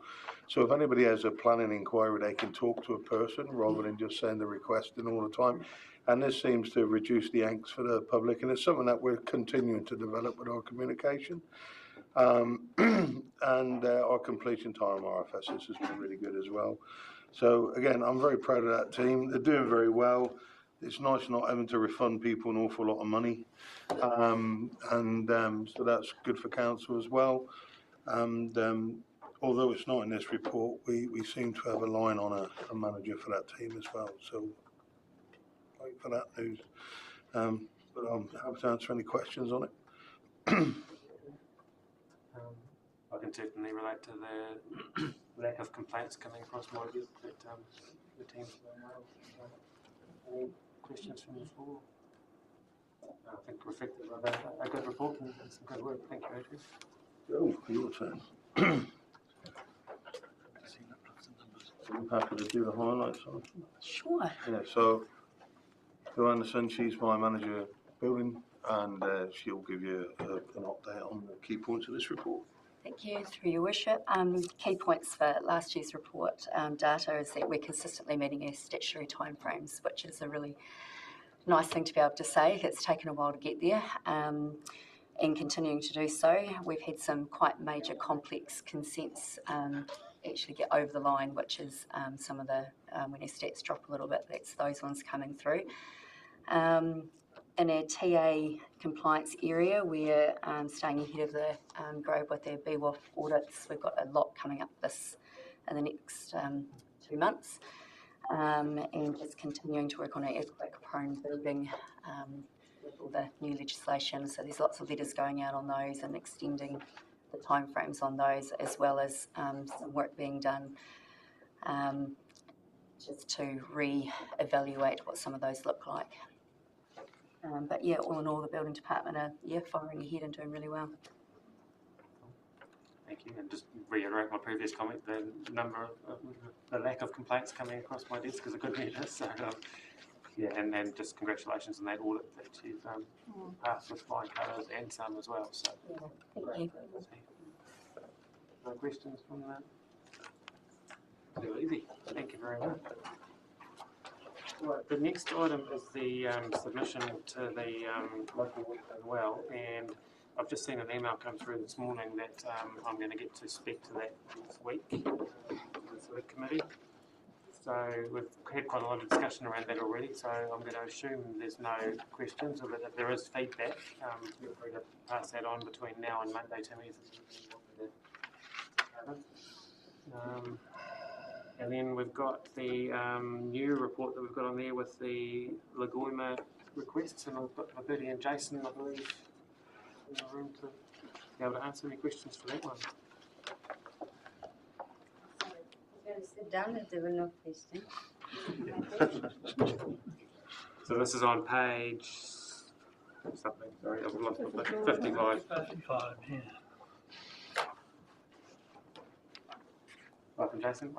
So if anybody has a planning inquiry, they can talk to a person rather than just send a request in all the time. And this seems to reduce the angst for the public. And it's something that we're continuing to develop with our communication. And our completion time RFSs has been really good as well. So again, I'm very proud of that team. They're doing very well. It's nice not having to refund people an awful lot of money. So that's good for council as well. And although it's not in this report, we seem to have a line on a manager for that team as well. So wait for that news. But I'm happy to answer any questions on it. I can certainly relate to the lack of complaints coming across my desk that the team's doing well. Any questions from the floor? I think reflective of a good report and some good work. Thank you, Adrian. Go, your turn. I'm happy to do the highlights on it. Sure. Yeah, so Jo Anderson, she's my manager building, and she'll give you an update on the key points of this report. Thank you, through your worship. Key points for last year's report data is that we're consistently meeting our statutory timeframes, which is a really nice thing to be able to say. It's taken a while to get there and continuing to do so. We've had some quite major complex consents actually get over the line, which is some of the, when our stats drop a little bit, that's those ones coming through. In our TA compliance area, we're staying ahead of the grove with our BWOF audits. We've got a lot coming up in the next 2 months, and just continuing to work on our earthquake-prone building with all the new legislation. So there's lots of letters going out on those and extending the timeframes on those, as well as some work being done just to re-evaluate what some of those look like. But yeah, all in all, the building department are firing ahead and doing really well. Thank you, and just reiterate my previous comment, the the lack of complaints coming across my desk is a good measure. So yeah, and just congratulations on that audit that you've passed with flying colours and some as well. So yeah, thank you. No questions from that? Too easy. Thank you very much. Right, the next item is the submission to the local week as well, and I've just seen an email come through this morning that I'm going to get to speak to that next week, the select committee. So we've had quite a lot of discussion around that already, so I'm going to assume there's no questions, or that if there is feedback, feel free to pass that on between now and Monday to me. And then we've got the new report that we've got on there with the Lagoima requests, and I've got Bertie and Jason, I believe, in the room to be able to answer any questions for that one. I'm going to sit down if there were no questions. So this is on page something, sorry, I've lost my book. 55. 55, yeah. Welcome, Jason.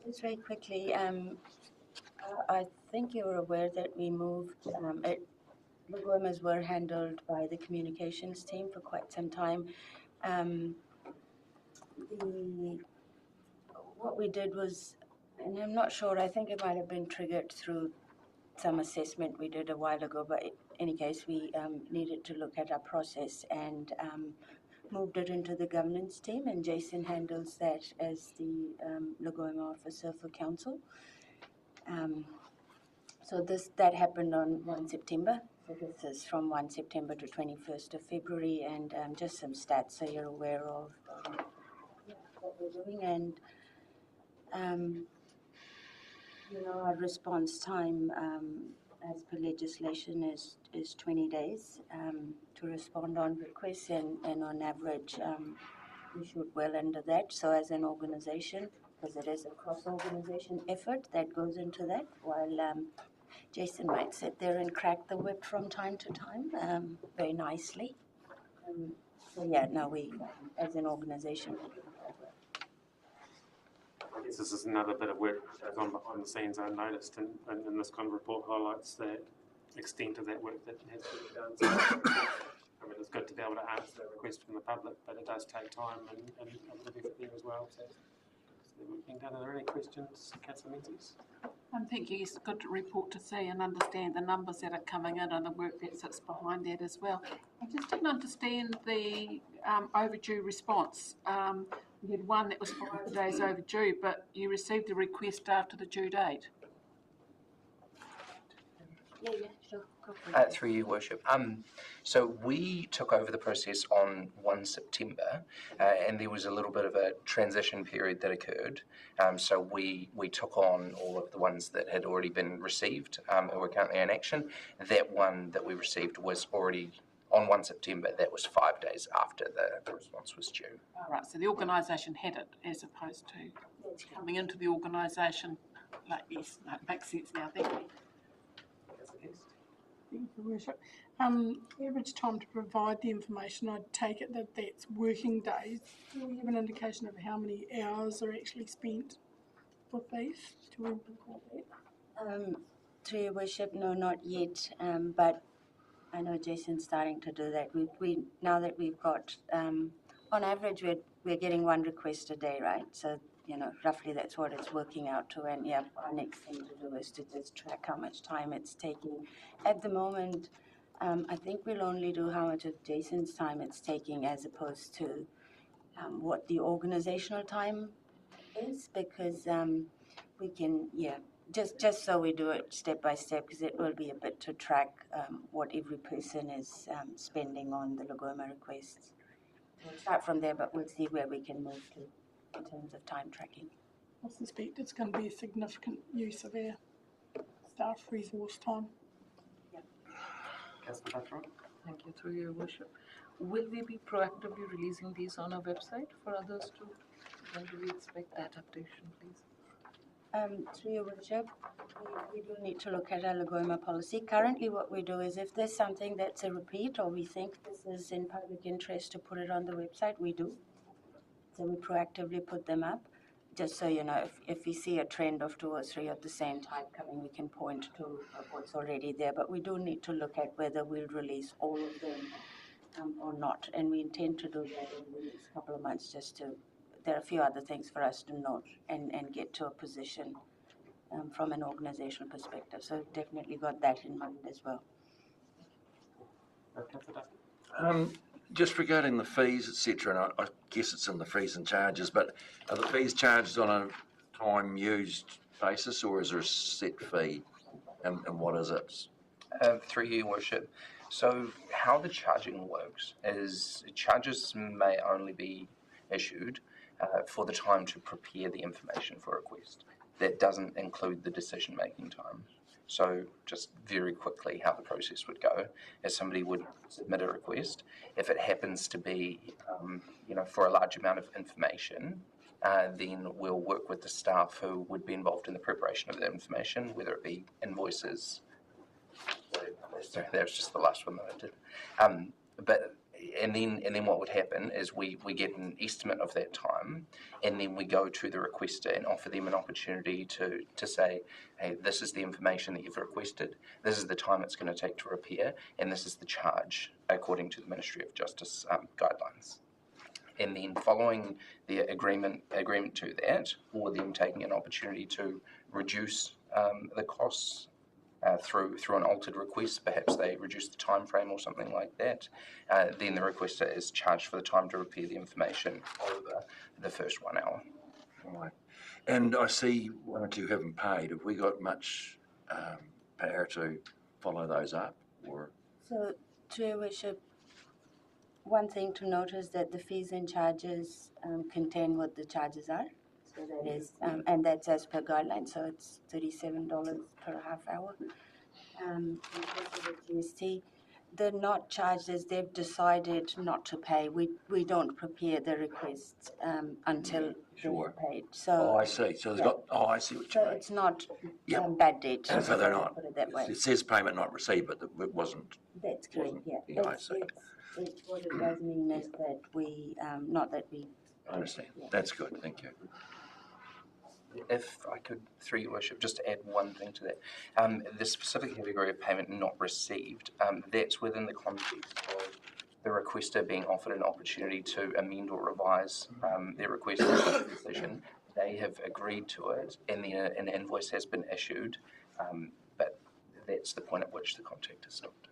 Just very quickly, I think you're aware that we moved, Lagomas were handled by the communications team for quite some time. What we did was, and I'm not sure, I think it might have been triggered through some assessment we did a while ago, but in any case, we needed to look at our process and moved it into the governance team, and Jason handles that as the Lagoma officer for council. So that happened on 1 September. So this is from 1 September to 21st of February, and just some stats so you're aware of what we're doing. And our response time, as per legislation, is 20 days to respond on requests, and on average, we shoot well under that. So as an organisation, because it is a cross-organisation effort that goes into that, while Jason might sit there and crack the whip from time to time, very nicely. So yeah, no, we, as an organisation, I guess this is another bit of work that goes on behind the scenes unnoticed, and this kind of report highlights the extent of that work that has to be done. So, I mean, it's good to be able to answer a request from the public, but it does take time and a bit of effort there as well. So the work being done. Are there any questions, Councillor Menzies? Thank you. It's a good report to see and understand the numbers that are coming in and the work that sits behind that as well. I just didn't understand the overdue response. We had one that was 5 days overdue, but you received the request after the due date. Yeah, sure. Go for it. Through you, Worship. So we took over the process on 1 September, and there was a little bit of a transition period that occurred. So we took on all of the ones that had already been received and were currently in action. That one that we received was already on 1 September. That was 5 days after the response was due. All right, so the organisation had it as opposed to coming into the organisation. Like, yes, no, it makes sense now. Thank you. Thank you, Worship. Average time to provide the information, I'd take it that that's working days. Do we have an indication of how many hours are actually spent with these? Do we record that? To your Worship, no, not yet, but I know Jason's starting to do that. We now that we've got, on average, we're getting one request a day, right? So, roughly that's what it's working out to. And yeah, our next thing to do is to just track how much time it's taking. At the moment, I think we'll only do how much of Jason's time it's taking as opposed to what the organizational time is, because we can, just so we do it step by step, because it will be a bit to track what every person is spending on the Lagoma requests. We'll start from there, but we'll see where we can move to in terms of time tracking. I suspect it's going to be a significant use of our staff resource time. Thank you, through your Worship. Will we be proactively releasing these on our website for others to? When do we expect that updation, please? Through your Worship, we do need to look at our Lagoma policy. Currently what we do is if there's something that's a repeat or we think this is in public interest to put it on the website, we do. So we proactively put them up. Just so you know, if we see a trend of 2 or 3 at the same time coming, we can point to what's already there. But we do need to look at whether we'll release all of them or not. And we intend to do that in the next couple of months there are a few other things for us to note and get to a position from an organizational perspective. So definitely got that in mind as well. Just regarding the fees, etc., and I guess it's in the fees and charges, but are the fees charged on a time used basis, or is there a set fee, and what is it? Through you, Worship. So how the charging works is charges may only be issued for the time to prepare the information for a request. That doesn't include the decision-making time. So just very quickly how the process would go is somebody would submit a request. If it happens to be, for a large amount of information, then we'll work with the staff who would be involved in the preparation of that information, whether it be invoices. Sorry, that was just the last one that I did. And then what would happen is we get an estimate of that time, and then we go to the requester and offer them an opportunity to say, hey, this is the information that you've requested, this is the time it's going to take to repair, and this is the charge according to the Ministry of Justice guidelines. And then following the agreement to that, or them taking an opportunity to reduce the costs through an altered request, perhaps they reduce the time frame or something like that, then the requester is charged for the time to repair the information over the first 1 hour. Right. And I see one or two haven't paid. Have we got much power to follow those up? Or So, to your worship, one thing to note is that the fees and charges contain what the charges are. So that is, and that's as per guidelines, so it's $37 per half hour. In terms of the GST, they're not charged as they've decided not to pay. We don't prepare the requests until Sure. they're paid. So I see. So there's I see what you so mean. it's not Yep. bad debt. So they're not. Put it that way. It says payment not received, but it wasn't. That's correct. Yeah. Yeah, I see. What it does mean is that we, not that we. I understand. That's good. Thank you. If I could, through your worship, just to add one thing to that. The specific category of payment not received, that's within the context of the requester being offered an opportunity to amend or revise their request or decision. They have agreed to it, and then an invoice has been issued, but that's the point at which the contact is stopped.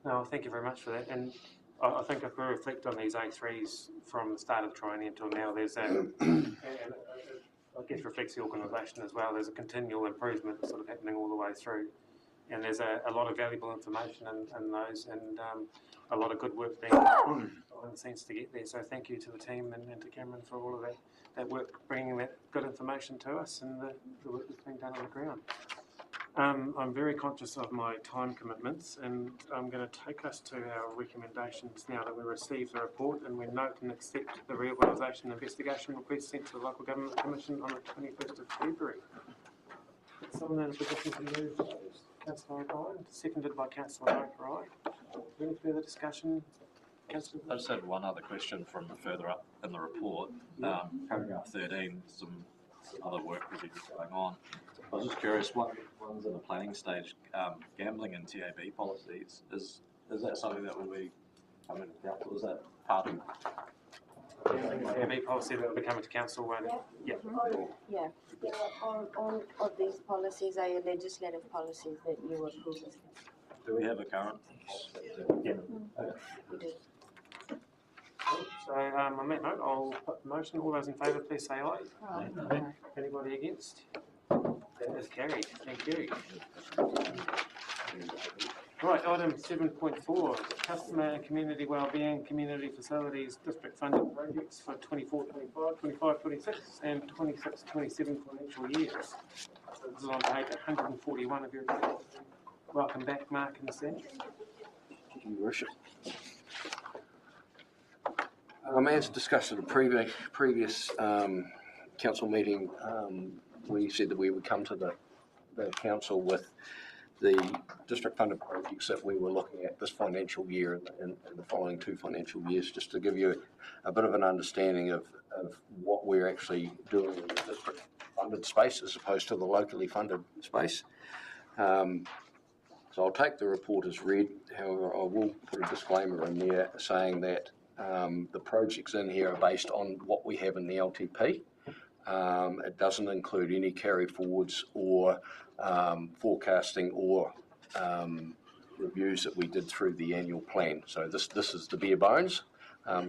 No, thank you very much for that. And I think if we reflect on these A3s from the start of the triennium until now, there's and I guess reflects the organisation as well. There's a continual improvement sort of happening all the way through, and there's a lot of valuable information in those, and a lot of good work being done behind the scenes to get there. So thank you to the team and to Cameron for all of that work, bringing that good information to us, and the work that's being done on the ground. I'm very conscious of my time commitments, and I'm going to take us to our recommendations now that we received the report, and we note and accept the reorganisation investigation request sent to the Local Government Commission on the 21st of February. Is someone in a position to move those? Councillor O'Brien, seconded by Councillor O'Brien. Any further discussion? Councillor? I just had one other question from further up in the report. Paragraph 13, some other work reviews going on. I was just curious, what ones in the planning stage, gambling and TAB policies, is that something that will be coming to council? Is that part of TAB policy that will be coming to council when? Yeah. Yeah. All of these policies are your legislative policies that you approve. Do we have a current? Yeah. We do. So on that note, I'll put the motion. All those in favour, please say aye. Aye. Anybody against? That is carried. Thank you. Right, item 7.4, customer and community wellbeing, community facilities, district funded projects for 24-25, 25-26 and 26-27 financial years. So this is on page 141 of your report. Welcome back, Mark and Sam. Thank you, Worship. As discussed at a previous council meeting, we said that we would come to the council with the district funded projects that we were looking at this financial year and the following 2 financial years, just to give you a bit of an understanding of what we're actually doing in the district funded space as opposed to the locally funded space. So I'll take the report as read. However, I will put a disclaimer in there saying that the projects in here are based on what we have in the LTP. It doesn't include any carry forwards or forecasting or reviews that we did through the annual plan. So this is the bare bones,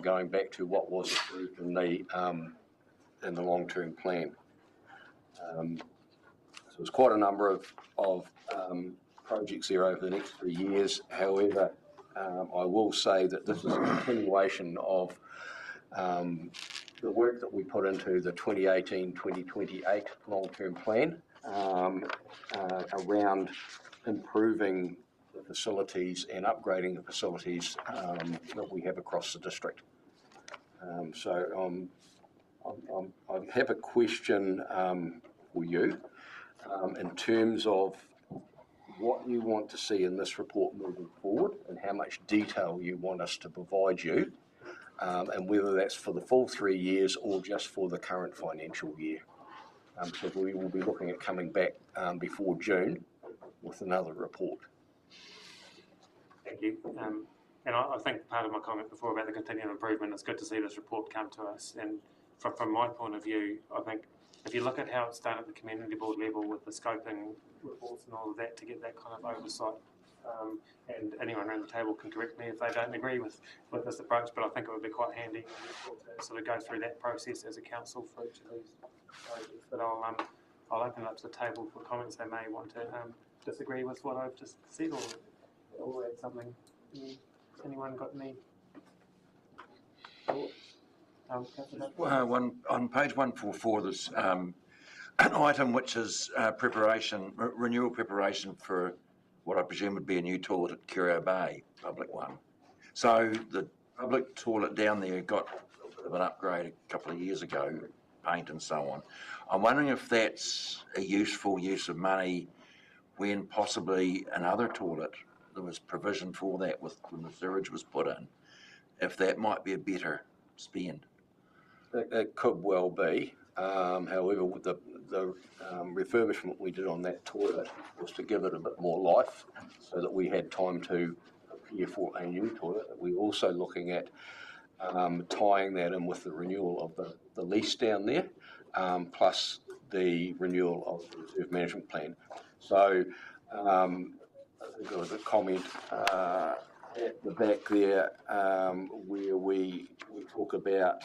going back to what was approved in the long-term plan. So there's quite a number of projects there over the next 3 years. However, I will say that this is a continuation of the work that we put into the 2018-2028 long-term plan around improving the facilities and upgrading the facilities that we have across the district. I have a question for you in terms of what you want to see in this report moving forward and how much detail you want us to provide you, and whether that's for the full 3 years or just for the current financial year. So we will be looking at coming back before June with another report. Thank you. And I think part of my comment before about the continuing improvement, it's good to see this report come to us. And from my point of view, I think if you look at how it's done at the community board level with the scoping reports and all of that to get that kind of oversight, and anyone around the table can correct me if they don't agree with this approach, but I think it would be quite handy to sort of go through that process as a council for each of these projects. But I'll open it up to the table for comments. They may want to disagree with what I've just said or add something. Anyone got any thoughts? On page 144, there's an item which is renewal preparation for what I presume would be a new toilet at Curio Bay, public one. So the public toilet down there got a bit of an upgrade a couple of years ago, paint and so on. I'm wondering if that's a useful use of money when possibly another toilet, there was provision for that when the sewage was put in, if that might be a better spend. It could well be. However, with the refurbishment we did on that toilet was to give it a bit more life so that we had time to prepare for a new toilet. We're also looking at tying that in with the renewal of the lease down there, plus the renewal of the reserve management plan. So I think there was a comment at the back there where we talk about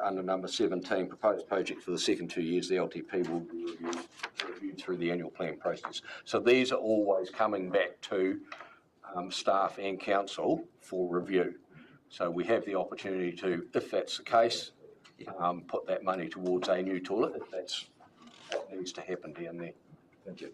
under number 17, proposed project for the second 2 years, the LTP will be reviewed through the annual plan process. So these are always coming back to staff and council for review. So we have the opportunity to, if that's the case, put that money towards a new toilet if that's what needs to happen down there. Thank you.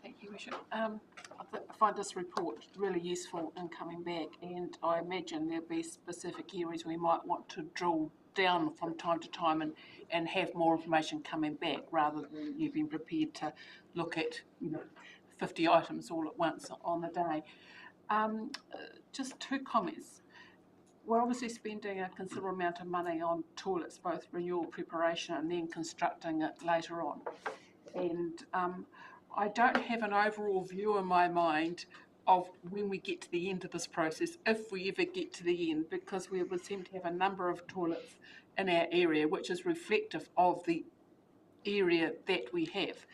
Thank you, Bishop. I find this report really useful in coming back, and I imagine there'll be specific areas we might want to drill down from time to time and have more information coming back rather than you being prepared to look at 50 items all at once on the day. Just two comments. We're obviously spending a considerable amount of money on toilets, both renewal preparation and then constructing it later on. And I don't have an overall view in my mind of when we get to the end of this process, if we ever get to the end, because we would seem to have a number of toilets in our area, which is reflective of the area that we have.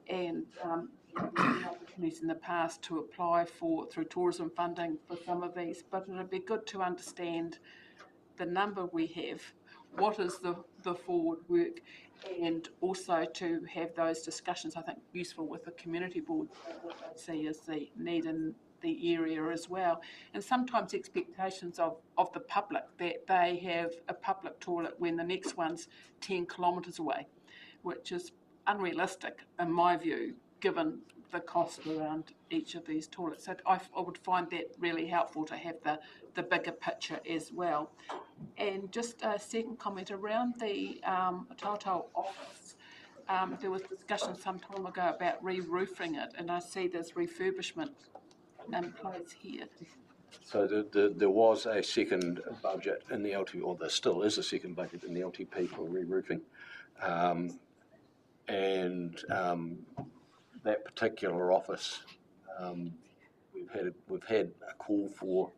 And we've had opportunities in the past to apply through tourism funding for some of these, but it would be good to understand the number we have, what is the forward work, and also to have those discussions, I think, useful with the community board, what they see as the need in the area as well. And sometimes expectations of the public that they have a public toilet when the next one's 10 kilometres away, which is unrealistic in my view, given the cost around each of these toilets. So I would find that really helpful to have the bigger picture as well. And just a second comment around the Tautau office. There was discussion some time ago about re-roofing it, and I see there's refurbishment in place here. So there was a second budget in the LTP, or there still is a second budget in the LTP for re-roofing. That particular office, we've had a call for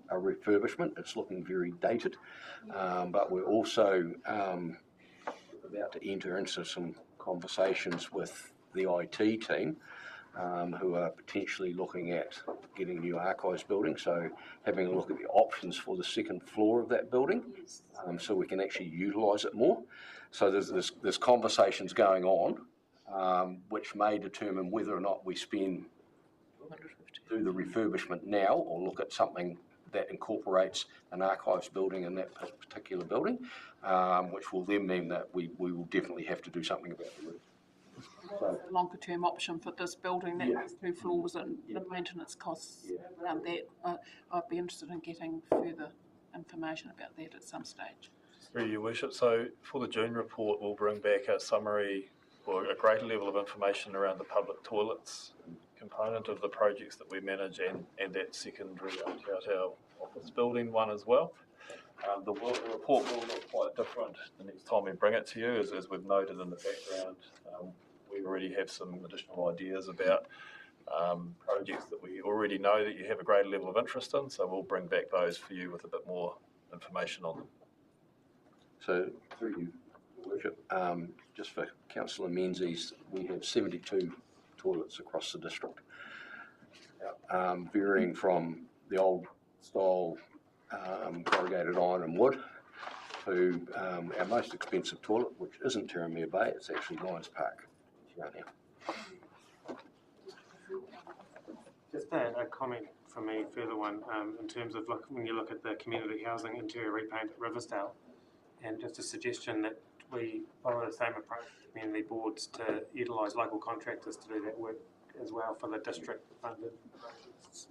a refurbishment. It's looking very dated, but we're also about to enter into some conversations with the IT team, who are potentially looking at getting a new archives building. So having a look at the options for the second floor of that building, so we can actually utilise it more. So there's conversations going on, which may determine whether or not we do the refurbishment now or look at something that incorporates an archives building in that particular building, which will then mean that we will definitely have to do something about the roof. So, a longer term option for this building that has 2 floors and the maintenance costs around that. I'd be interested in getting further information about that at some stage. Through your worship, so for the June report, we'll bring back a summary or a greater level of information around the public toilets component of the projects that we manage and that secondary Aotearoa office building one as well. The report will look quite different the next time we bring it to you, as we've noted in the background. We already have some additional ideas about projects that we already know that you have a greater level of interest in, so we'll bring back those for you with a bit more information on them. So, through you, Your Worship, just for Councillor Menzies, we have 72 toilets across the district, varying from the old style corrugated iron and wood to our most expensive toilet, which isn't Terramere Bay, it's actually Lions Park, now. Just a comment from me, further one, in terms of when you look at the community housing interior repaint at Riversdale, and just a suggestion that we follow the same approach to community boards to utilise local contractors to do that work as well for the district funded projects.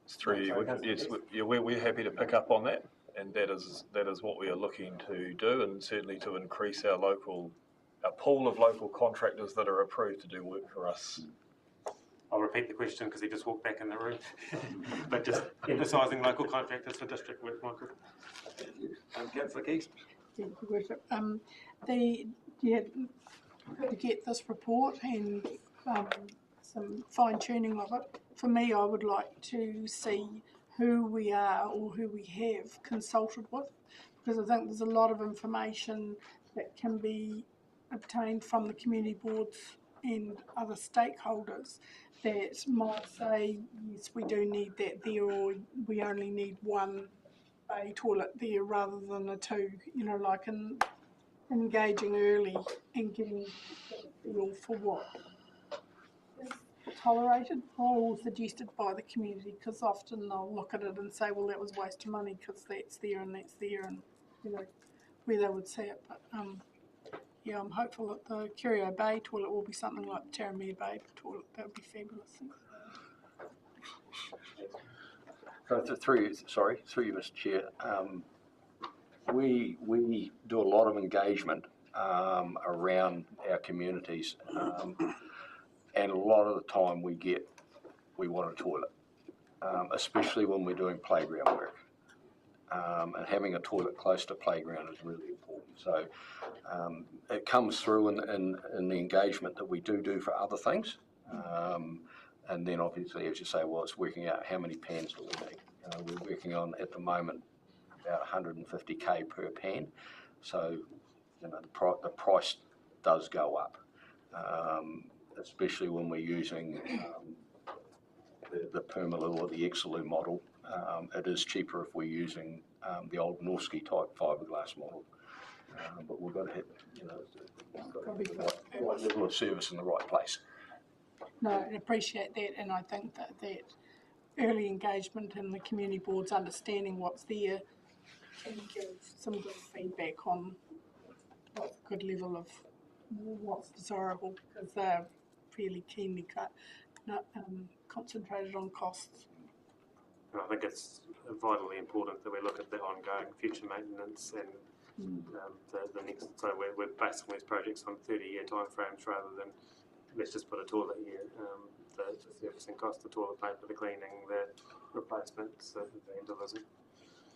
Through you, yes, we're happy to pick up on that, and that is what we are looking to do, and certainly to increase our pool of local contractors that are approved to do work for us. I'll repeat the question because he just walked back in the room, but just emphasising local contractors for district work, Michael. Councillor Keys. Thank you, Worship. To get this report and some fine tuning of it. For me, I would like to see who we are or who we have consulted with, because I think there's a lot of information that can be obtained from the community boards and other stakeholders that might say, yes, we do need that there, or we only need one bay toilet there rather than a two, like engaging early and getting a feel for what is tolerated or suggested by the community, because often they'll look at it and say, well, that was a waste of money because that's there and where they would see it. But yeah, I'm hopeful that the Curio Bay toilet will be something like the Terramere Bay toilet. That would be fabulous. So through you, Mr. Chair, we do a lot of engagement around our communities, and a lot of the time we want a toilet, especially when we're doing playground work. And having a toilet close to playground is really important. So it comes through in the engagement that we do for other things. And then obviously, as you say, well, it's working out how many pans do we need. We're working on, at the moment, about 150k per pan. So, the price does go up, especially when we're using the Permaloo or the Exeloo model. It is cheaper if we're using the old Norski type fiberglass model. But we've got to have, the right level of service in the right place. No, I appreciate that, and I think that early engagement in the community boards, understanding what's there, can give some good feedback on what's a good level of what's desirable, because they're fairly keenly concentrated on costs. And I think it's vitally important that we look at the ongoing future maintenance and the next. So we're basing these projects on 30-year timeframes rather than let's just put a toilet here. The servicing cost, the toilet paper, the cleaning, the replacements, the vandalism.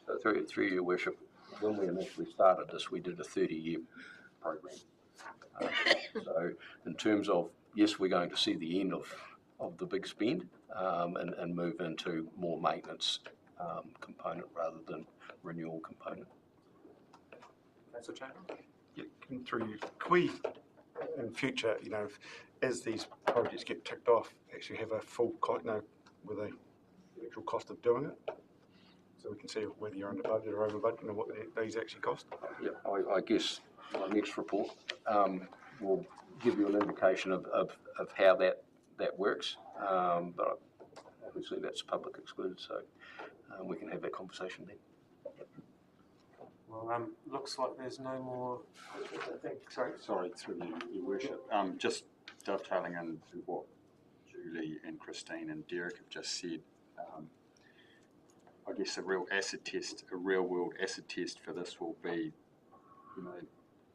So through your worship, when we initially started this, we did a 30-year program. So in terms of, yes, we're going to see the end of the big spend and move into more maintenance component rather than renewal component. That's a change. Yeah, through you. Can we, in future, as these projects get ticked off, actually have a full, with the actual cost of doing it, so we can see whether you're under budget or over budget and what these actually cost? Yeah, I guess my next report will give you an indication of how that works, but obviously that's public excluded, so we can have that conversation then. Well, looks like there's no more. Sorry, through your worship. Just dovetailing into what Julie and Christine and Derek have just said. guess a real acid test, a real world acid test for this will be, you know,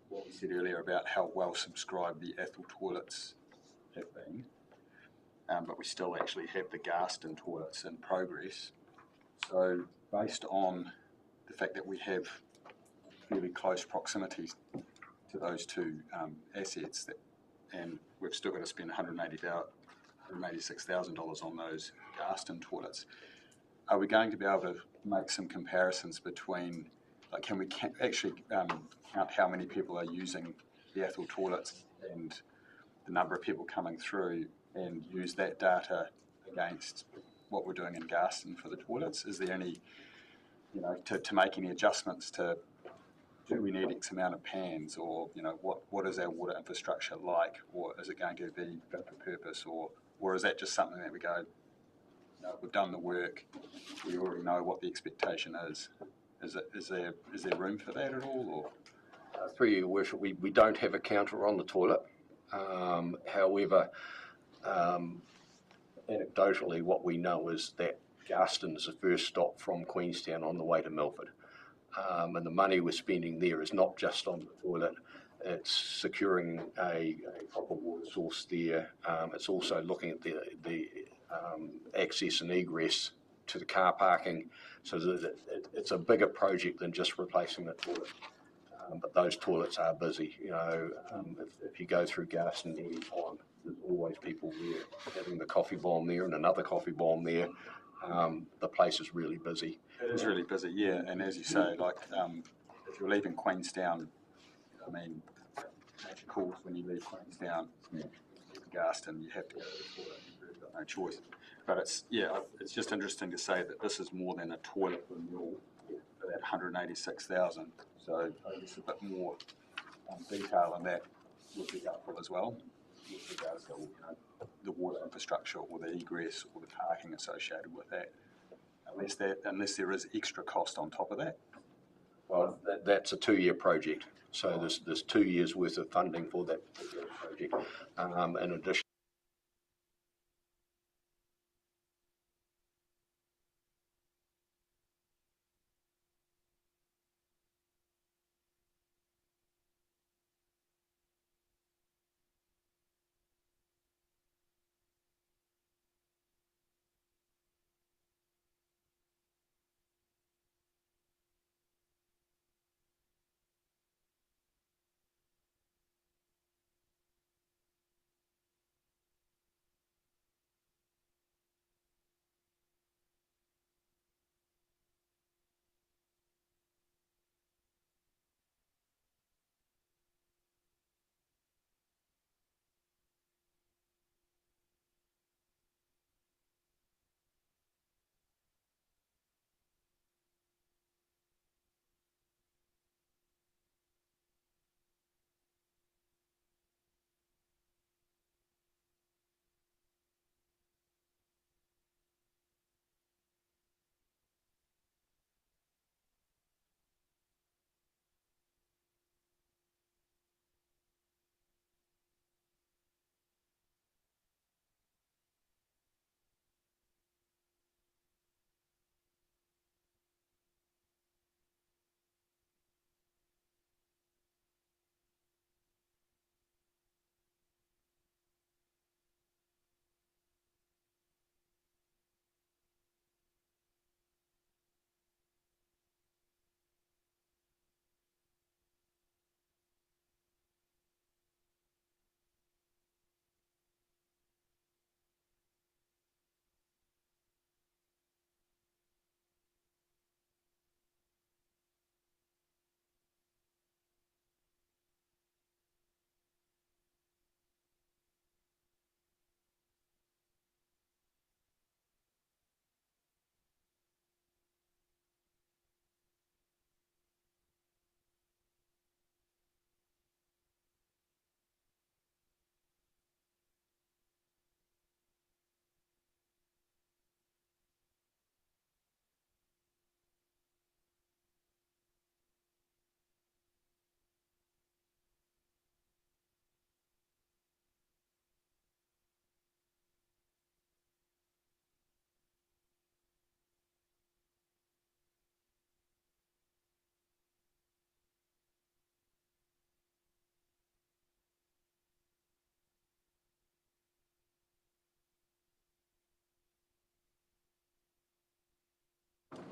what we said earlier about how well subscribed the Athol toilets have been. But we still actually have the Garston toilets in progress. So based on the fact that we have fairly close proximity to those two assets, and we've still got to spend $186,000 on those Garston toilets, are we going to be able to make some comparisons between, like, can we actually count how many people are using the Athol toilets and the number of people coming through, and use that data against what we're doing in Garston for the toilets? Is there any, you know, to make any adjustments to, do we need X amount of pans, or, you know, what is our water infrastructure like, or is it going to be fit for purpose, or is that just something that we go, no, we've done the work, we already know what the expectation is? Is there room for that at all, or? Through your worship, we don't have a counter on the toilet. However, anecdotally, what we know is that Garston is the first stop from Queenstown on the way to Milford. And the money we're spending there is not just on the toilet, it's securing a proper water source there. It's also looking at the access and egress to the car parking. So that it's a bigger project than just replacing the toilet. But those toilets are busy. You know, if you go through Garston any time, there's always people there having the coffee bomb there and another coffee bomb there. The place is really busy. It is really busy, yeah. And as you say, like, if you're leaving Queenstown, I mean, major calls when you leave Queenstown, Garston, you have to go to the toilet. You've got no choice. But it's just interesting to say that this is more than a toilet renewal for that 186,000. So I guess a bit more detail on that would be helpful as well, with regards to, you know, the water infrastructure or the egress or the parking associated with that. Unless there is extra cost on top of that. Well, that's a 2-year project. So there's 2 years worth of funding for that particular project. In addition,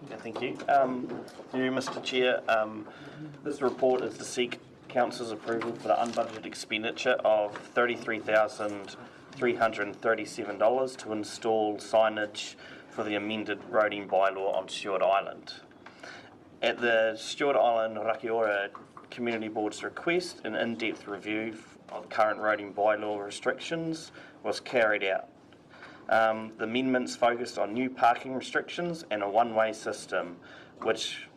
Yeah, thank you. You, Mr. Chair, this report is to seek Council's approval for the unbudgeted expenditure of $33,337 to install signage for the amended roading bylaw on Stewart Island. At the Stewart Island Rakiora Community Board's request, an in-depth review of current roading bylaw restrictions was carried out. The amendments focused on new parking restrictions and a one-way system, which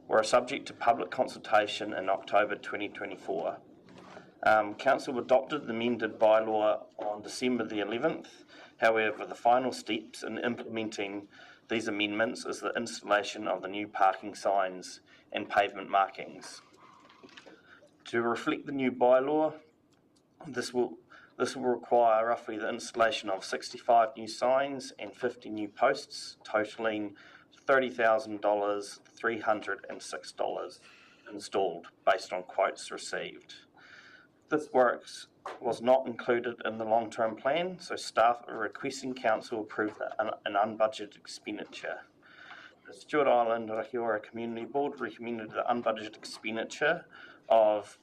were subject to public consultation in October 2024. Council adopted the amended bylaw on December the 11th. However, the final steps in implementing these amendments is the installation of the new parking signs and pavement markings. To reflect the new bylaw, this will require roughly the installation of 65 new signs and 50 new posts, totaling $30,306 installed based on quotes received. This work was not included in the long-term plan, so staff are requesting Council approve an unbudgeted expenditure. The Stewart Island Rakiora Community Board recommended the unbudgeted expenditure of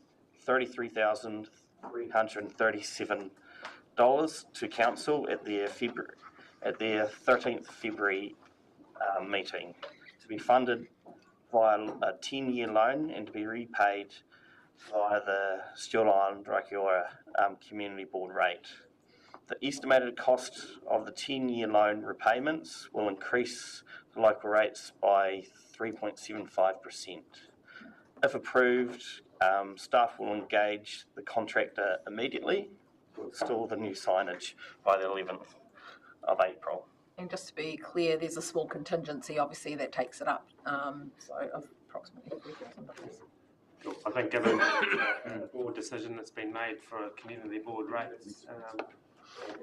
$33,337 to Council at their 13th February meeting, to be funded via a 10-year loan and to be repaid via the Stewart Island Rakiora Community Board rate. The estimated cost of the 10-year loan repayments will increase the local rates by 3.75%. If approved, staff will engage the contractor immediately to install the new signage by the 11th of April. And just to be clear, there's a small contingency, obviously, that takes it up, so of approximately $3,000. I think given the board decision that's been made for community board rates,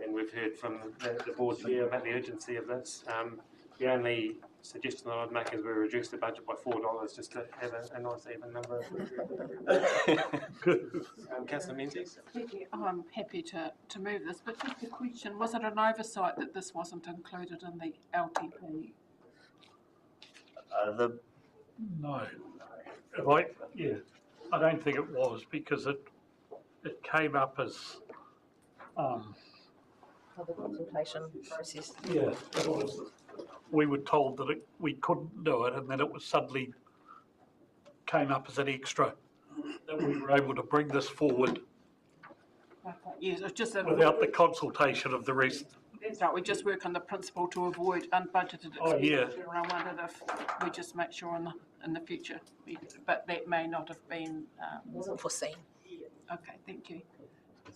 and we've heard from the board chair about the urgency of this, the only suggestion that I'd make is we reduce the budget by $4 just to have a nice even number. Councillor Menzies? I'm happy to move this, but just a question, was it an oversight that this wasn't included in the LTP? No. I don't think it was, because it came up as Public consultation process. yeah, it was. We were told that we couldn't do it, and then it was suddenly came up as an extra that we were able to bring this forward Yes, it's just that without the consultation of the rest. That's right, we just work on the principle to avoid unbudgeted expenditure. I wondered if we just make sure in the future, but that may not have been wasn't foreseen. Okay, thank you.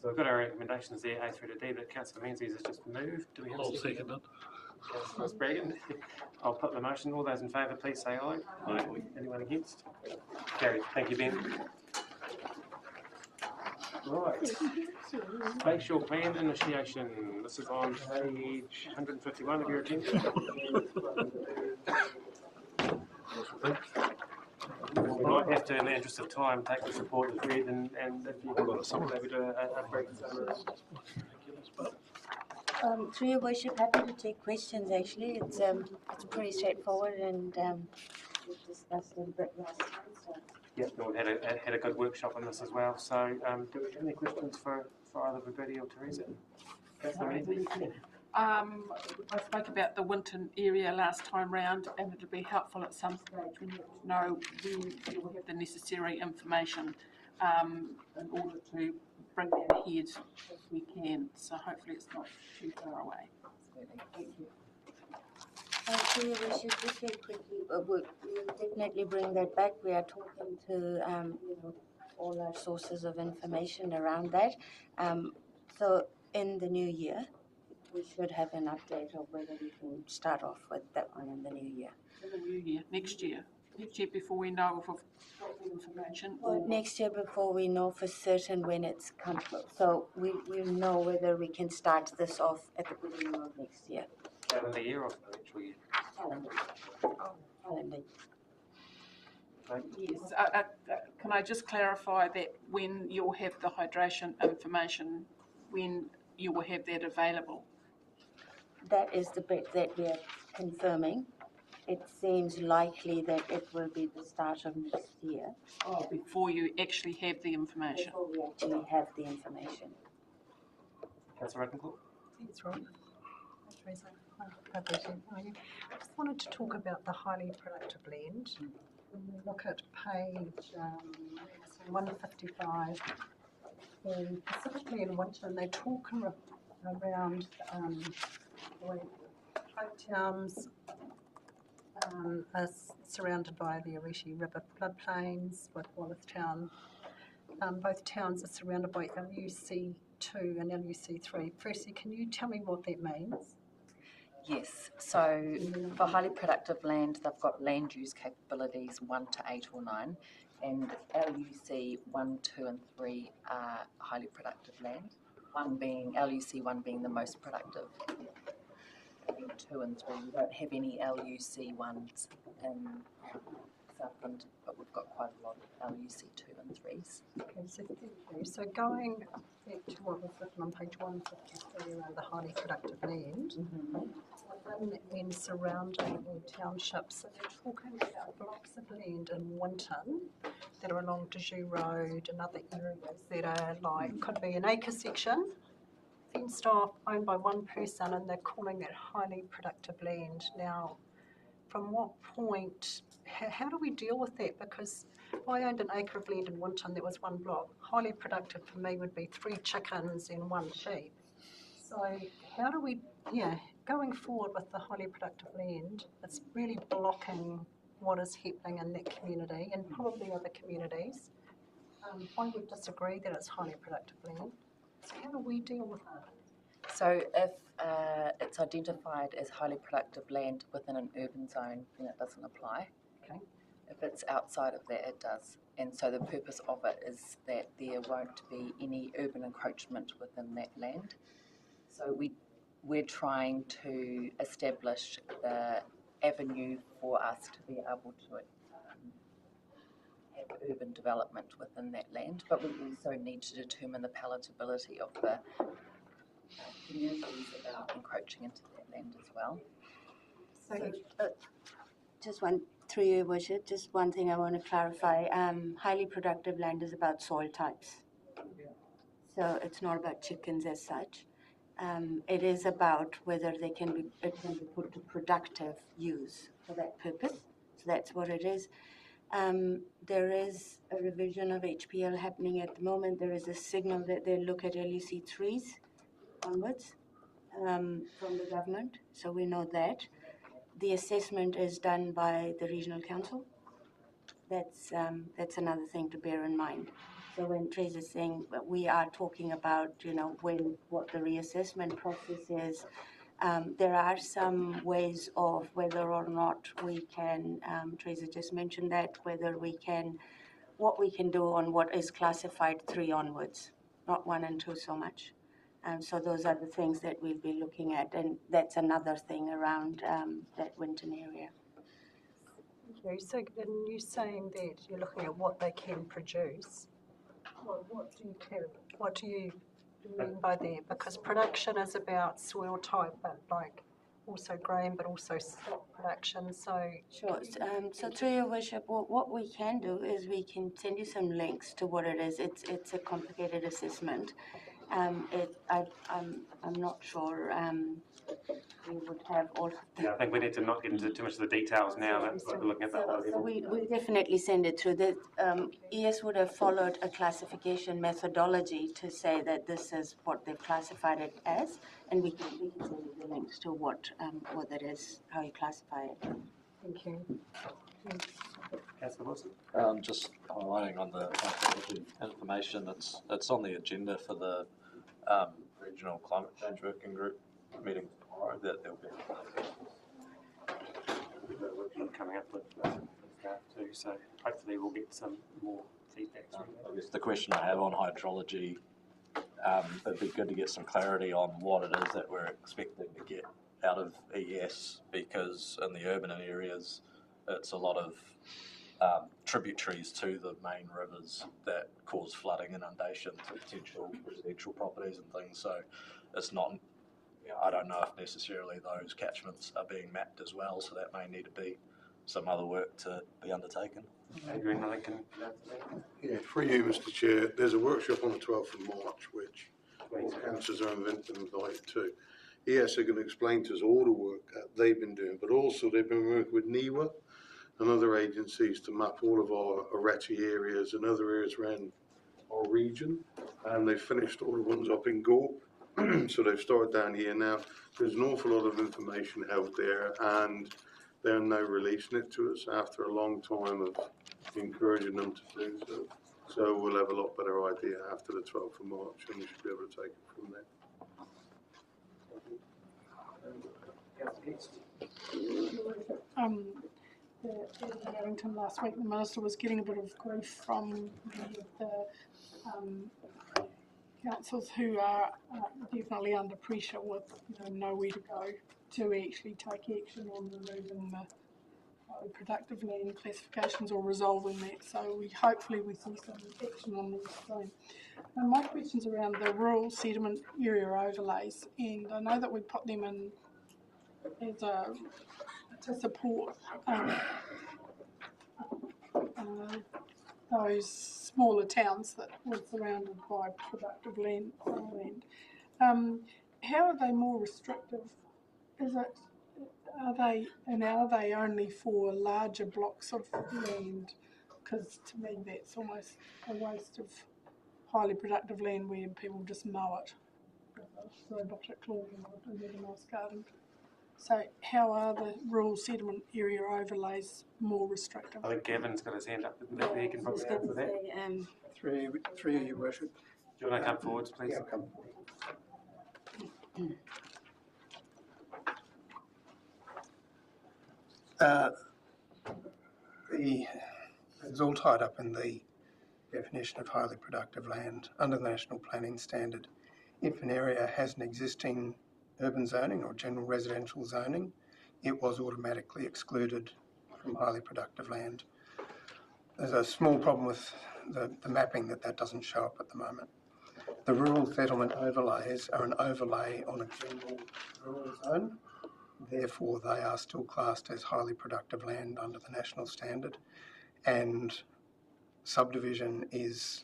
So we've got our recommendations there, A through to D, that Councillor Menzies has just moved. Do we have I'll a second? second it. Councillor Spraggan. I'll put the motion. All those in favour, please say aye. Aye. Anyone against? Carried. Thank you, Ben. Right. Spatial plan initiation. This is on page 151 of your agenda. We might have to, in the interest of time, take this report as read and if you can maybe do a brief summary. Through your worship, happy to take questions. Actually, it's pretty straightforward, and we've discussed it a bit last time. So. Yep, we had a good workshop on this as well. So, do we have any questions for either Roberti or Teresa? I spoke about the Winton area last time round, and it'll be helpful at some stage. We need to know when you will have the necessary information in order to bring that ahead if we can. So hopefully it's not too far away. Thank you. So your worship, just very quickly, we'll definitely bring that back. We are talking to all our sources of information around that. So in the new year, we should have an update of whether we can start off with that one in the new year. In the new year, next year before we know of the information. Well, next year before we know for certain when it's comfortable. So we'll know whether we can start this off at the beginning of next year. Calendar year or financial year? Calendar. Yes. Can I just clarify that when you'll have the hydration information, when you will have that available? That is the bit that we are confirming. it seems likely that it will be the start of next year. Oh, before you actually have the information. Before we actually have the information. Councillor Rakencourt? Thanks, Rob. Teresa. I just wanted to talk about the highly productive land. When we look at page 155, and specifically in Winton, they talk around the way both towns are surrounded by the Arishi River floodplains, with Wallerstown. Both towns are surrounded by LUC2 and LUC3. Firstly, can you tell me what that means? Yes, so for highly productive land, they've got land use capabilities 1 to 8 or 9, and LUC 1, 2 and 3 are highly productive land, LUC 1 being the most productive. 2 and 3, we don't have any LUC 1s in Southland, but we've got quite a lot of LUC 2 and 3s. Okay, so thank you. So going back to what was written on page 153 around the highly productive land, within and surrounding townships, so they're talking about blocks of land in Winton that are along Deju Road and other areas that are like, could be an acre section, fenced off, owned by one person, and they're calling that highly productive land. Now, from what point, how do we deal with that? Because if I owned an acre of land in Winton, there was one block. Highly productive for me would be 3 chickens and 1 sheep. So how do we, going forward with the highly productive land, it's really blocking what is happening in that community and probably other communities. I would disagree that it's highly productive land. So how do we deal with that? So if it's identified as highly productive land within an urban zone, then it doesn't apply. Okay. If it's outside of that, it does. And so the purpose of it is that there won't be any urban encroachment within that land. So we're trying to establish the avenue for us to be able to have urban development within that land, but we also need to determine the palatability of the communities about encroaching into that land as well. So, just one, through your worship, just one thing I want to clarify. Highly productive land is about soil types. So it's not about chickens as such. It is about whether it can be put to productive use for that purpose. So that's what it is. There is a revision of HPL happening at the moment. There is a signal that they look at LUC3s onwards from the government. So we know that. The assessment is done by the regional council. That's another thing to bear in mind. So when Teresa's saying that we are talking about, what the reassessment process is, there are some ways of whether or not we can, Teresa just mentioned that, what we can do on what is classified 3 onwards, not 1 and 2 so much. So those are the things that we'll be looking at, and that's another thing around that Winton area. Okay, so then you're saying that you're looking at what they can produce. What do you mean by that? Because production is about soil type, but like also grain, but also stock production. So sure. So through your worship, what we can do is we can send you some links to what it is. It's a complicated assessment. I'm not sure we would have all of the... Yeah, I think we need to not get into too much of the details now. That we're looking at that. So we definitely send it through. The ES would have followed a classification methodology to say that this is what they've classified it as, and we can send you the links to what that is, how you classify it. Thank you. Councillor Wilson? Just highlighting on the information that's on the agenda for the Regional Climate Change Working Group meeting tomorrow, that there'll be a workshop coming up with staff too, so hopefully we'll get some more feedback. I guess the question I have on hydrology, it'd be good to get some clarity on what it is that we're expecting to get out of ES, because in the urban areas it's a lot of tributaries to the main rivers that cause flooding, inundations, potential residential properties and things. So it's not I don't know if necessarily those catchments are being mapped as well, so that may need to be some other work to be undertaken. Adrian, I think Yeah, for you, Mr Chair, there's a workshop on the 12th of March, which all councillors are invited to. Yes, they're going to explain to us all the work that they've been doing, but also they've been working with NIWA and other agencies to map all of our Areti areas and other areas around our region. And they've finished all the ones up in Gore. So they've started down here now. There's an awful lot of information held there, and they're now releasing it to us after a long time of encouraging them to do so. So we'll have a lot better idea after the 12th of March, and we should be able to take it from there. In Harrington last week, the Minister was getting a bit of grief from many of the councils who are definitely under pressure with nowhere to go to actually take action on removing the highly productive land classifications or resolving that. So hopefully we see some action on these soon. My question's around the rural settlement area overlays, and I know that we put them in as to support those smaller towns that were surrounded by productive land. How are they more restrictive? Are they only for larger blocks of land? Because to me that's almost a waste of highly productive land where people just mow it with a robotic lawn and have a nice garden. So how are the rural settlement area overlays more restrictive? I think Gavin's got his hand up. He can probably answer that. Through you, Your Worship. Do you want to come forwards, please? Yeah, I'll come. It's all tied up in the definition of highly productive land under the National Planning Standard. If an area has an existing urban zoning or general residential zoning, it was automatically excluded from highly productive land. There's a small problem with the mapping that doesn't show up at the moment. The rural settlement overlays are an overlay on a general rural zone. Therefore, they are still classed as highly productive land under the national standard, and subdivision is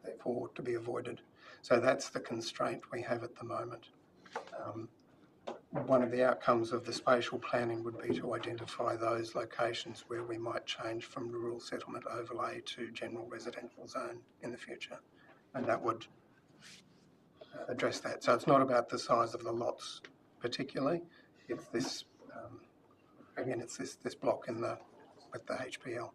therefore to be avoided. So that's the constraint we have at the moment. One of the outcomes of the spatial planning would be to identify those locations where we might change from rural settlement overlay to general residential zone in the future, and that would address that. So it's not about the size of the lots particularly, it's this, again, it's this block with the HPL.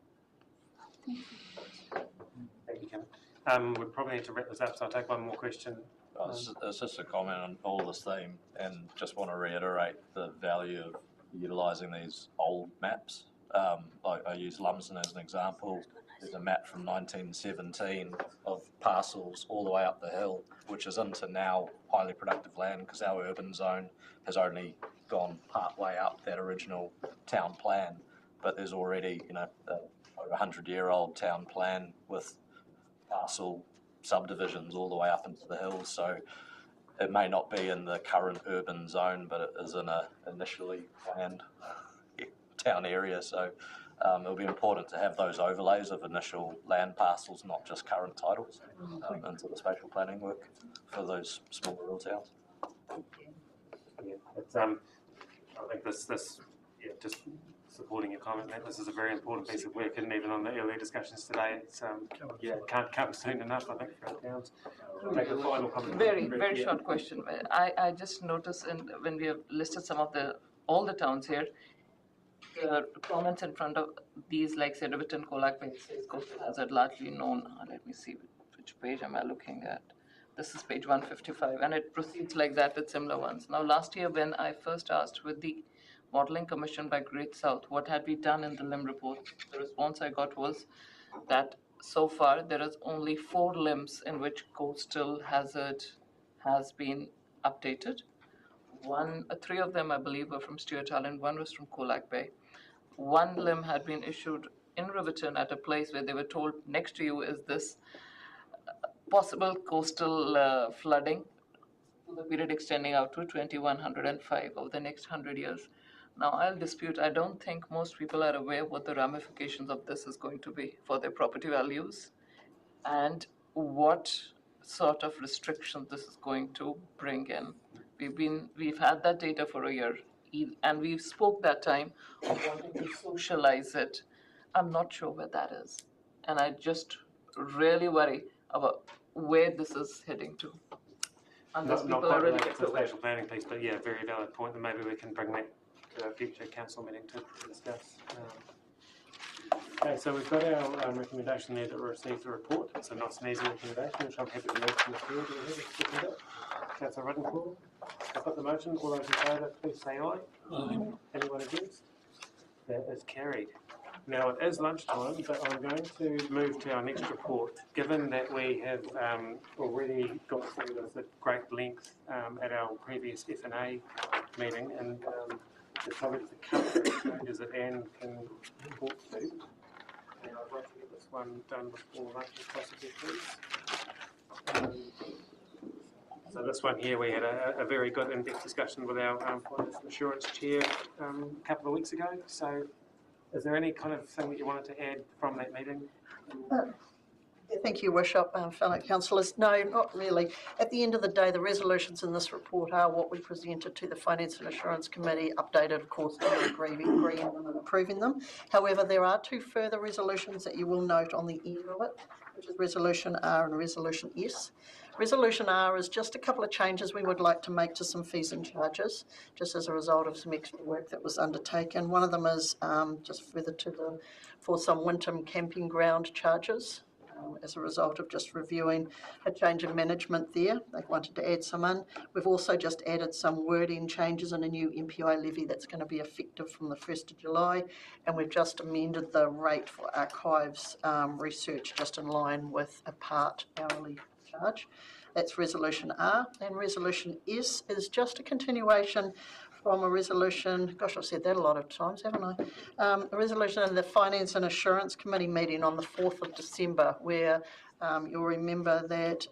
Thank you, Kevin. We probably need to wrap this up, so I'll take one more question. It's just a comment on all this theme, and just want to reiterate the value of utilising these old maps. I use Lumsden as an example. There's a map from 1917 of parcels all the way up the hill, which is into now highly productive land, because our urban zone has only gone part way up that original town plan. But there's already, over 100-year-old town plan with parcel subdivisions all the way up into the hills. So it may not be in the current urban zone, but it is in a initially planned town area. So it'll be important to have those overlays of initial land parcels, not just current titles, into the spatial planning work for those small rural towns. Yeah, it's, I think this just supporting your comment, Matt, this is a very important piece of work, and even on the earlier discussions today, it's it can't come soon enough, I think, for our towns. Take a final comment. Very short question. I just noticed when we have listed some of all the towns here, the comments in front of these, like say Riverton, Colac Bay, Coastal Hazard, largely known. Let me see which page am I looking at. This is page 155, and it proceeds like that with similar ones. Now, last year when I first asked with the Modelling Commission by Great South, what had we done in the LIM report? The response I got was that so far there is only 4 limbs in which coastal hazard has been updated. 3 of them, I believe, were from Stewart Island, 1 was from Colac Bay. 1 limb had been issued in Riverton at a place where they were told next to you is this possible coastal flooding. the period extending out to 2105 over the next 100 years. Now, I'll dispute, I don't think most people are aware what the ramifications of this is going to be for their property values and what sort of restrictions this is going to bring in. We've had that data for a year, and we spoke that time of wanting to socialize it. I'm not sure where that is. And I just really worry about where this is heading to. Unless Not people quite are really related to the spatial planning piece, but yeah, very valid point, and maybe we can bring that to a future council meeting to discuss. Okay, so we've got our recommendation there that we received the report. It's a nice and easy recommendation, which I'm happy to move to the field. Do we have a second it? Councillor Ruttenford, I've got the motion. All those in favour, please say aye. Aye. Anyone against? That is carried. Now, it is lunchtime, but I'm going to move to our next report. Given that we have already got through this at great length at our previous F&A meeting, and there's probably just a couple of changes that Anne can talk to. And I'd like to get this one done before lunch if possible, please. So this one here, we had a very good in-depth discussion with our finance and assurance chair a couple of weeks ago. So is there any kind of thing that you wanted to add from that meeting? Thank you, Worship, fellow councillors. No, not really. At the end of the day, the resolutions in this report are what we presented to the Finance and Assurance Committee, updated, of course, to agreeing them and approving them. However, there are two further resolutions that you will note on the end of it, which is Resolution R and Resolution S. Resolution R is just a couple of changes we would like to make to some fees and charges, just as a result of some extra work that was undertaken. One of them is just further to for some winter camping ground charges. As a result of just reviewing a change in management there. They wanted to add some in. We've also just added some wording changes in a new MPI levy that's going to be effective from the 1st of July. And we've just amended the rate for archives research just in line with a part hourly charge. That's Resolution R. And Resolution S is just a continuation from a resolution, gosh, I've said that a lot of times, haven't I? A resolution in the Finance and Assurance Committee meeting on the 4th of December, where you'll remember that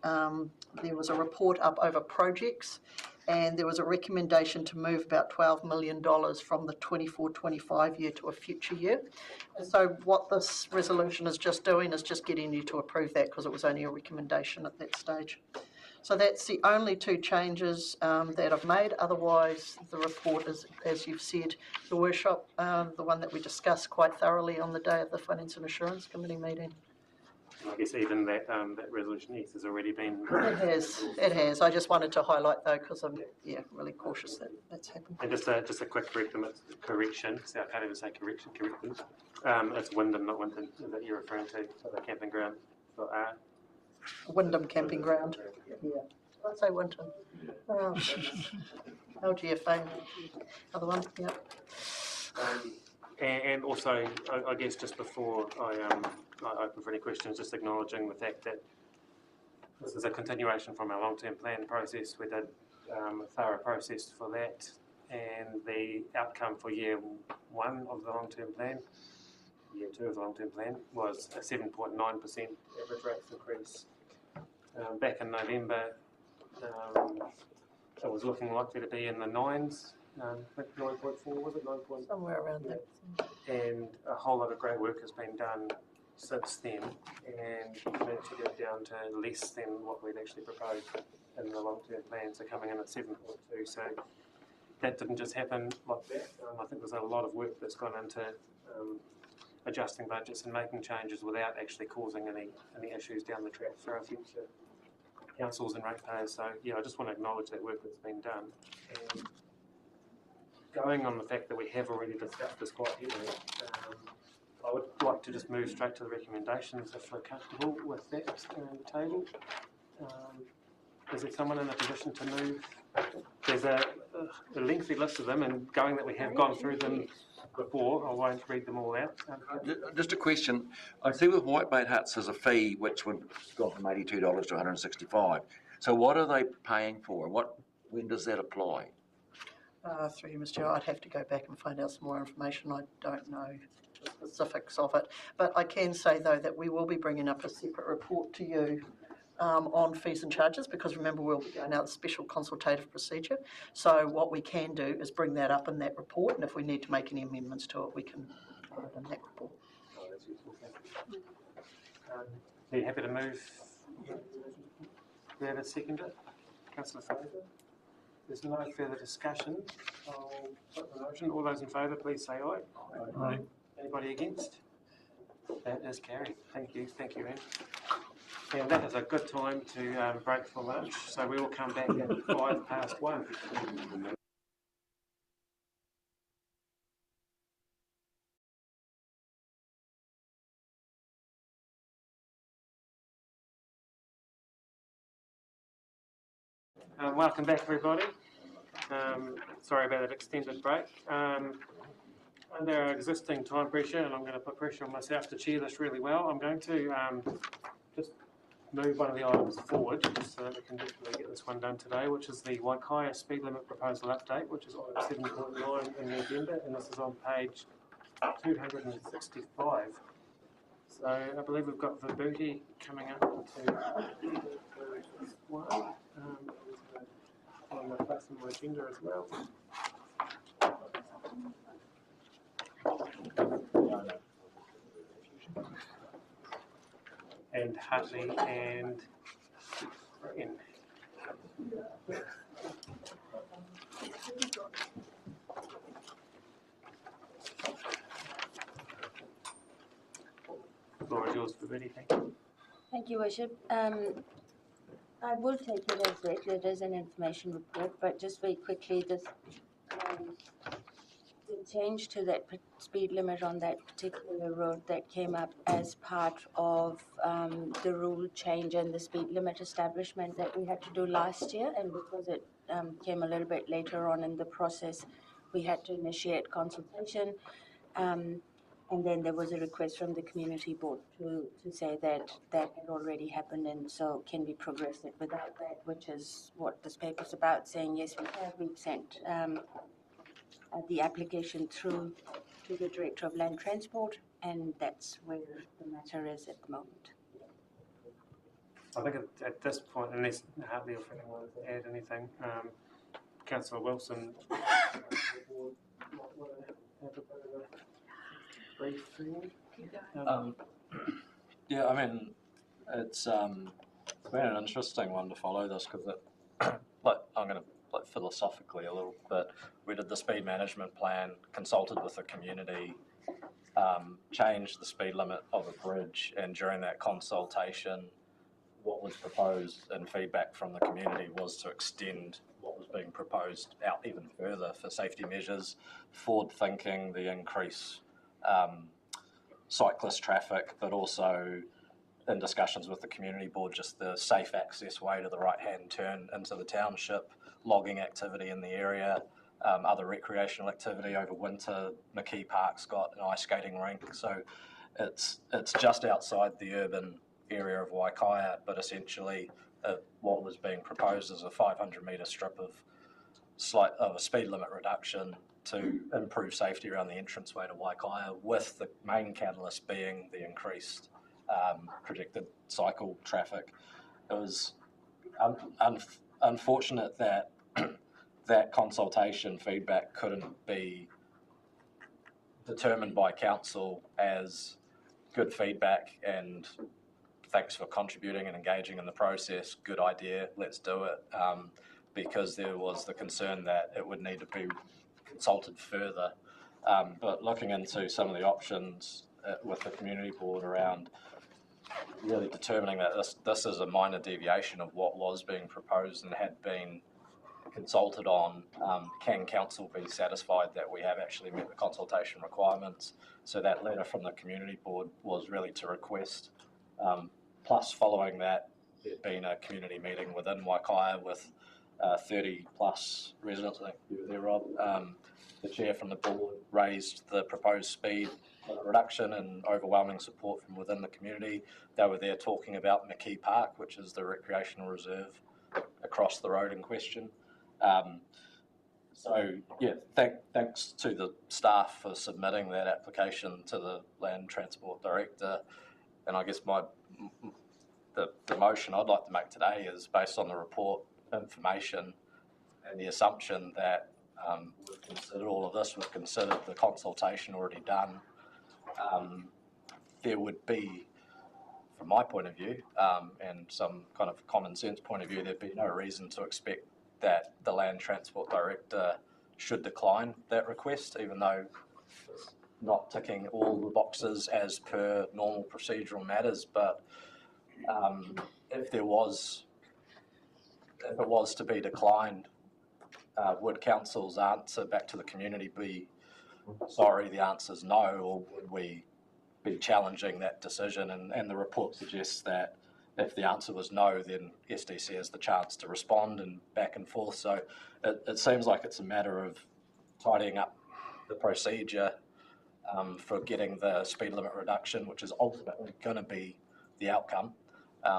there was a report up over projects, and there was a recommendation to move about $12 million from the 24-25 year to a future year. And so what this resolution is just doing is just getting you to approve that, because it was only a recommendation at that stage. So that's the only two changes that I've made. Otherwise, the report is, as you've said, Your Worship, the one that we discussed quite thoroughly on the day of the Finance and Assurance Committee meeting. I guess even that that Resolution S has already been... It has. I just wanted to highlight, though, because I'm really cautious that that's happened. And just a quick correction, so I can't even say correction. It's Wyndham, not Winton, that you're referring to, for the camping ground for R. Wyndham Camping Ground. Yeah. I'd say Winton. Oh, LGFA. Other one, yeah. And also, I guess just before I open for any questions, just acknowledging the fact that this is a continuation from our long-term plan process. We did a thorough process for that, and the outcome for year 1 of the long-term plan, year 2 of the long-term plan, was a 7.9% average rates increase. Back in November, it was looking likely to be in the 9s. I think 9.4, was it? 9. Somewhere around there. And a whole lot of great work has been done since then, and managed to get down to less than what we'd actually proposed in the long-term plan, so coming in at 7.2. So that didn't just happen like that. I think there's a lot of work that's gone into adjusting budgets and making changes without actually causing any issues down the track for our future councils and ratepayers. So yeah, I just want to acknowledge that work that's been done. And going on the fact that we have already discussed this quite heavily, I would like to just move straight to the recommendations if we're comfortable with that table. Is there someone in a position to move? There's a lengthy list of them, and going that we have gone through them before, I won't read them all out. Just a question. I see with whitebait huts there's a fee which would go from $82 to $165. So what are they paying for? When does that apply? Through you, Mr. Chair, I'd have to go back and find out some more information. I don't know the specifics of it. But I can say, though, that we will be bringing up a separate report to you on fees and charges, because remember we'll be going out with special consultative procedure. So what we can do is bring that up in that report, and if we need to make any amendments to it, we can put it in that report. Are you happy to move? Do you have a seconder? Councillor Fraser? There's no further discussion. I'll put the motion. All those in favour, please say aye. Aye. Anybody against? That is carried. Thank you, Anne. And that is a good time to break for lunch, so we will come back at 1:05. Welcome back, everybody. Sorry about that extended break. Under our existing time pressure, and I'm going to put pressure on myself to chair this really well, I'm going to just move one of the items forward just so that we can definitely get this one done today, which is the Waikaia speed limit proposal update, which is item 7.9 in the agenda, and this is on page 265. So I believe we've got Vibuti coming up to this one. On the place on my agenda as well. And Hartley and Regan. Floor is yours for Betty, thank you. Thank you, Worship. I will take it as read. It is an information report, but just very quickly, this the change to that speed limit on that particular road that came up as part of the rule change and the speed limit establishment that we had to do last year, and because it came a little bit later on in the process, we had to initiate consultation. And then there was a request from the community board to say that that had already happened, and so can we progress it without that, which is what this paper's about, saying yes, we have. We've sent the application through to the Director of Land Transport, and that's where the matter is at the moment. I think at this point, unless Hartley or Freddie wanted to add anything, Councillor Wilson briefing. Yeah, I mean, it's been an interesting one to follow this because I'm going to philosophically a little bit. We did the speed management plan, consulted with the community, changed the speed limit of a bridge, and during that consultation, what was proposed and feedback from the community was to extend what was being proposed out even further for safety measures, forward thinking, the increase cyclist traffic, but also in discussions with the community board, just the safe access way to the right-hand turn into the township, logging activity in the area, other recreational activity over winter. McKee Park's got an ice skating rink, so it's just outside the urban area of Waikaia, but essentially what was being proposed is a 500-metre strip of a speed limit reduction to improve safety around the entranceway to Waikaia, with the main catalyst being the increased projected cycle traffic. It was unfortunate that that consultation feedback couldn't be determined by council as good feedback and thanks for contributing and engaging in the process, good idea, let's do it, because there was the concern that it would need to be consulted further. But looking into some of the options with the community board around really determining that this is a minor deviation of what was being proposed and had been consulted on, can council be satisfied that we have actually met the consultation requirements? So that letter from the community board was really to request, plus following that there'd been a community meeting within Waikaia with 30 plus residents. I think you were there, Rob. The chair from the board raised the proposed speed reduction and overwhelming support from within the community. They were there talking about McKee Park, which is the recreational reserve across the road in question. So yeah, thanks to the staff for submitting that application to the Land Transport Director. And I guess the motion I'd like to make today is based on the report information and the assumption that we've considered all of this, we've considered the consultation already done. There would be, from my point of view, and some kind of common sense point of view, there'd be no reason to expect that the Land Transport Director should decline that request, even though it's not ticking all the boxes as per normal procedural matters. But if it was to be declined, would council's answer back to the community be, sorry, the answer's no, or would we be challenging that decision? And the report suggests that if the answer was no, then SDC has the chance to respond and back and forth. So it seems like it's a matter of tidying up the procedure for getting the speed limit reduction, which is ultimately going to be the outcome,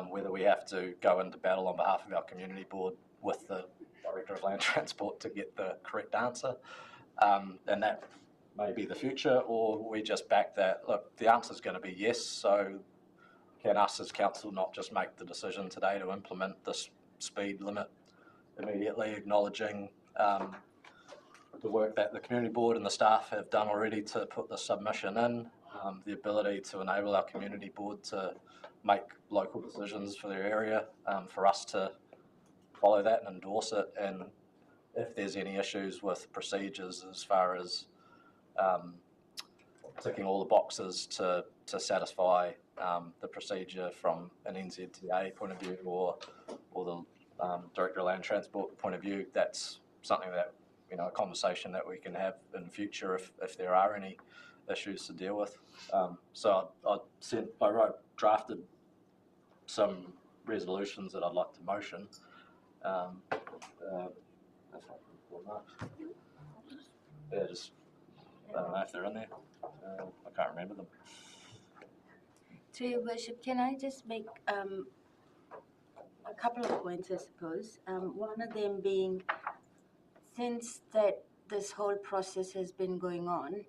whether we have to go into battle on behalf of our community board with the Director of Land Transport to get the correct answer. And that may be the future, or we just back that, look, the answer is going to be yes, so can us as council not just make the decision today to implement this speed limit immediately, acknowledging the work that the community board and the staff have done already to put the submission in, the ability to enable our community board to make local decisions for their area, for us to follow that and endorse it, and if there's any issues with procedures as far as ticking all the boxes to satisfy the procedure from an NZTA point of view or the Director of Land Transport point of view, that's something that, a conversation that we can have in the future if there are any issues to deal with. So I drafted some resolutions that I'd like to motion. Yeah, just, I don't know if they're in there. I can't remember them. To your worship, can I just make a couple of points, I suppose. One of them being, since this whole process has been going on,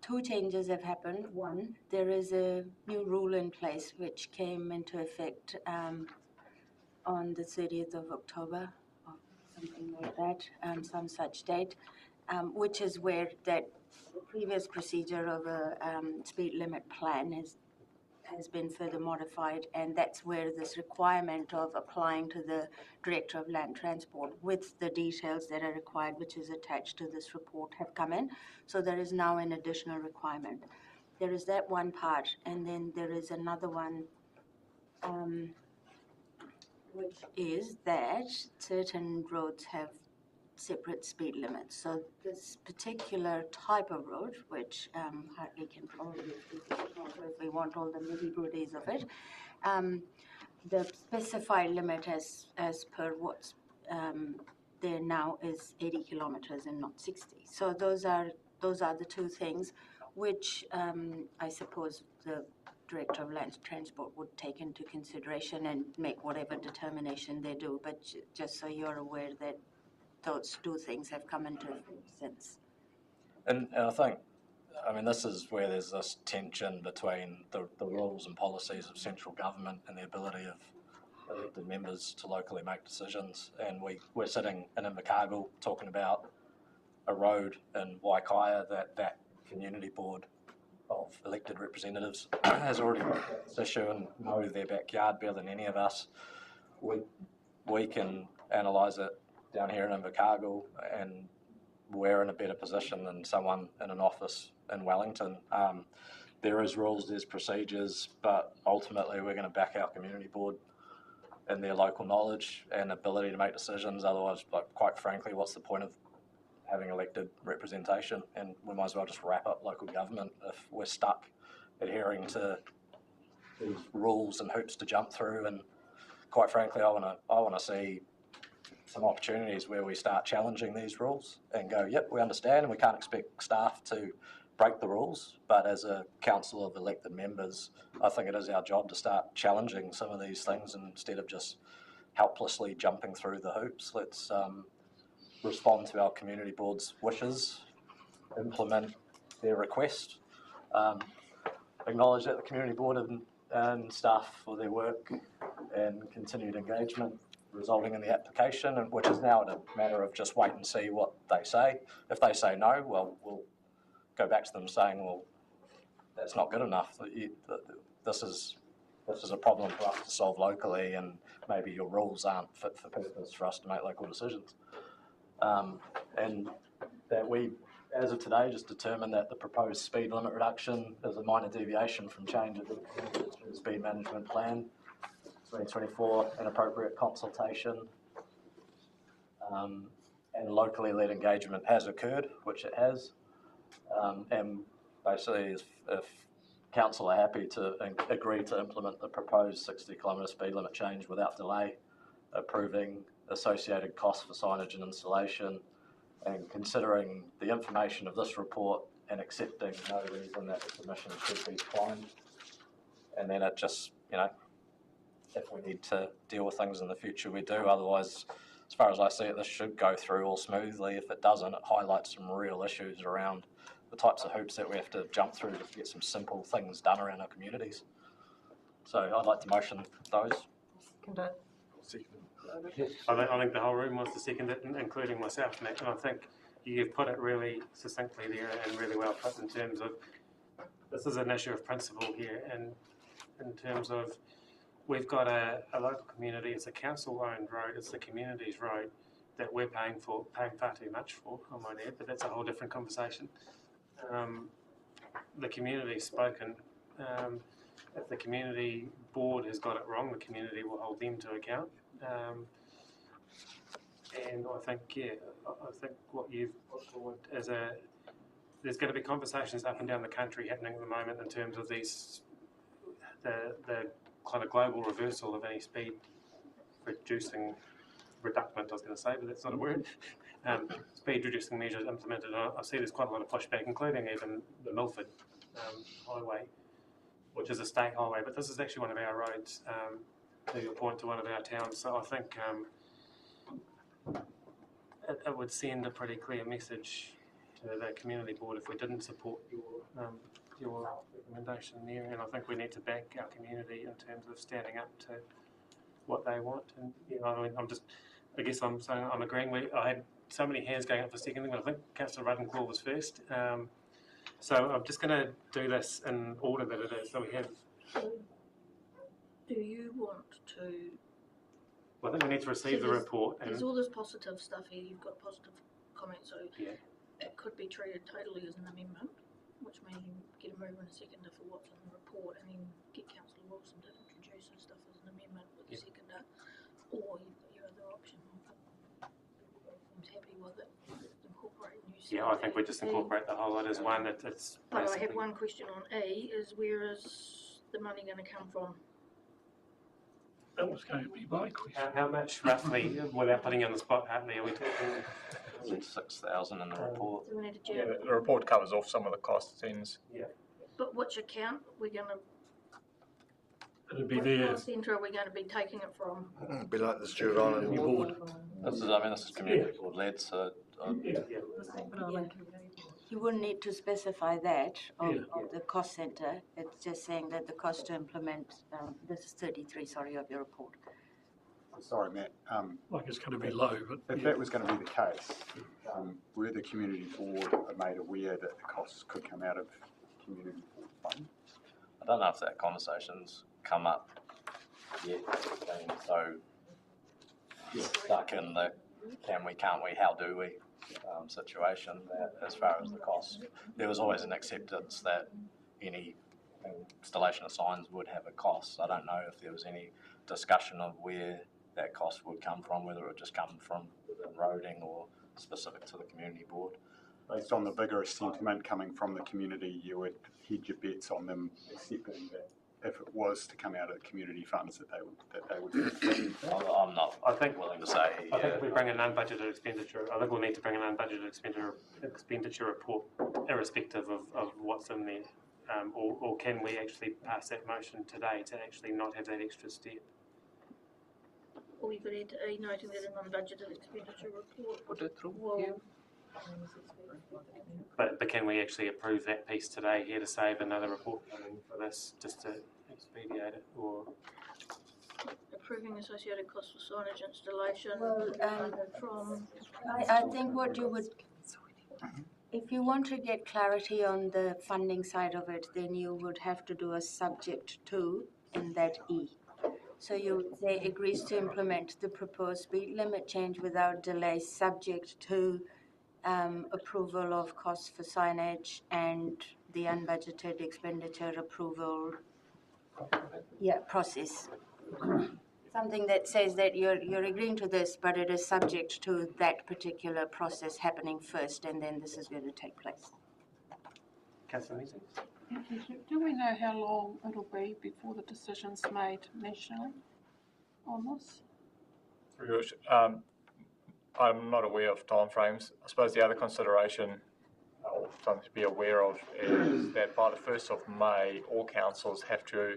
two changes have happened. One, there is a new rule in place which came into effect on the 30th of October, or something like that, some such date, which is where that previous procedure of a speed limit plan has been further modified, and that's where this requirement of applying to the Director of Land Transport with the details that are required, which is attached to this report, have come in. So there is now an additional requirement. There is that one part, and then there is another one, which is that certain roads have separate speed limits. So this particular type of road, which Hartley can probably speak about if we want all the nitty-gritties of it, the specified limit as per what's there now is 80 kilometers and not 60. So those are the two things which I suppose the Director of Land Transport would take into consideration and make whatever determination they do. But just so you're aware that those two things have come into effect since. And I think, this is where there's this tension between the rules and policies of central government and the ability of elected members to locally make decisions. And we're sitting in Invercargill talking about a road in Waikaia that community board of elected representatives has already looked at this issue and know their backyard better than any of us. We can analyse it down here in Invercargill, and we're in a better position than someone in an office in Wellington. There is rules, there's procedures, but ultimately we're going to back our community board and their local knowledge and ability to make decisions. Otherwise, quite frankly, what's the point of having elected representation? And we might as well just wrap up local government if we're stuck adhering to these rules and hoops to jump through. And quite frankly, I want to see some opportunities where we start challenging these rules and go, yep, we understand and we can't expect staff to break the rules, but as a council of elected members, I think it is our job to start challenging some of these things instead of just helplessly jumping through the hoops. Let's respond to our community board's wishes, implement their request, acknowledge that the community board and staff for their work and continued engagement resulting in the application, and which is now a matter of just wait and see what they say. If they say no, well, we'll go back to them saying, well, that's not good enough. This is a problem for us to solve locally, and maybe your rules aren't fit for purpose for us to make local decisions. And that we, as of today, just determined that the proposed speed limit reduction is a minor deviation from changes in the speed management plan 2024, an appropriate consultation, and locally led engagement has occurred, which it has. And basically, if council are happy to agree to implement the proposed 60-kilometre speed limit change without delay, approving associated costs for signage and installation, and considering the information of this report and accepting no reason that the submission should be declined. And then it just, if we need to deal with things in the future, we do. Otherwise, as far as I see it, this should go through all smoothly. If it doesn't, it highlights some real issues around the types of hoops that we have to jump through to get some simple things done around our communities. So I'd like to motion those. I think the whole room wants to second it, including myself, Matt, and I think you've put it really succinctly there and really well put in terms of this is an issue of principle here, and in terms of we've got a local community, it's a council-owned road, it's the community's road that we're paying far too much for, I might add, but that's a whole different conversation. The community's spoken. If the community board has got it wrong, the community will hold them to account. And I think, I think what you've put forward is there's going to be conversations up and down the country happening at the moment in terms of the kind of global reversal of any speed reducing reductant, I was going to say, but that's not a word. Speed reducing measures implemented. I see there's quite a lot of pushback, including even the Milford highway, which is a state highway, but this is actually one of our roads, to your point, to one of our towns. So I think it would send a pretty clear message to the community board if we didn't support your recommendation there, and I think we need to back our community in terms of standing up to what they want. And I guess I'm saying I'm agreeing. I had so many hands going up for seconding, but I think Councillor Ruddencorn was first. So I'm just going to do this in order that it is. So we have. Do you want to? Well, I think we need to receive the report. There's all this positive stuff here. You've got positive comments, so yeah. It could be treated totally as an amendment, which means you get a mover and a seconder for what's in the report, and then get Councillor Wilson to introduce and stuff as an amendment with the seconder, or you've got your other option. I'm happy with it. Incorporate new. Yeah, I think we just incorporate the whole lot as one. It's. But I have one question on E: is where is the money going to come from? That was going to be my question. How much roughly, without putting you on the spot, Hartley, are we talking? 6,000 in the report. So we need to Yeah, the report covers off some of the cost ends. Yeah. But which account we're going to? It'll be there. What centre are we going to be taking it from? It'd be like the Stewart Island board. This is community board led, so. You wouldn't need to specify that of the cost centre. It's just saying that the cost to implement, this is 33, sorry, of your report. Sorry, Matt. Like it's going to be low, but if that was going to be the case, were the community board made aware that the costs could come out of community board fund? I don't know if that conversation's come up yet, and so stuck in the can we, can't we, how do we situation that as far as the cost. There was always an acceptance that any installation of signs would have a cost. I don't know if there was any discussion of where that cost would come from, whether it would just come from within roading or specific to the community board. Based on the vigorous sentiment coming from the community, you would hedge your bets on them accepting that if it was to come out of the community funds that they would. I'm not. I think willing to say. I think if we bring an unbudgeted expenditure, I think we'll need to bring an unbudgeted expenditure report, irrespective of what's in there, or can we actually pass that motion today to actually not have that extra step? Or we could add to E noting that an unbudgeted expenditure report. Put it through. Well, Yeah. But can we actually approve that piece today here to save another report coming for this, just to expedite it, or Approving associated costs for signage installation. Well, from. I think what you would, if you want to get clarity on the funding side of it, then you would have to do a subject to in that E. So you would say agrees to implement the proposed speed limit change without delay, subject to approval of costs for signage and the unbudgeted expenditure approval. Yeah, process. Something that says that you're agreeing to this, but it is subject to that particular process happening first, and then this is going to take place. councillor meetings? Do we know how long it'll be before the decision's made nationally on this? I'm not aware of timeframes. I suppose the other consideration, or something to be aware of, is that by the 1st of May, all councils have to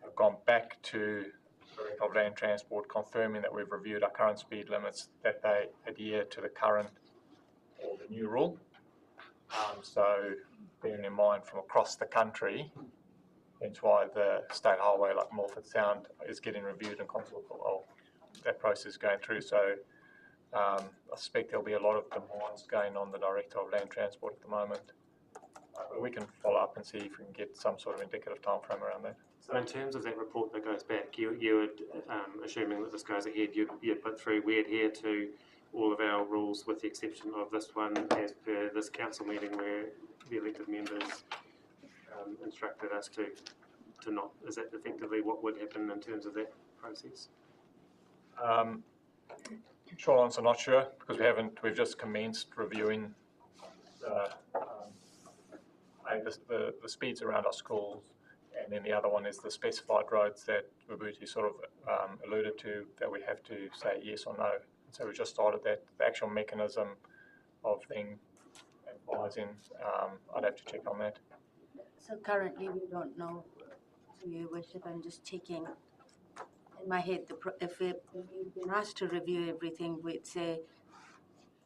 have gone back to the Director of Land Transport confirming that we've reviewed our current speed limits, that they adhere to the current or the new rule. So bearing in mind from across the country, hence why the state highway like Milford Sound is getting reviewed and that process going through. So I suspect there'll be a lot of demands going on the Director of Land Transport at the moment. But we can follow up and see if we can get some sort of indicative time frame around that. So in terms of that report that goes back, you would, assuming that this goes ahead, you'd put through, we adhere to all of our rules with the exception of this one as per this council meeting where the elected members instructed us to not. Is that effectively what would happen in terms of that process? Short answer, not sure, because we've just commenced reviewing the speeds around our schools, and then the other one is the specified roads that Vibuti sort of alluded to that we have to say yes or no. And so we just started that. The actual mechanism of then advising, I'd have to check on that. So currently we don't know, to your worship, I'm just checking in my head, if we've been asked to review everything, we'd say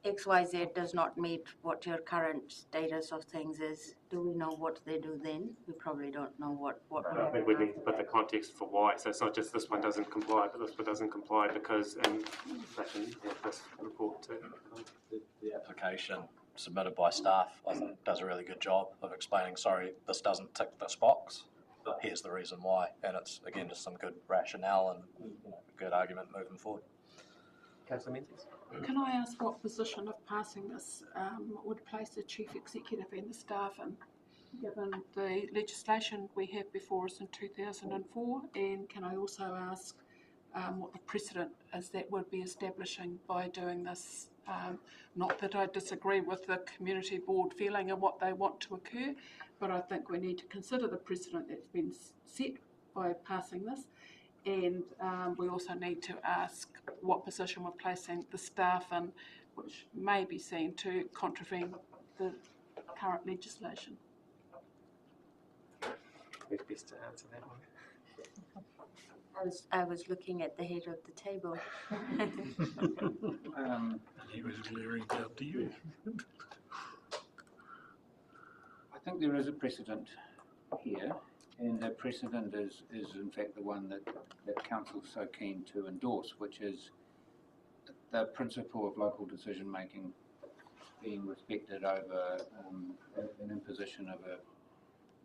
XYZ does not meet what your current status of things is. Do we know what they do then? We probably don't know what I think we need to put the context for why. So it's not just this one doesn't comply, but this one doesn't comply because, and they can have this report too. The application submitted by staff, I think, does a really good job of explaining, sorry, this doesn't tick this box, but here's the reason why. And it's, again, just some good rationale and a good argument moving forward. Councillor Menzies. Can I ask what position of passing this would place the Chief Executive and the staff in, given the legislation we have before us in 2004? And can I also ask what the precedent is that would be establishing by doing this? Not that I disagree with the community board feeling and what they want to occur, but I think we need to consider the precedent that's been set by passing this. And we also need to ask what position we're placing the staff in, which may be seen to contravene the current legislation. Who's best to answer that one? I was looking at the head of the table. He was glaring down to you. I think there is a precedent here, and the precedent is in fact the one that Council's so keen to endorse, which is the principle of local decision making being respected over an imposition of a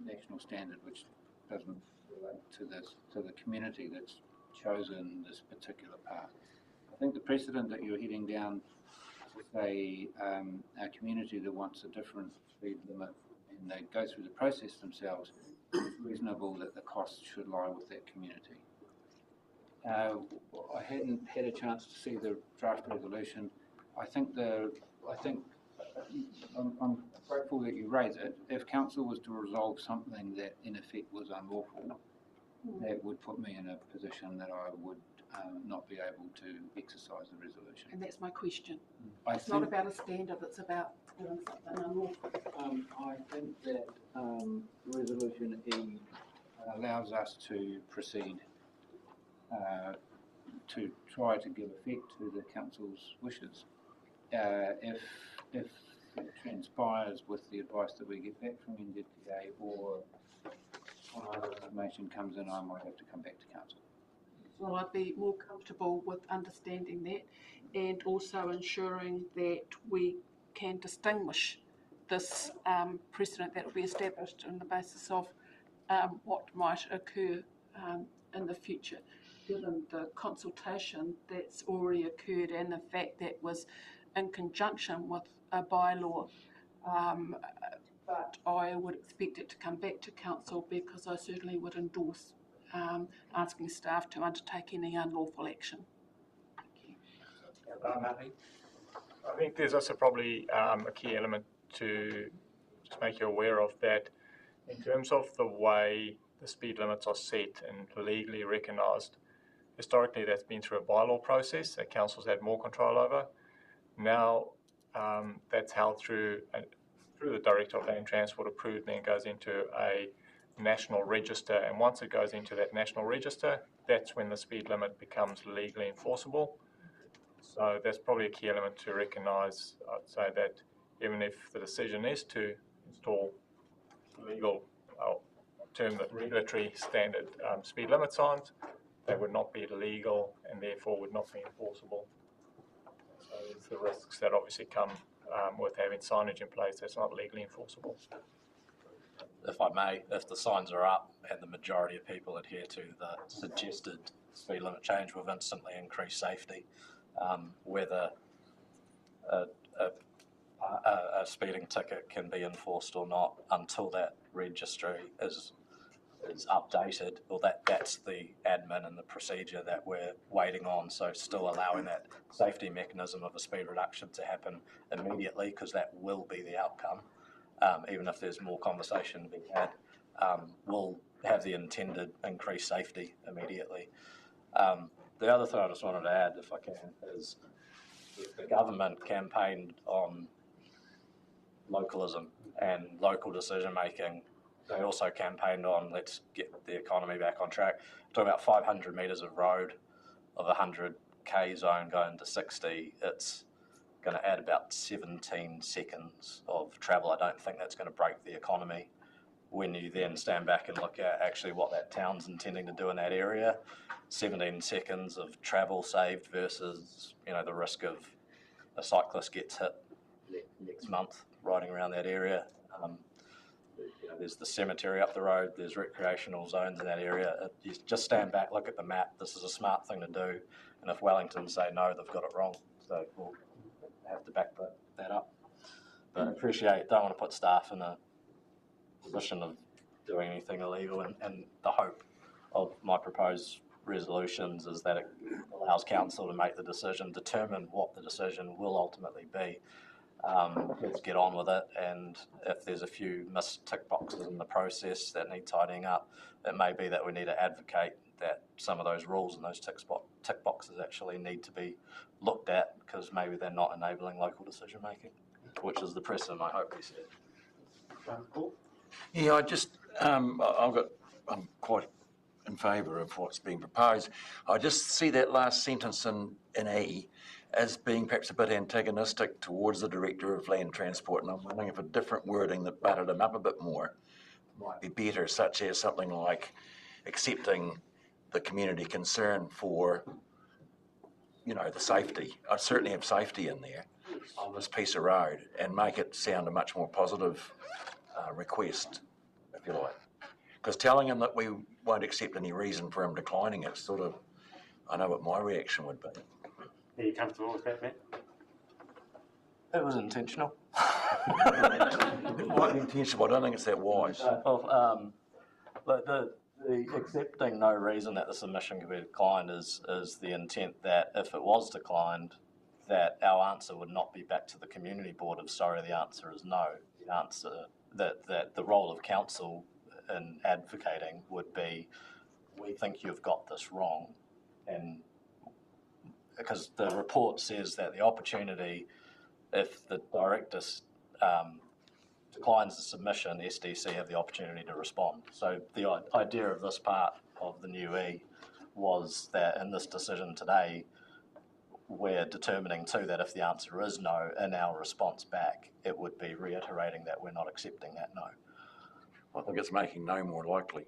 national standard which doesn't relate to the community that's chosen this particular path. I think the precedent that you're heading down to say a community that wants a different speed limit and they go through the process themselves, it's reasonable that the costs should lie with that community. I hadn't had a chance to see the draft resolution. I'm grateful that you raise it. If council was to resolve something that in effect was unlawful, that would put me in a position that I would not be able to exercise the resolution. And that's my question. It's not about a standard, it's about doing something unlawful. I think that Resolution E allows us to proceed to try to give effect to the council's wishes. If transpires with the advice that we get back from NZTA, or when other information comes in, I might have to come back to council. Well, I'd be more comfortable with understanding that and also ensuring that we can distinguish this precedent that will be established on the basis of what might occur in the future, given the consultation that's already occurred and the fact that was in conjunction with a bylaw. But I would expect it to come back to council, because I certainly would endorse asking staff to undertake any unlawful action. I think there's also probably a key element to just make you aware of, that in terms of the way the speed limits are set and legally recognised, historically that's been through a bylaw process that councils had more control over. Now that's held through the Director of Land Transport approved, then goes into a national register, and once it goes into that national register, that's when the speed limit becomes legally enforceable. So that's probably a key element to recognise. I'd say that even if the decision is to install legal, term that regulatory standard speed limit signs, they would not be legal and therefore would not be enforceable. So there's the risks that obviously come with having signage in place that's not legally enforceable. If I may, if the signs are up and the majority of people adhere to the suggested speed limit change, we've instantly increased safety. Whether a speeding ticket can be enforced or not until that registry is updated, well, that's the admin and the procedure that we're waiting on. So still allowing that safety mechanism of a speed reduction to happen immediately, because that will be the outcome. Even if there's more conversation to be had, will have the intended increased safety immediately. The other thing I just wanted to add, if I can, is the government campaigned on localism and local decision making. They also campaigned on let's get the economy back on track. Talking about 500 metres of road of a 100k zone going to 60, it's going to add about 17 seconds of travel. I don't think that's going to break the economy. When you then stand back and look at actually what that town's intending to do in that area, 17 seconds of travel saved versus, the risk of a cyclist gets hit next month riding around that area. There's the cemetery up the road, there's recreational zones in that area. You just stand back, look at the map, this is a smart thing to do, and if Wellington say no, they've got it wrong. So we'll have to back that up. But appreciate, don't want to put staff in a position of doing anything illegal, and the hope of my proposed resolutions is that it allows council to make the decision, determine what the decision will ultimately be. Let's get on with it, and if there's a few missed tick boxes in the process that need tidying up, it may be that we need to advocate that some of those rules and those tick boxes actually need to be looked at, because maybe they're not enabling local decision making, which is the precedent I hope we set. Yeah, I'm quite in favour of what's being proposed. I just see that last sentence in E as being perhaps a bit antagonistic towards the Director of Land Transport, and I'm wondering if a different wording that buttered him up a bit more might be better, such as something like accepting the community concern for, the safety. I'd certainly have safety in there on this piece of road and make it sound a much more positive request, if you like. Because telling him that we won't accept any reason for him declining it, I know what my reaction would be. Are you comfortable with that, Matt? It was intentional. It might be intentional, but I don't think it's that wise. The accepting no reason that the submission could be declined is the intent that if it was declined, that our answer would not be back to the community board of sorry, the answer is no. The answer that the role of council in advocating would be, we think you've got this wrong, and because the report says that the opportunity, if the director declines the submission, SDC have the opportunity to respond. So the idea of this part of the new E was that in this decision today, we're determining too that if the answer is no, in our response back, it would be reiterating that we're not accepting that no. I think it's making no more likely.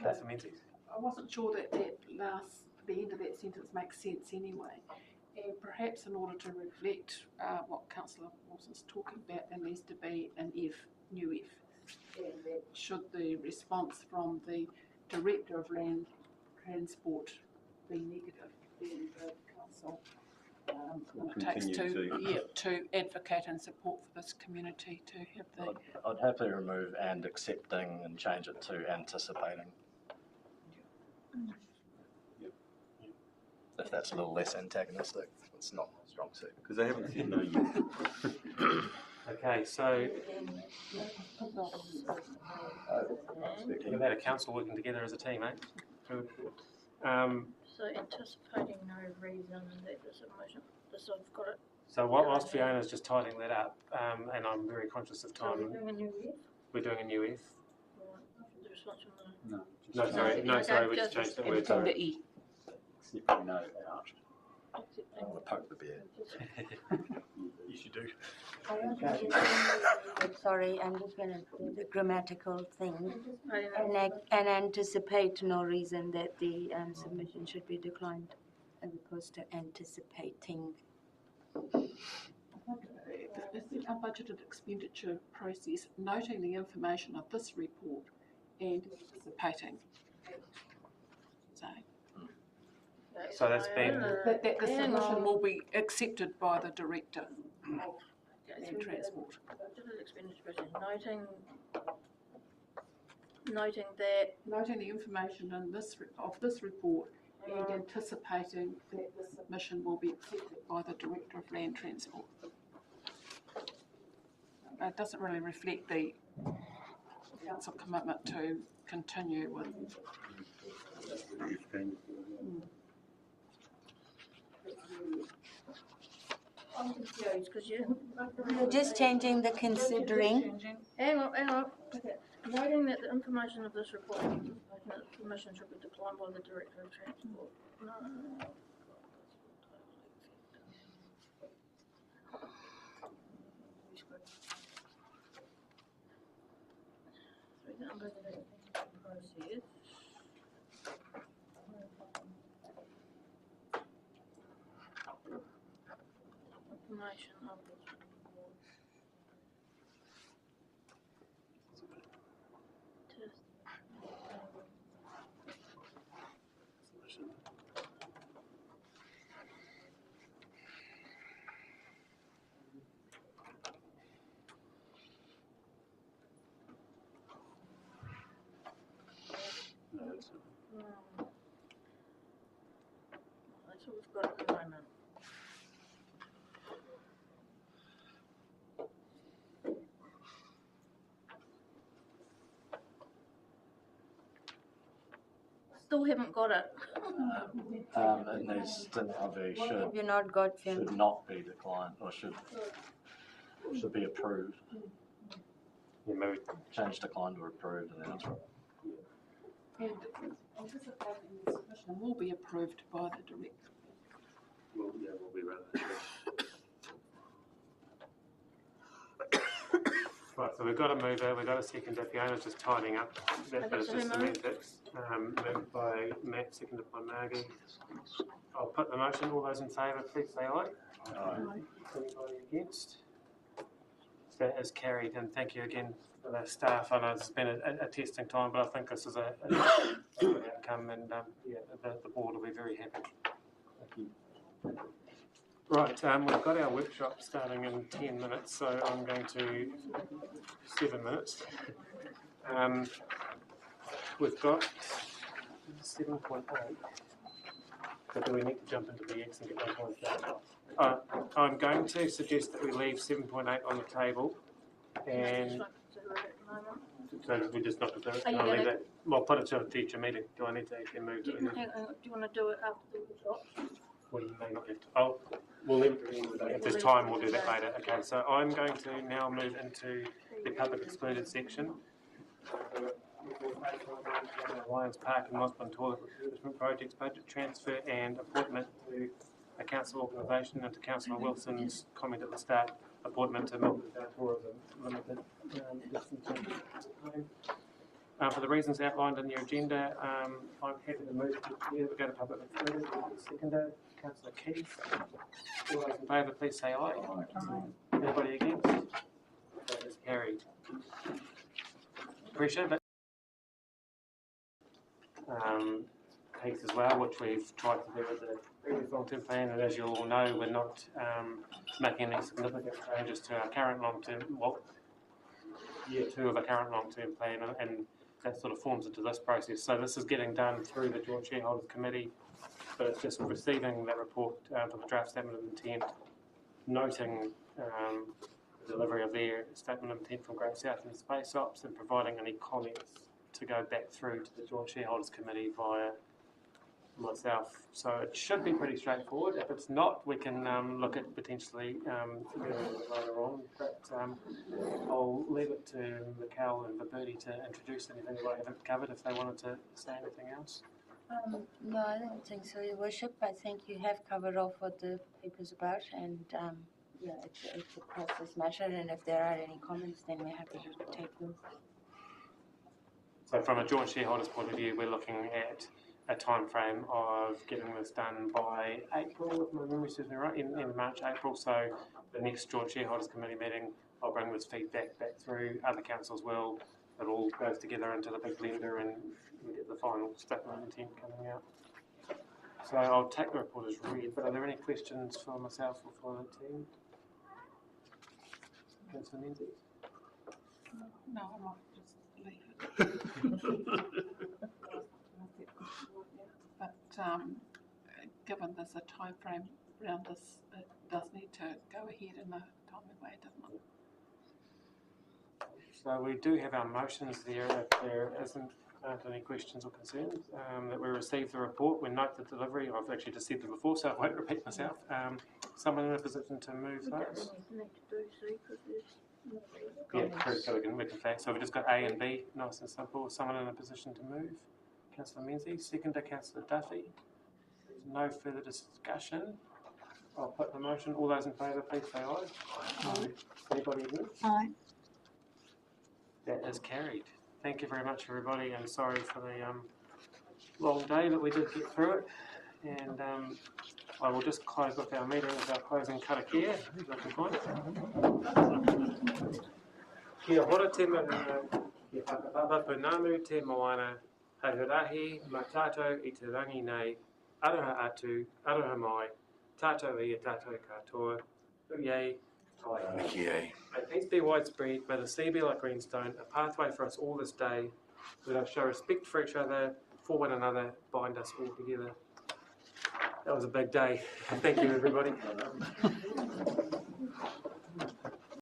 Councillor Menzies. I wasn't sure that the end of that sentence makes sense anyway. And perhaps in order to reflect what Councillor Wilson's talking about, there needs to be an if, new if. And that should the response from the Director of Land Transport be negative, then the council takes to advocate and support for this community to have the... I'd happily remove and accepting and change it to anticipating. If that's a little less antagonistic, it's not a strong suit. Because they haven't said no yet. Okay, so we've had a council working together as a team, eh? So anticipating no reason that the submission, so I've got it. So whilst Fiona's just tidying that up, and I'm very conscious of So time. we're doing a new if? We're doing a new if. The response from the... No, sorry, we just changed the word. From the E. Accepting no out. I want to poke the bear. You should do. Sorry, I'm just going to do the grammatical thing. And anticipate no reason that the submission should be declined, as opposed to anticipating. The unbudgeted expenditure process, noting the information of this report and anticipating. So that's been... That the submission will be accepted by the Director of Land Transport. Budgeted expenditure process, noting that... Noting the information in this report and anticipating that the submission will be accepted by the Director of Land Transport. It doesn't really reflect the council commitment to continue with. I'm confused because you're just changing the considering. Hang on. Okay. Noting that the information of this report, the permission should be declined by the Director of Transport. No. Through the unbudgeted process. Information of this report. That's what we've got at the moment. Still haven't got it. It needs to now be Have you not got should not be declined or should be approved. Yeah, maybe change declined to approved and then it's right. And anticipating the submission will be approved by the Director. Well, yeah, we'll be rather. Right, so we've got a mover, we've got a seconder. Fiona's just tidying up that bit of the semantics. Moved by Matt, seconded by Margie. I'll put the motion. All those in favour, please say aye. Aye. Anybody against? That is carried, and thank you again for the staff. I know it's been a testing time, but I think this is a good outcome, and the board will be very happy. Thank you. Right, we've got our workshop starting in 10 minutes, so I'm going to 7 minutes. We've got 7.8. So do we need to jump into the X and get those ones done? I'm going to suggest that we leave 7.8 on the table, and so we just not to do it. I'll leave that. Well, put it to a future meeting. Do I need to actually move to it? Do you want to do it after the workshop? We may not have to. We'll leave it to the end of the day. If there's time, we'll do that later. Okay, so I'm going to now move into the public excluded section. Lions Park and Mossburn Toilet Refurbishment Projects budget transfer and appointment to a council organisation, and to Councillor Wilson's comment at the start, appointment to Milford Tourism Limited. For the reasons outlined in your agenda, I'm happy to move to go to public meeting. Seconder, Councillor Keith. All those in favour, please say aye. Anybody against? That is carried. Appreciate it. Piece as well, which we've tried to do with the previous long-term plan, and as you all know, we're not making any significant changes to our current long-term, well, year 2 of our current long-term plan, and that sort of forms into this process. So this is getting done through the Joint Shareholders Committee, but it's just receiving that report for the draft statement of intent, noting the delivery of their statement of intent from Great South and Space Ops, and providing any comments to go back through to the Joint Shareholders Committee via myself. So it should be pretty straightforward. If it's not, we can look at potentially later on, but I'll leave it to Mikkel and Viberti to introduce anything that I haven't covered if they wanted to say anything else. No, I don't think so, Your Worship. I think you have covered off what the paper's about, and yeah, it's a process matter, and if there are any comments, then we're happy to take them. So from a joint shareholders point of view, we're looking at a time frame of getting this done by April, if my memory serves me right, in March, April. So the next Joint Shareholders Committee meeting, I'll bring this feedback back through. Other councils will. It all goes together into the big blender and we get the final statement of intent coming out. So I'll take the report as read, but are there any questions for myself or for the team? Councillor Menzies? No, I might just leave it. But given there's a time frame around this, it does need to go ahead in a timely way, doesn't it? So we do have our motions there. If there aren't any questions or concerns, that we received the report. We note the delivery. I've actually just said them before, so I won't repeat myself. Someone in a position to move those? Yeah, true. So we can flag. So we've just got A and B, nice and simple. Someone in a position to move? Councillor Menzies, seconder Councillor Duffy. There's no further discussion. I'll put the motion. All those in favour, please say aye. Aye. Anybody against? Aye. That is carried. Thank you very much, everybody, and sorry for the long day, but we did get through it. And I will just close off our meeting with our closing karakia. Who's looking for it? Kia ora te mana, ki whakapapa punamu te moana, hei hurahi, ma tātou I te rangi nei, aroha atu, aroha mai, tātou I a tātou katoa, uyei, Yay. May peace be widespread, may the sea be like greenstone, a pathway for us all this day. Let us show respect for each other, for one another, bind us all together. That was a big day. Thank you, everybody.